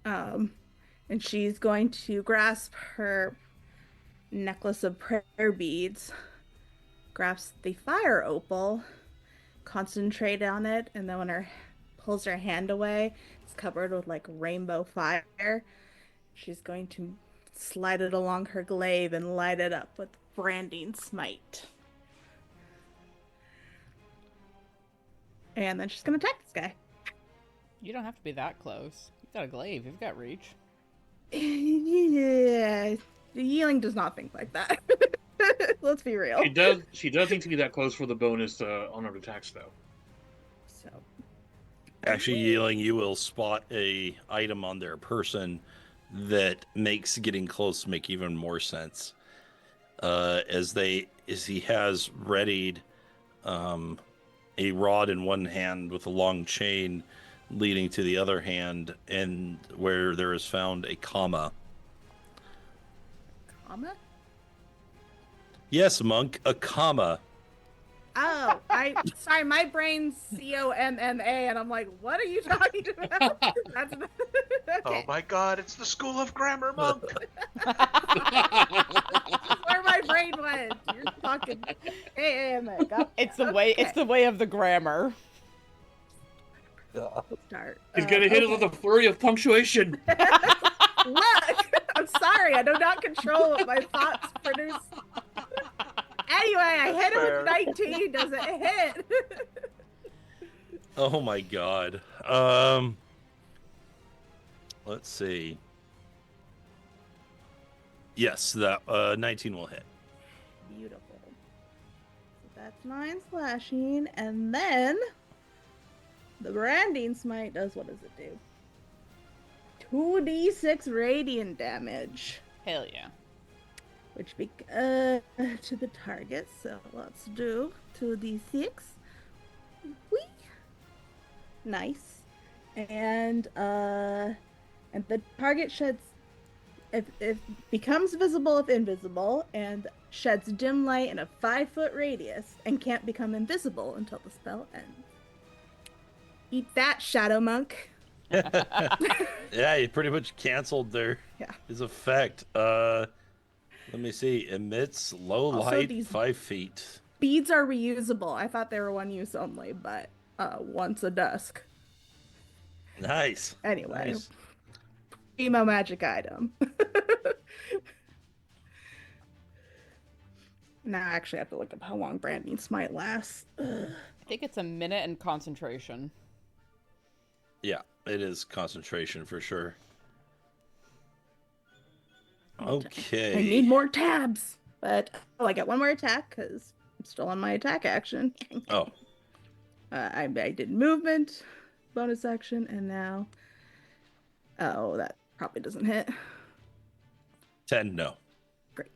And she's going to grasp her necklace of prayer beads, grasp the fire opal, concentrate on it, and then when her pulls her hand away, it's covered with like rainbow fire. She's going to slide it along her glaive and light it up with branding smite. And then she's going to attack this guy. You don't have to be that close. You've got a glaive. You've got reach. Yeah, the Yi-Ling does not think like that. Let's be real. She does need to be that close for the bonus unarmed attacks, though. So, Actually, Yi-Ling, you will spot a item on their person that makes getting close make even more sense. As he has readied a rod in one hand with a long chain leading to the other hand, and where there is found a comma. comma? Yes, monk, a comma. Oh, sorry, my brain's COMMA, and I'm like, what are you talking about? That's okay. Oh my god, it's the School of Grammar, monk! Where my brain went. You're talking AMA. Gotcha. It's the way of the grammar. Start. He's gonna hit it with a flurry of punctuation. Look, I'm sorry, I do not control what my thoughts produce. Anyway, I hit it with 19. Does it hit? Oh my god. Let's see. Yes, that 19 will hit. Beautiful. So that's 9 slashing, and then the branding smite does, what does it do? 2d6 radiant damage. Hell yeah. Which to the target. So let's do 2d6. Whee! Nice. And the target sheds if becomes visible if invisible, and sheds dim light in a 5-foot radius and can't become invisible until the spell ends. Eat that, Shadow Monk. Yeah, he pretty much canceled his effect. Let me see. Emits low light 5 feet. Beads are reusable. I thought they were one use only, but once a dusk. Nice. Anyway, nice. Emo magic item. Now I actually have to look up how long branding smite lasts. I think it's a minute and concentration. Yeah, it is concentration for sure. Okay. I need more tabs, but I get one more attack because I'm still on my attack action. Oh. I did movement, bonus action, and now. Oh, that probably doesn't hit. 10, no. Great.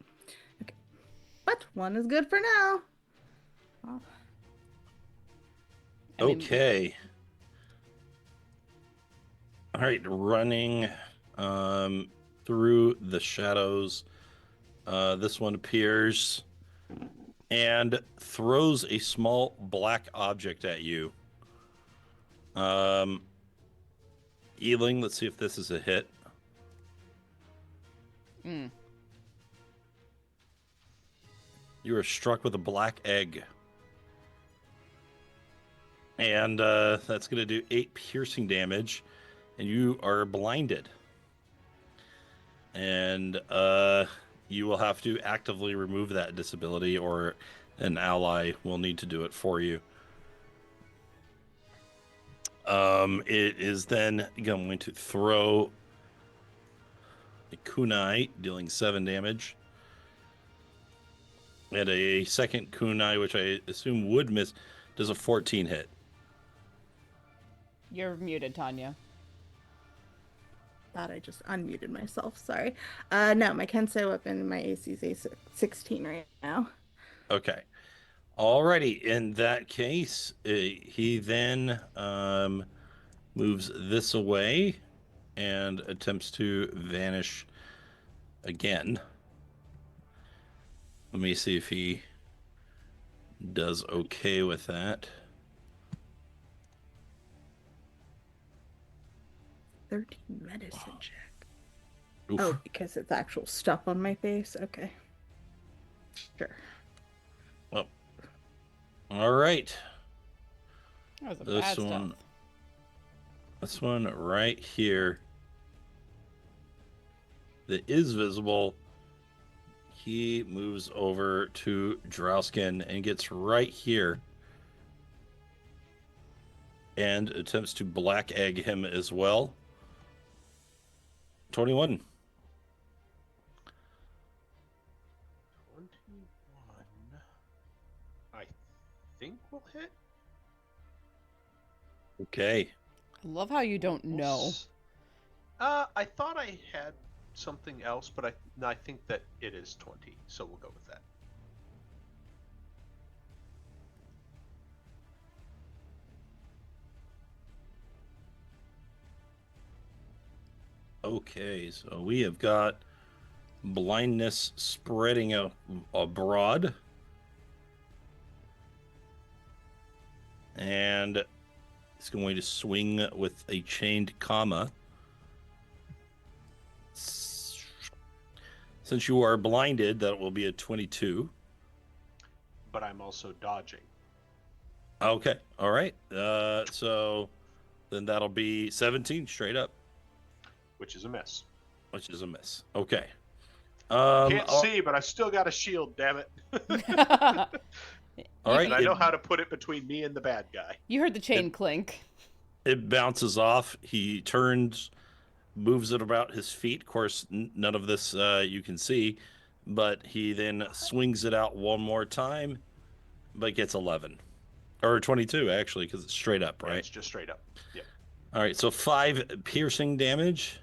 Okay. But one is good for now. Oh. Okay. All right, running through the shadows. This one appears and throws a small black object at you. Yi-Ling, let's see if this is a hit. You are struck with a black egg. And that's going to do 8 piercing damage. And you are blinded. And you will have to actively remove that disability, or an ally will need to do it for you. It is then going to throw a kunai, dealing 7 damage. And a second kunai, which I assume would miss, does a 14 hit. You're muted, Tanya. Thought I just unmuted myself. Sorry. No, my Kensei weapon, my AC is 16 right now. Okay. Alrighty. In that case, he then moves this away and attempts to vanish again. Let me see if he does okay with that. 13 medicine check. Oof. Oh, because it's actual stuff on my face? Okay. Sure. Well, all right. That was a This bad one- stuff. This one right here that is visible, he moves over to Drausken and gets right here and attempts to black egg him as well. 21. 21. I think we'll hit. Okay. I love how you don't know. I thought I had something else, but I think that it is 20, so we'll go with that. Okay, so we have got blindness spreading abroad. And he's going to swing with a chained comma. Since you are blinded, that will be a 22. But I'm also dodging. Okay, all right. So then that'll be 17 straight up, Which is a miss. which is a miss. Okay. Can't see, but I still got a shield, damn it. All right. And I know how to put it between me and the bad guy. You heard the chain clink. It bounces off. He turns, moves it about his feet. Of course, none of this you can see, but he then swings it out one more time, but gets 11. Or 22, actually, because it's straight up, Yeah, right? it's just straight up. Yep. All right, so 5 piercing damage.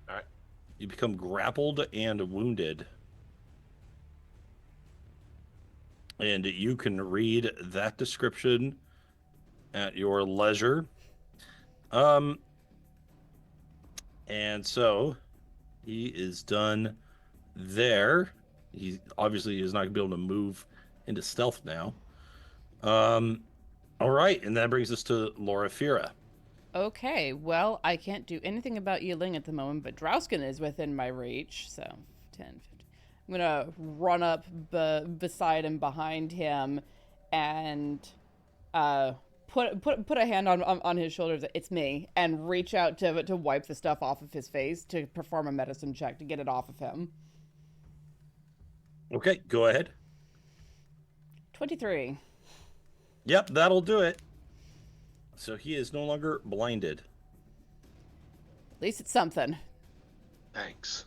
All right. You become grappled and wounded. And you can read that description at your leisure. And so he is done there. He obviously is not going to be able to move into stealth now. All right, and that brings us to Loraphyra. Okay, well, I can't do anything about Yi-Ling at the moment, but Drausken is within my reach, so 10, 15. I'm gonna run up beside him, behind him, and put a hand on his shoulder. It's me, and reach out to wipe the stuff off of his face, to perform a medicine check to get it off of him. Okay, go ahead. 23. Yep, that'll do it. So he is no longer blinded. At least it's something. Thanks.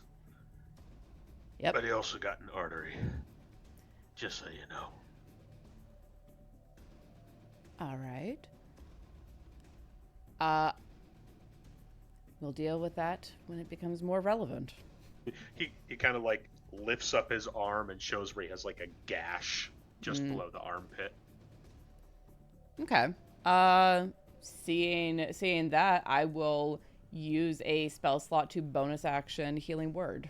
Yep. But he also got an artery. Just so you know. All right. We'll deal with that when it becomes more relevant. He kind of like lifts up his arm and shows where he has like a gash just below the armpit. Okay. Seeing that, I will use a spell slot to bonus action Healing Word.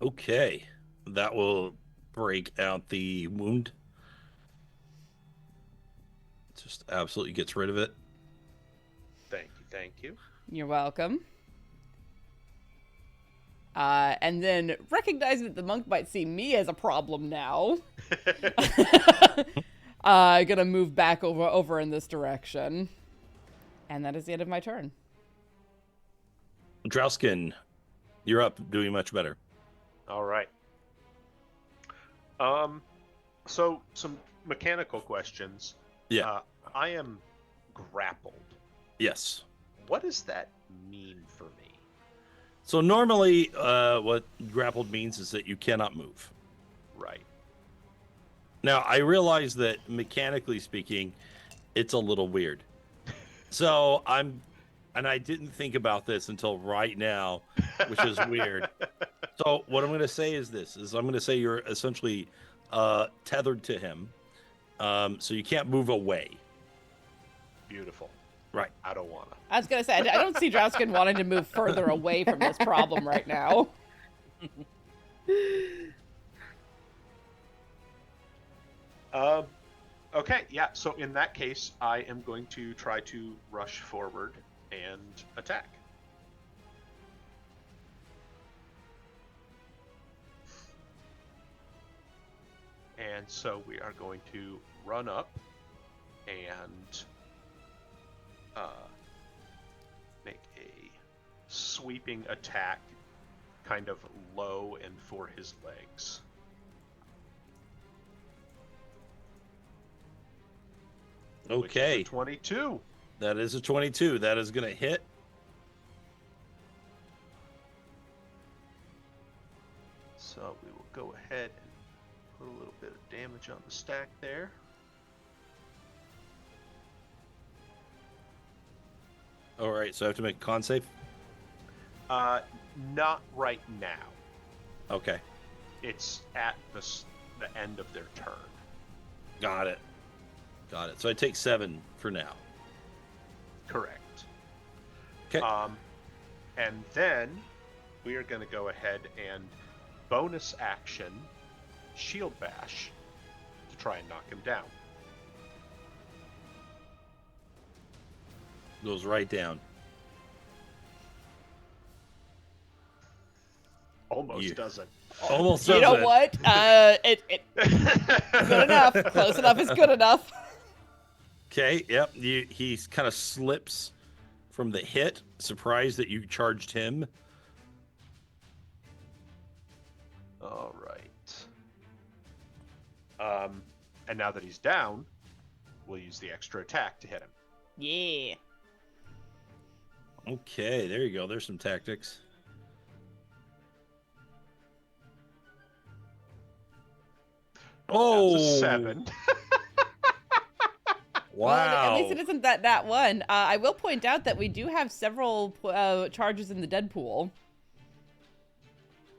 Okay. That will break out the wound. Just absolutely gets rid of it. Thank you. You're welcome. And then, recognizing that the monk might see me as a problem now, gonna move back over in this direction. And that is the end of my turn. Drausken, you're up, doing much better. All right. So some mechanical questions. Yeah. I am grappled. Yes. What does that mean for me? So normally, what grappled means is that you cannot move. Right. Now, I realize that mechanically speaking, it's a little weird. So and I didn't think about this until right now, which is weird. So what I'm going to say is I'm going to say you're essentially tethered to him. So you can't move away. Beautiful. Right. I don't wanna. I was gonna say, I don't see Drausken wanting to move further away from this problem right now. Okay, yeah, so in that case, I am going to try to rush forward and attack. And so we are going to run up and make a sweeping attack, kind of low and for his legs. Okay. Which is a 22. That is a 22. That is going to hit. So we will go ahead and put a little bit of damage on the stack there. All right, so I have to make a con save? Not right now. Okay. It's at the end of their turn. Got it. So I take 7 for now. Correct. Okay. And then we are going to go ahead and bonus action shield bash to try and knock him down. Goes right down. Almost doesn't. Almost You know doesn't. what? Good enough. Close enough is good enough. Okay, yep. He kind of slips from the hit, surprised that you charged him. All right. And now that he's down, we'll use the extra attack to hit him. Yeah. Okay, there you go. There's some tactics. Oh, That's a 7. Wow. Well, at least it isn't that one. I will point out that we do have several charges in the dead pool.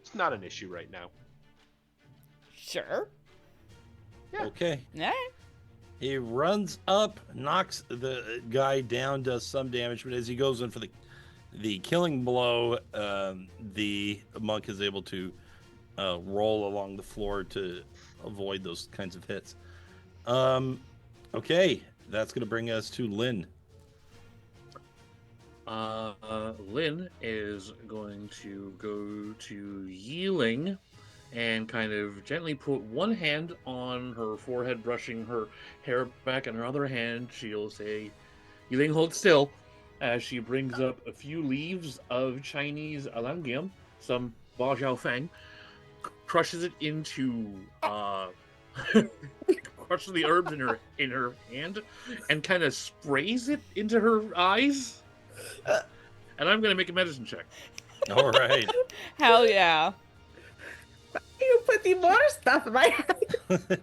It's not an issue right now. Sure. Yeah. Okay. All right. He runs up, knocks the guy down, does some damage, but as he goes in for the killing blow, the monk is able to roll along the floor to avoid those kinds of hits. Okay, that's going to bring us to Lynn. Lynn is going to go to Yi-Ling and kind of gently put one hand on her forehead, brushing her hair back, and her other hand she'll say, Yi-Ling, hold still, as she brings up a few leaves of Chinese alangium, some Ba Jiao Fang, crushes it into crushes the herbs in her hand and kind of sprays it into her eyes. And I'm gonna make a medicine check. All right. Hell yeah. You putting more stuff in my eye.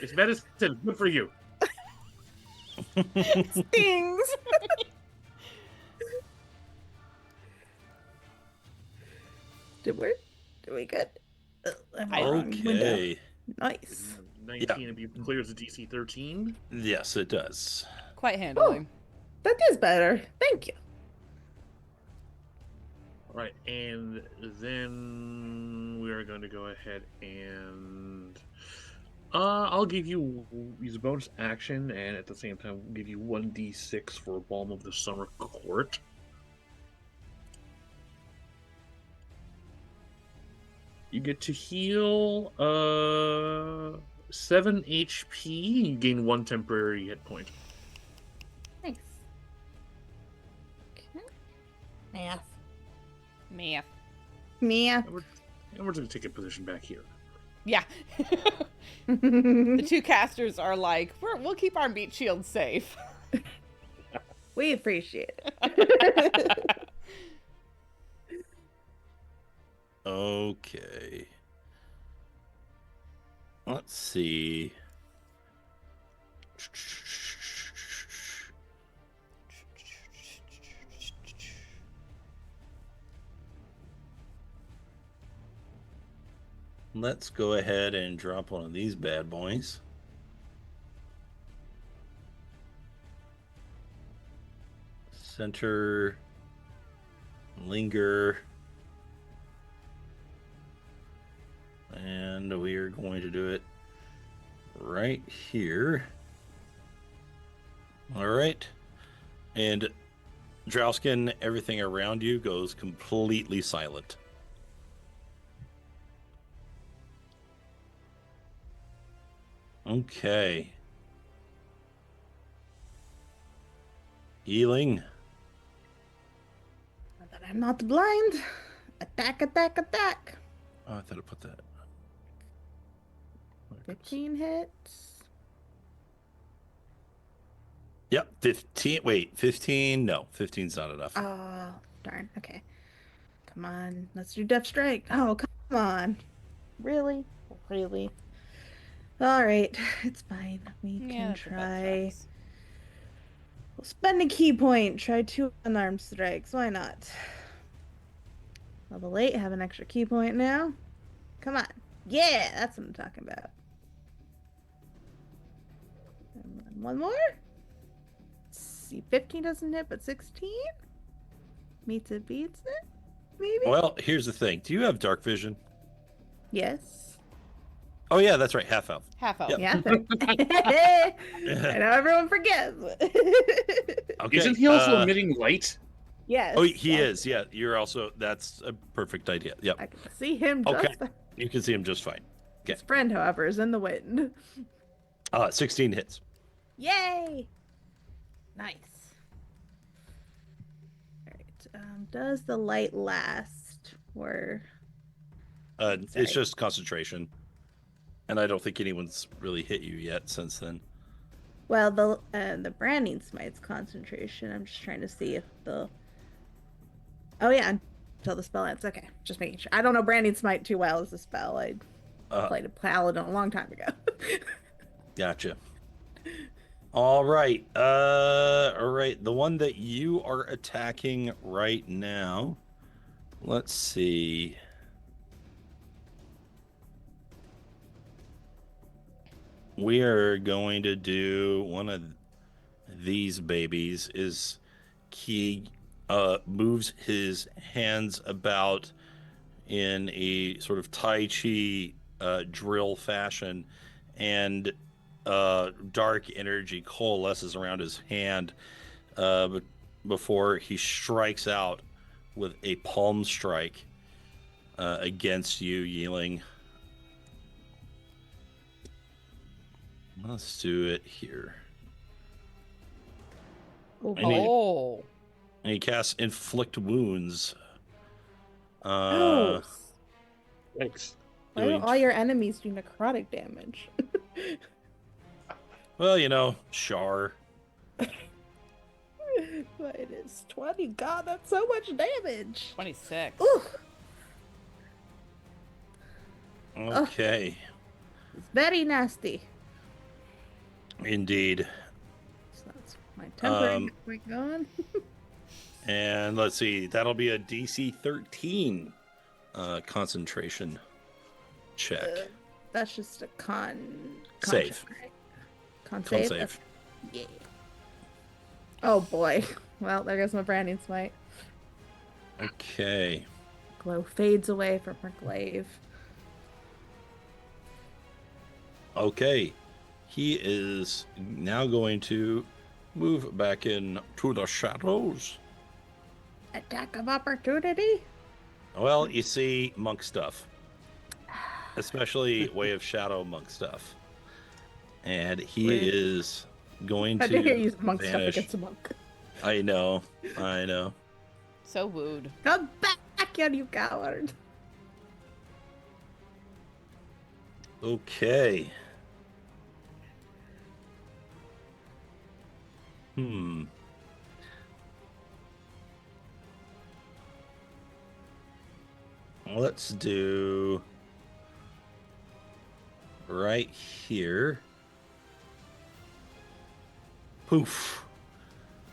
It's medicine, good for you. Stings. Did we good? Okay. Nice. 19 clears the DC 13. Yes, it does. Quite handily. That is better. Thank you. All right, and then we are going to go ahead and I'll give you use a bonus action, and at the same time give you 1d6 for Balm of the Summer Court. You get to heal 7 HP. You gain 1 temporary hit point. Nice. Okay. Math. Math. Math. And we're going to take a position back here. Yeah. The two casters are like, we'll keep our meat shield safe. We appreciate it. Okay. Let's see. Let's go ahead and drop one of these bad boys. Center. Linger. And we are going to do it right here. All right. And Drausken, everything around you goes completely silent. Okay. Yi-Ling. Now that I'm not blind. Attack, attack, attack. Oh, I thought I put that. 15 hits. Yep, 15. Wait, 15? No, 15's not enough. Oh, darn. Okay. Come on. Let's do Death Strike. Oh, come on. Really? Really? All right. It's fine. We can that's about try. tracks. We'll spend a key point. Try 2 unarmed strikes. Why not? Level 8. Have an extra key point now. Come on. Yeah, that's what I'm talking about. And then one more. Let's see, 15 doesn't hit, but 16? Meets it, beats it? Maybe? Well, here's the thing. Do you have dark vision? Yes. Oh, yeah, that's right. Half elf. Half elf. Yep. Yeah. I know everyone forgets. Okay. Isn't he also emitting light? Yes. Oh, he is. Yeah, you're also. That's a perfect idea. Yep. I can see him just Okay. fine. You can see him just fine. Okay. His friend, however, is in the wind. 16 hits. Yay! Nice. Alright. Does the light last? Or Sorry. It's just concentration. And I don't think anyone's really hit you yet since then. well, the branding smite's concentration. I'm just trying to see if the. Oh yeah, until the spell ends. Okay, just making sure. I don't know branding smite too well as a spell. I played a paladin a long time ago. Gotcha. All right. All right. The one that you are attacking right now. Let's see. We are going to do one of these babies. Is he moves his hands about in a sort of Tai Chi drill fashion, and dark energy coalesces around his hand before he strikes out with a palm strike against you, Yi-Ling. Let's do it here. Oh. And he casts Inflict Wounds. Oh. Thanks. Why do all your enemies do necrotic damage? Well, you know, Shar. But it is 20. God, that's so much damage. 26. Ooh, Okay. it's very nasty. Indeed. So that's my temporary point gone. And let's see, that'll be a DC 13 concentration check. That's just a con Save. check, right? Con Con save? save. Okay. Oh boy. Well, there goes my branding smite. Okay. Glow fades away from her glaive. Okay. He is now going to move back in to the shadows. Attack of opportunity? Well, you see monk stuff. Especially Way of Shadow monk stuff. And he is going I did hear to use monk stuff vanish. against a monk. I know. I know. So wooed. Come back, you coward. Okay. Let's do right here. Poof.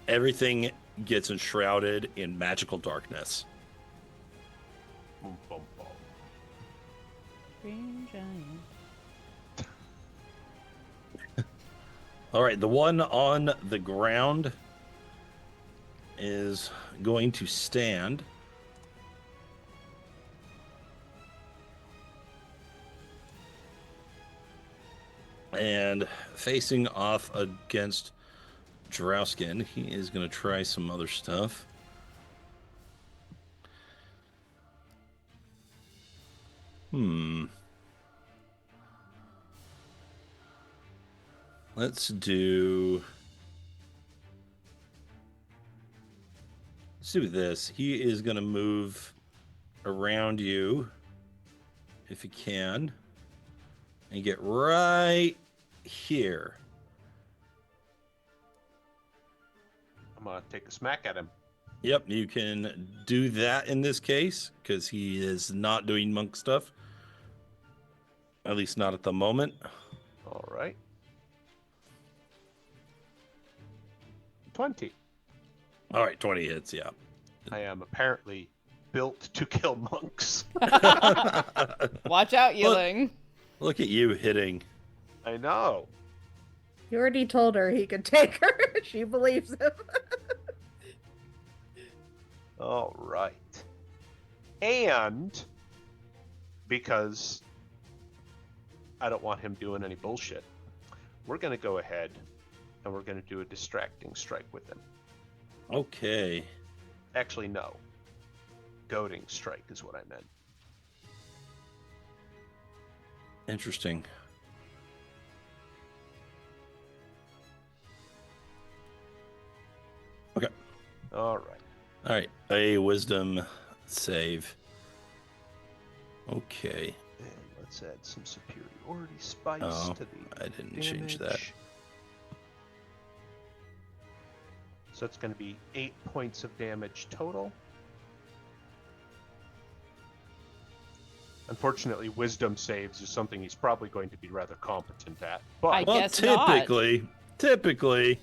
Everything gets enshrouded in magical darkness. Boom, boom, boom. Green giant. All right, the one on the ground is going to stand. And facing off against Drausken, he is going to try some other stuff. Let's do this. He is going to move around you if he can and get right here. I'm gonna take a smack at him. Yep, you can do that in this case because he is not doing monk stuff. At least not at the moment. All right. 20. All right, 20 hits, yeah. I am apparently built to kill monks. Watch out, Yi-Ling. Look at you hitting. I know. You already told her he could take her. She believes him. All right. And because I don't want him doing any bullshit, we're going to go ahead and we're going to do a distracting strike with him. Okay. Actually, no. Goading strike is what I meant. Interesting. Okay. All right. All right. A wisdom save. Okay. And let's add some superiority spice Oh, to the I didn't change that. damage. So it's going to be 8 points of damage total. Unfortunately, wisdom saves is something he's probably going to be rather competent at. But Well, guess not. typically.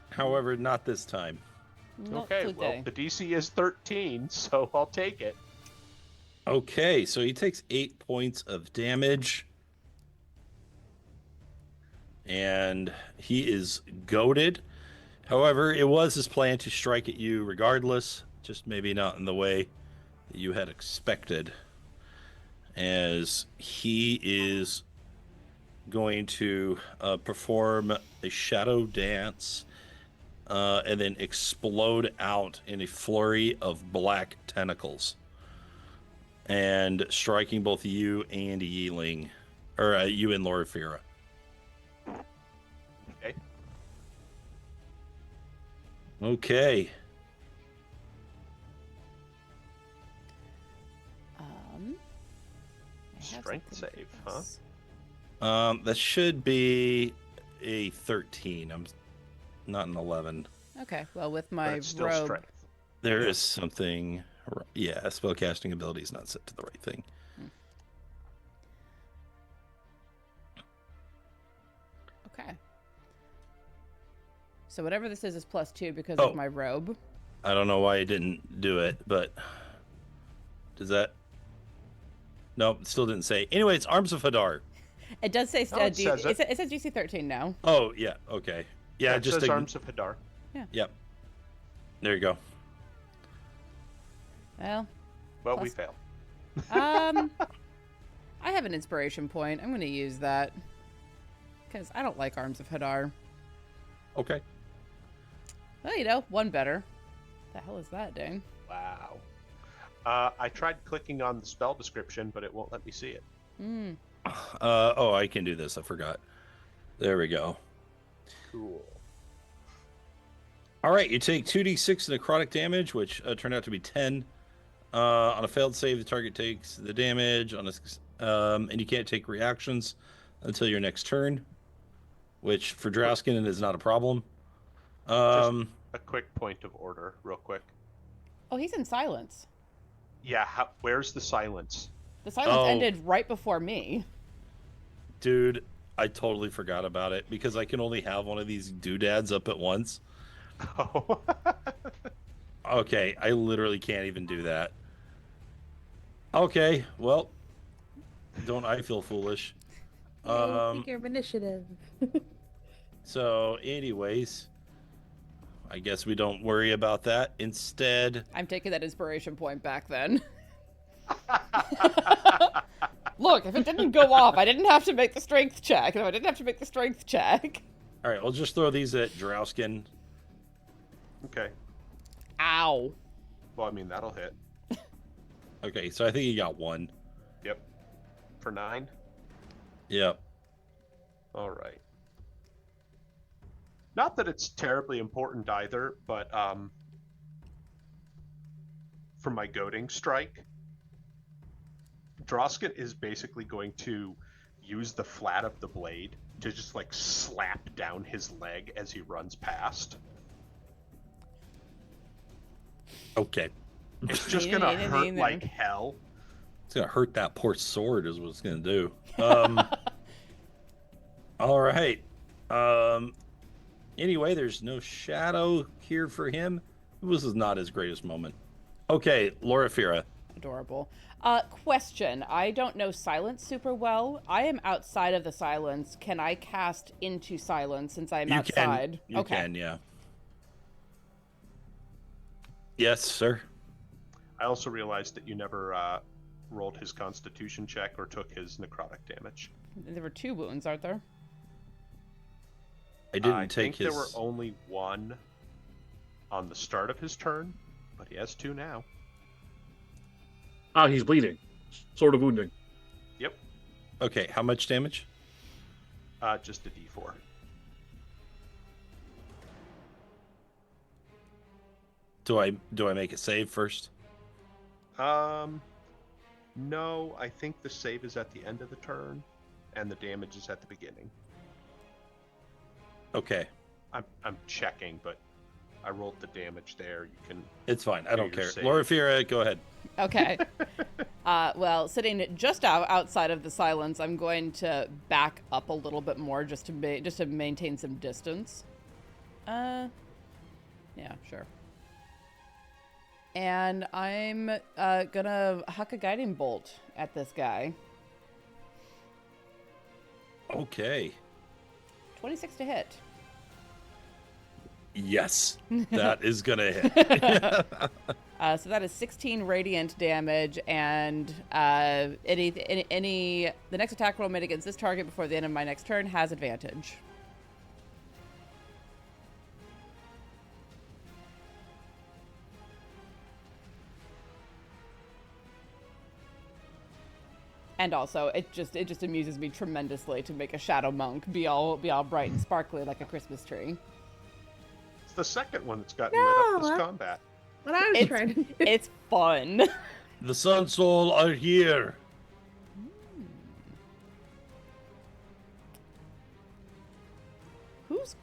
However, not this time. Not okay, well, today. the DC is 13, so I'll take it. Okay, so he takes 8 points of damage. And he is goaded. However, it was his plan to strike at you regardless, just maybe not in the way that you had expected. As he is going to perform a shadow dance and then explode out in a flurry of black tentacles. And striking both you and Yi-Ling, or you and Loraphyra. Okay. Okay. I have Strength something save, for huh? this. That should be a 13. I'm not an 11. Okay, well, with But my it's still robe, strength. There is something. Yeah, spellcasting ability is not set to the right thing. okay. So whatever this is +2 because Oh. of my robe. I don't know why I didn't do it, but does that? Nope, still didn't say. Anyway, it's Arms of Hadar. It does say Oh, it says it. it says DC 13 now. Oh yeah, okay, Yeah, it just says Arms of Hadar. Yep. There you go. Well, Well, Plus- we fail. I have an inspiration point. I'm going to use that because I don't like Arms of Hadar. Okay. Well, one better. The hell is that, Dane? Wow. I tried clicking on the spell description, but it won't let me see it. Oh, I can do this. I forgot. There we go. Cool. All right, you take 2d6 necrotic damage, which turned out to be 10. On a failed save, the target takes the damage, and you can't take reactions until your next turn, which for Drausken is not a problem. Just a quick point of order, real quick. Oh, he's in silence. Yeah, where's the silence? The silence ended right before me. Dude, I totally forgot about it because I can only have one of these doodads up at once. Oh. Okay, I literally can't even do that. Okay, well, don't I feel foolish? Take your initiative. So, anyways, I guess we don't worry about that. Instead, I'm taking that inspiration point back then. Look, if it didn't go off, I didn't have to make the strength check. No, I didn't have to make the strength check. all right, we'll just throw these at Drausken. Okay. Ow. Well, I mean, that'll hit. Okay, so I think you got one. Yep. For 9? Yep. All right. Not that it's terribly important either, but for my goading strike, Drausken is basically going to use the flat of the blade to just like slap down his leg as he runs past. Okay. It's just gonna hurt like hell. It's gonna hurt that poor sword is what it's gonna do. All right. Anyway, there's no shadow here for him. This is not his greatest moment. Okay, Loraphyra. Adorable. Question. I don't know silence super well. I am outside of the silence. Can I cast into silence since I'm outside? You can, yeah. Yes, sir. I also realized that you never rolled his constitution check or took his necrotic damage. There were 2 wounds, aren't there? I didn't take his... there were only 1 on the start of his turn, but he has 2 now. Ah, he's bleeding. Sort of wounding. Yep. Okay, how much damage? Just a d4. Do I make a save first? No, I think the save is at the end of the turn, and the damage is at the beginning. Okay. I'm checking, but I rolled the damage there. You can. It's fine. I don't your care. save. Loraphyra, go ahead. Okay. Well, sitting just outside of the silence, I'm going to back up a little bit more just to maintain some distance. Yeah, sure. And I'm gonna huck a guiding bolt at this guy. Okay. 26 to hit. Yes, that is gonna hit. So that is 16 radiant damage, and the next attack roll made against this target before the end of my next turn has advantage. And also, it just amuses me tremendously to make a shadow monk be all bright and sparkly like a Christmas tree. It's the second one that's gotten lit up this combat. What I was trying to do. It's fun. The Sun Soul are here.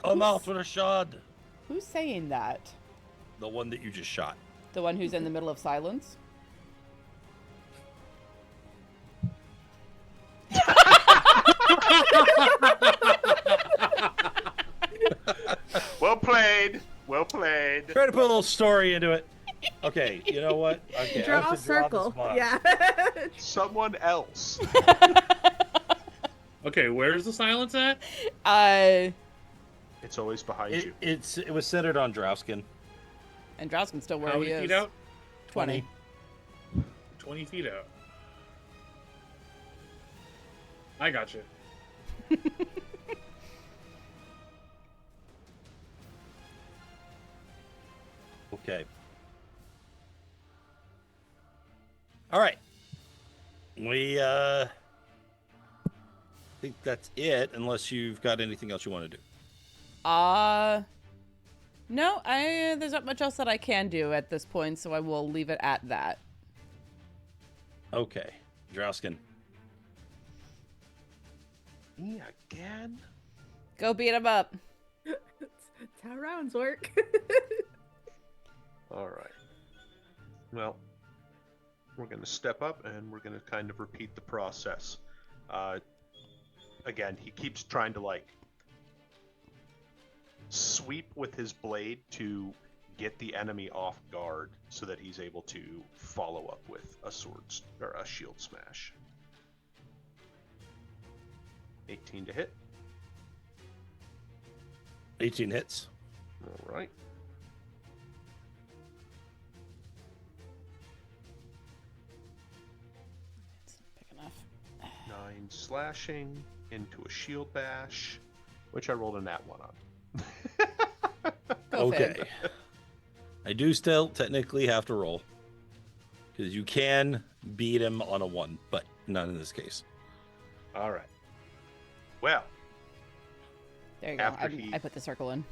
Come out, Rashad. Who's saying that? The one that you just shot. The one who's in the middle of silence? Well played. Well played. Try to put a little story into it. Okay, you know what? Okay, I Draw have a to circle. this box. Yeah. Someone else. Okay, where's the silence at? It's always behind you. It was centered on Drausken. And Drausken's still where How he many is. feet out? 20. 20 feet out. I got you. Okay. All right. We think that's it, unless you've got anything else you want to do. No, there's not much else that I can do at this point, so I will leave it at that. Okay. Drausken. Me again? Go beat him up. That's how rounds work. All right. Well, we're going to step up and we're going to kind of repeat the process. Again, he keeps trying to like sweep with his blade to get the enemy off guard so that he's able to follow up with a sword or a shield smash. 18 to hit. 18 hits. All right. It's big enough. 9 slashing into a shield bash, which I rolled a nat 1 on. Go Okay. Finn. I do still technically have to roll. Because you can beat him on a 1, but not in this case. All right. Well, There you go. After he- I put the circle in.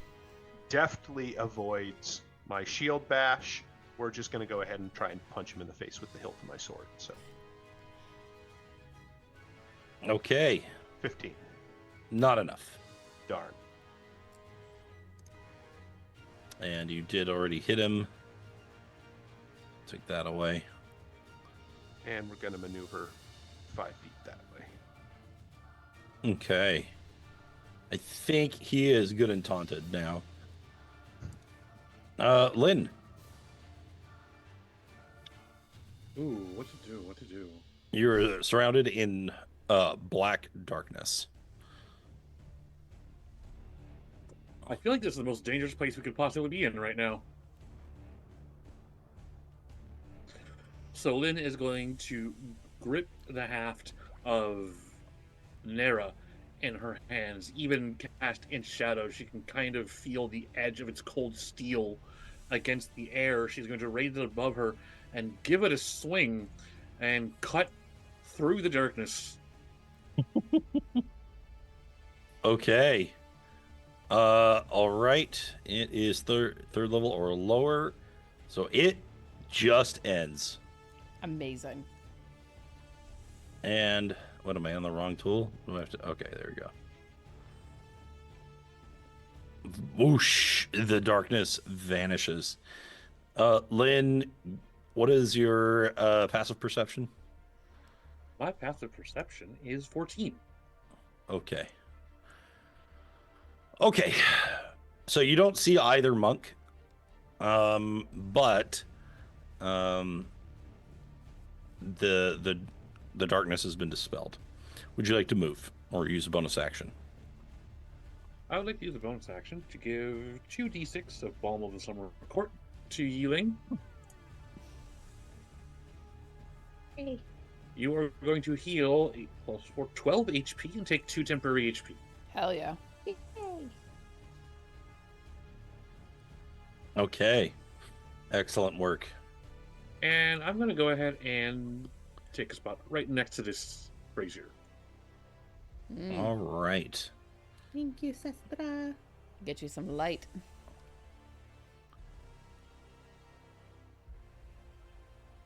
deftly avoids my shield bash. We're just going to go ahead and try and punch him in the face with the hilt of my sword. So, Okay. 15. Not enough. Darn. And you did already hit him. Take that away. And we're going to maneuver 5 feet that way. Okay. I think he is good and taunted now. Lynn, Ooh, what to do? What to do? you're surrounded in black darkness. I feel like this is the most dangerous place we could possibly be in right now. So Lynn is going to grip the haft of Nera in her hands. Even cast in shadow, she can kind of feel the edge of its cold steel against the air. She's going to raise it above her and give it a swing and cut through the darkness. Okay. All right. It is third level or lower, so it just ends. Amazing. And what am I on the wrong tool? Do I have to? Okay, there we go. Whoosh! The darkness vanishes. Lynn, what is your passive perception? My passive perception is 14. Okay. Okay. So you don't see either monk, but the darkness has been dispelled. Would you like to move or use a bonus action? I would like to use a bonus action to give 2d6 of Balm of the Summer Court to Yi-Ling. Hey. You are going to heal 8 plus 4, 12 HP and take 2 temporary HP. Hell yeah. Yay. Okay. Excellent work. And I'm going to go ahead and take a spot right next to this brazier. All right. Thank you, Sestra. Get you some light.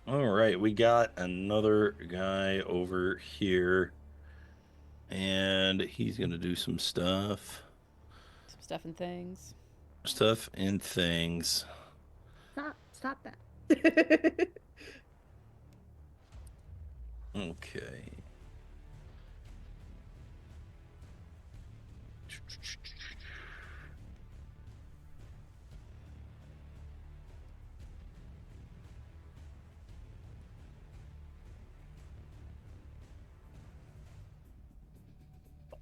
All right. We got another guy over here. And he's going to do some stuff. Some stuff and things. Stuff and things. Stop that. Okay.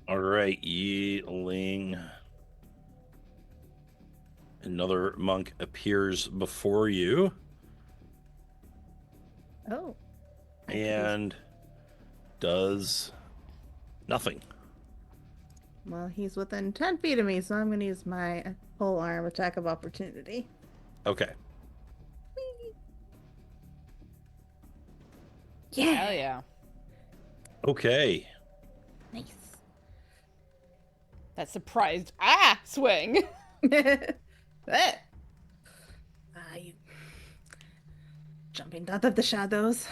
All right, Yi-Ling. Another monk appears before you Oh. and does nothing. Well, he's within 10 feet of me, so I'm going to use my whole arm attack of opportunity. Okay. Yeah. Hell yeah. Okay. Nice. That surprised swing. You jumping out of the shadows.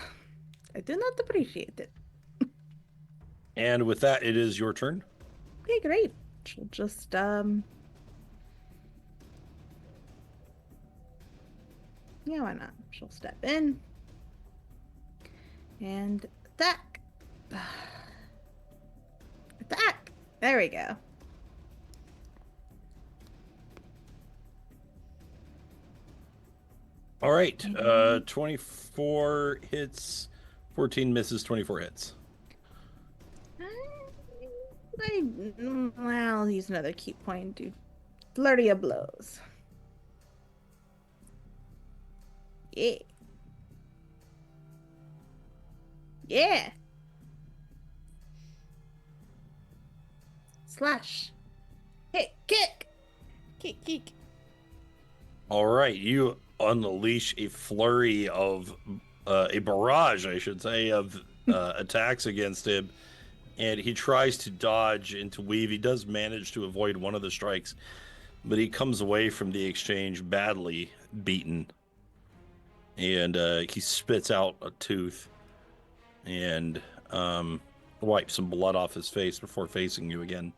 I do not appreciate it. And with that, it is your turn. Okay, great. She'll just yeah, why not? She'll step in and attack. Attack. There we go. All right. 24 hits, 14 misses, 24 hits. Well, I'll use another key point. Do flurry of blows. Yeah. Yeah. Slash. Hit. Kick. Keek, keek. All right. You unleash a flurry of, a barrage, I should say, of attacks against him. And he tries to dodge and to weave. He does manage to avoid one of the strikes, but he comes away from the exchange badly beaten. And he spits out a tooth and wipes some blood off his face before facing you again.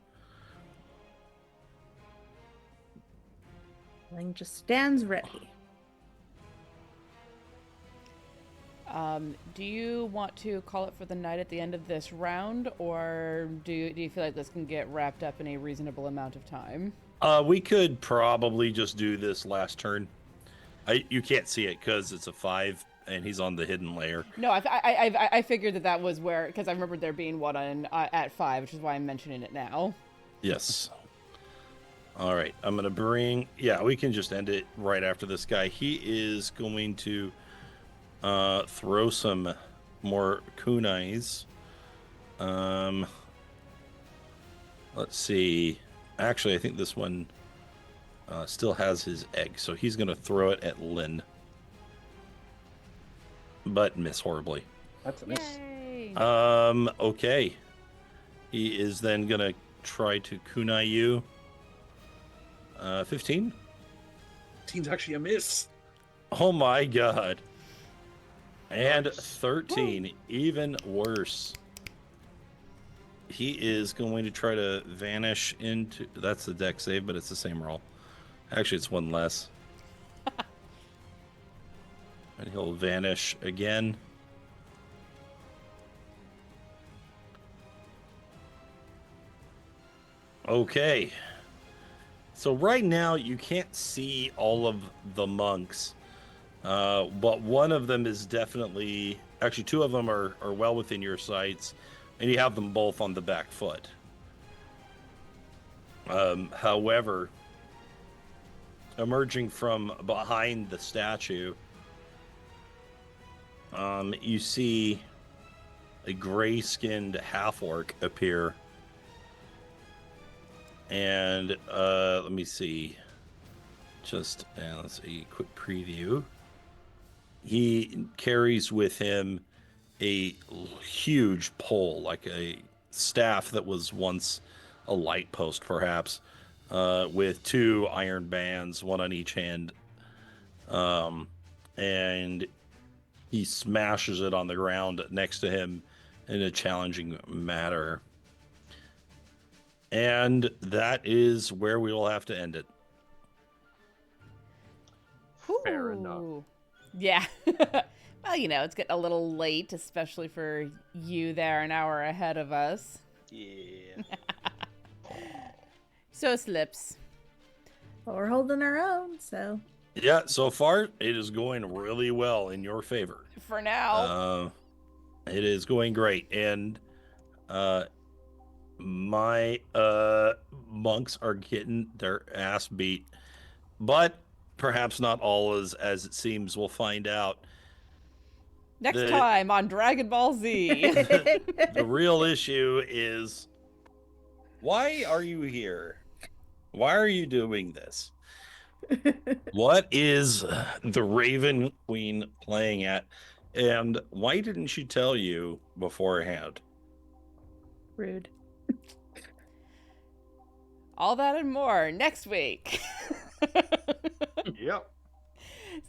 Ling just stands ready. Do you want to call it for the night at the end of this round, or do you feel like this can get wrapped up in a reasonable amount of time? We could probably just do this last turn. You can't see it because it's a 5 and he's on the hidden layer. No, I figured that was where, because I remembered there being one on at 5, which is why I'm mentioning it now. Yes. All right. I'm going to bring... Yeah, we can just end it right after this guy. He is going to throw some more kunais. Let's see. Actually, I think this one still has his egg, so he's going to throw it at Lynn. But miss horribly. That's a miss. Yay! Okay. He is then going to try to kunai you. 15? 15's actually a miss. Oh my god. And Nice. 13, even worse. He is going to try to vanish into... That's the deck save, but it's the same roll. Actually, it's one less. And he'll vanish again. Okay. So right now, you can't see all of the monks. But one of them is definitely... Actually, two of them are well within your sights. And you have them both on the back foot. However, emerging from behind the statue, you see a gray-skinned half-orc appear. And let me see. Just let's see, quick preview. He carries with him a huge pole, like a staff that was once a light post, perhaps, with two iron bands, one on each hand. And he smashes it on the ground next to him in a challenging manner. And that is where we will have to end it. Fair enough. Ooh. Yeah. Well, you know, it's getting a little late, especially for you there an hour ahead of us. Yeah. So slips. But we're holding our own, so. Yeah, so far it is going really well in your favor. For now. It is going great. And my monks are getting their ass beat But perhaps not all as it seems. We'll find out. Next The- time on Dragon Ball Z. The real issue is, why are you here? Why are you doing this? What is the Raven Queen playing at? And why didn't she tell you beforehand? Rude. All that and more next week. Yep.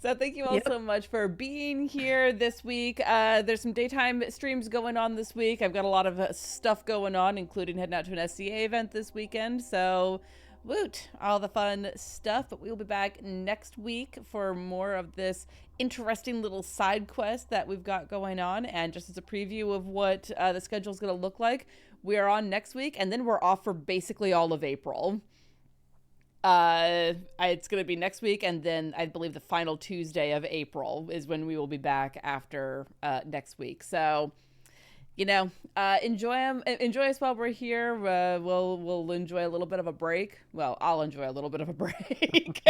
So thank you all Yep. so much for being here this week. There's some daytime streams going on this week. I've got a lot of stuff going on, including heading out to an SCA event this weekend. So woot, all the fun stuff. But we'll be back next week for more of this interesting little side quest that we've got going on. And just as a preview of what the schedule is going to look like, we are on next week, and then we're off for basically all of April. It's gonna be next week, and then I believe the final Tuesday of April is when we will be back after next week. So, enjoy us while we're here. We'll enjoy a little bit of a break. Well, I'll enjoy a little bit of a break.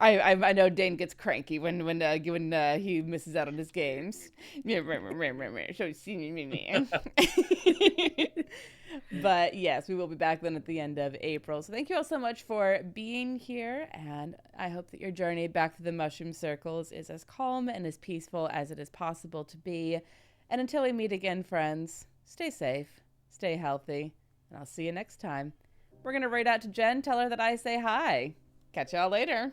I know Dane gets cranky when he misses out on his games. So But yes, we will be back then at the end of April. So thank you all so much for being here, and I hope that your journey back to the Mushroom Circles is as calm and as peaceful as it is possible to be. And until we meet again, friends, stay safe, stay healthy, and I'll see you next time. We're going to raid out to Jen, tell her that I say hi. Catch y'all later.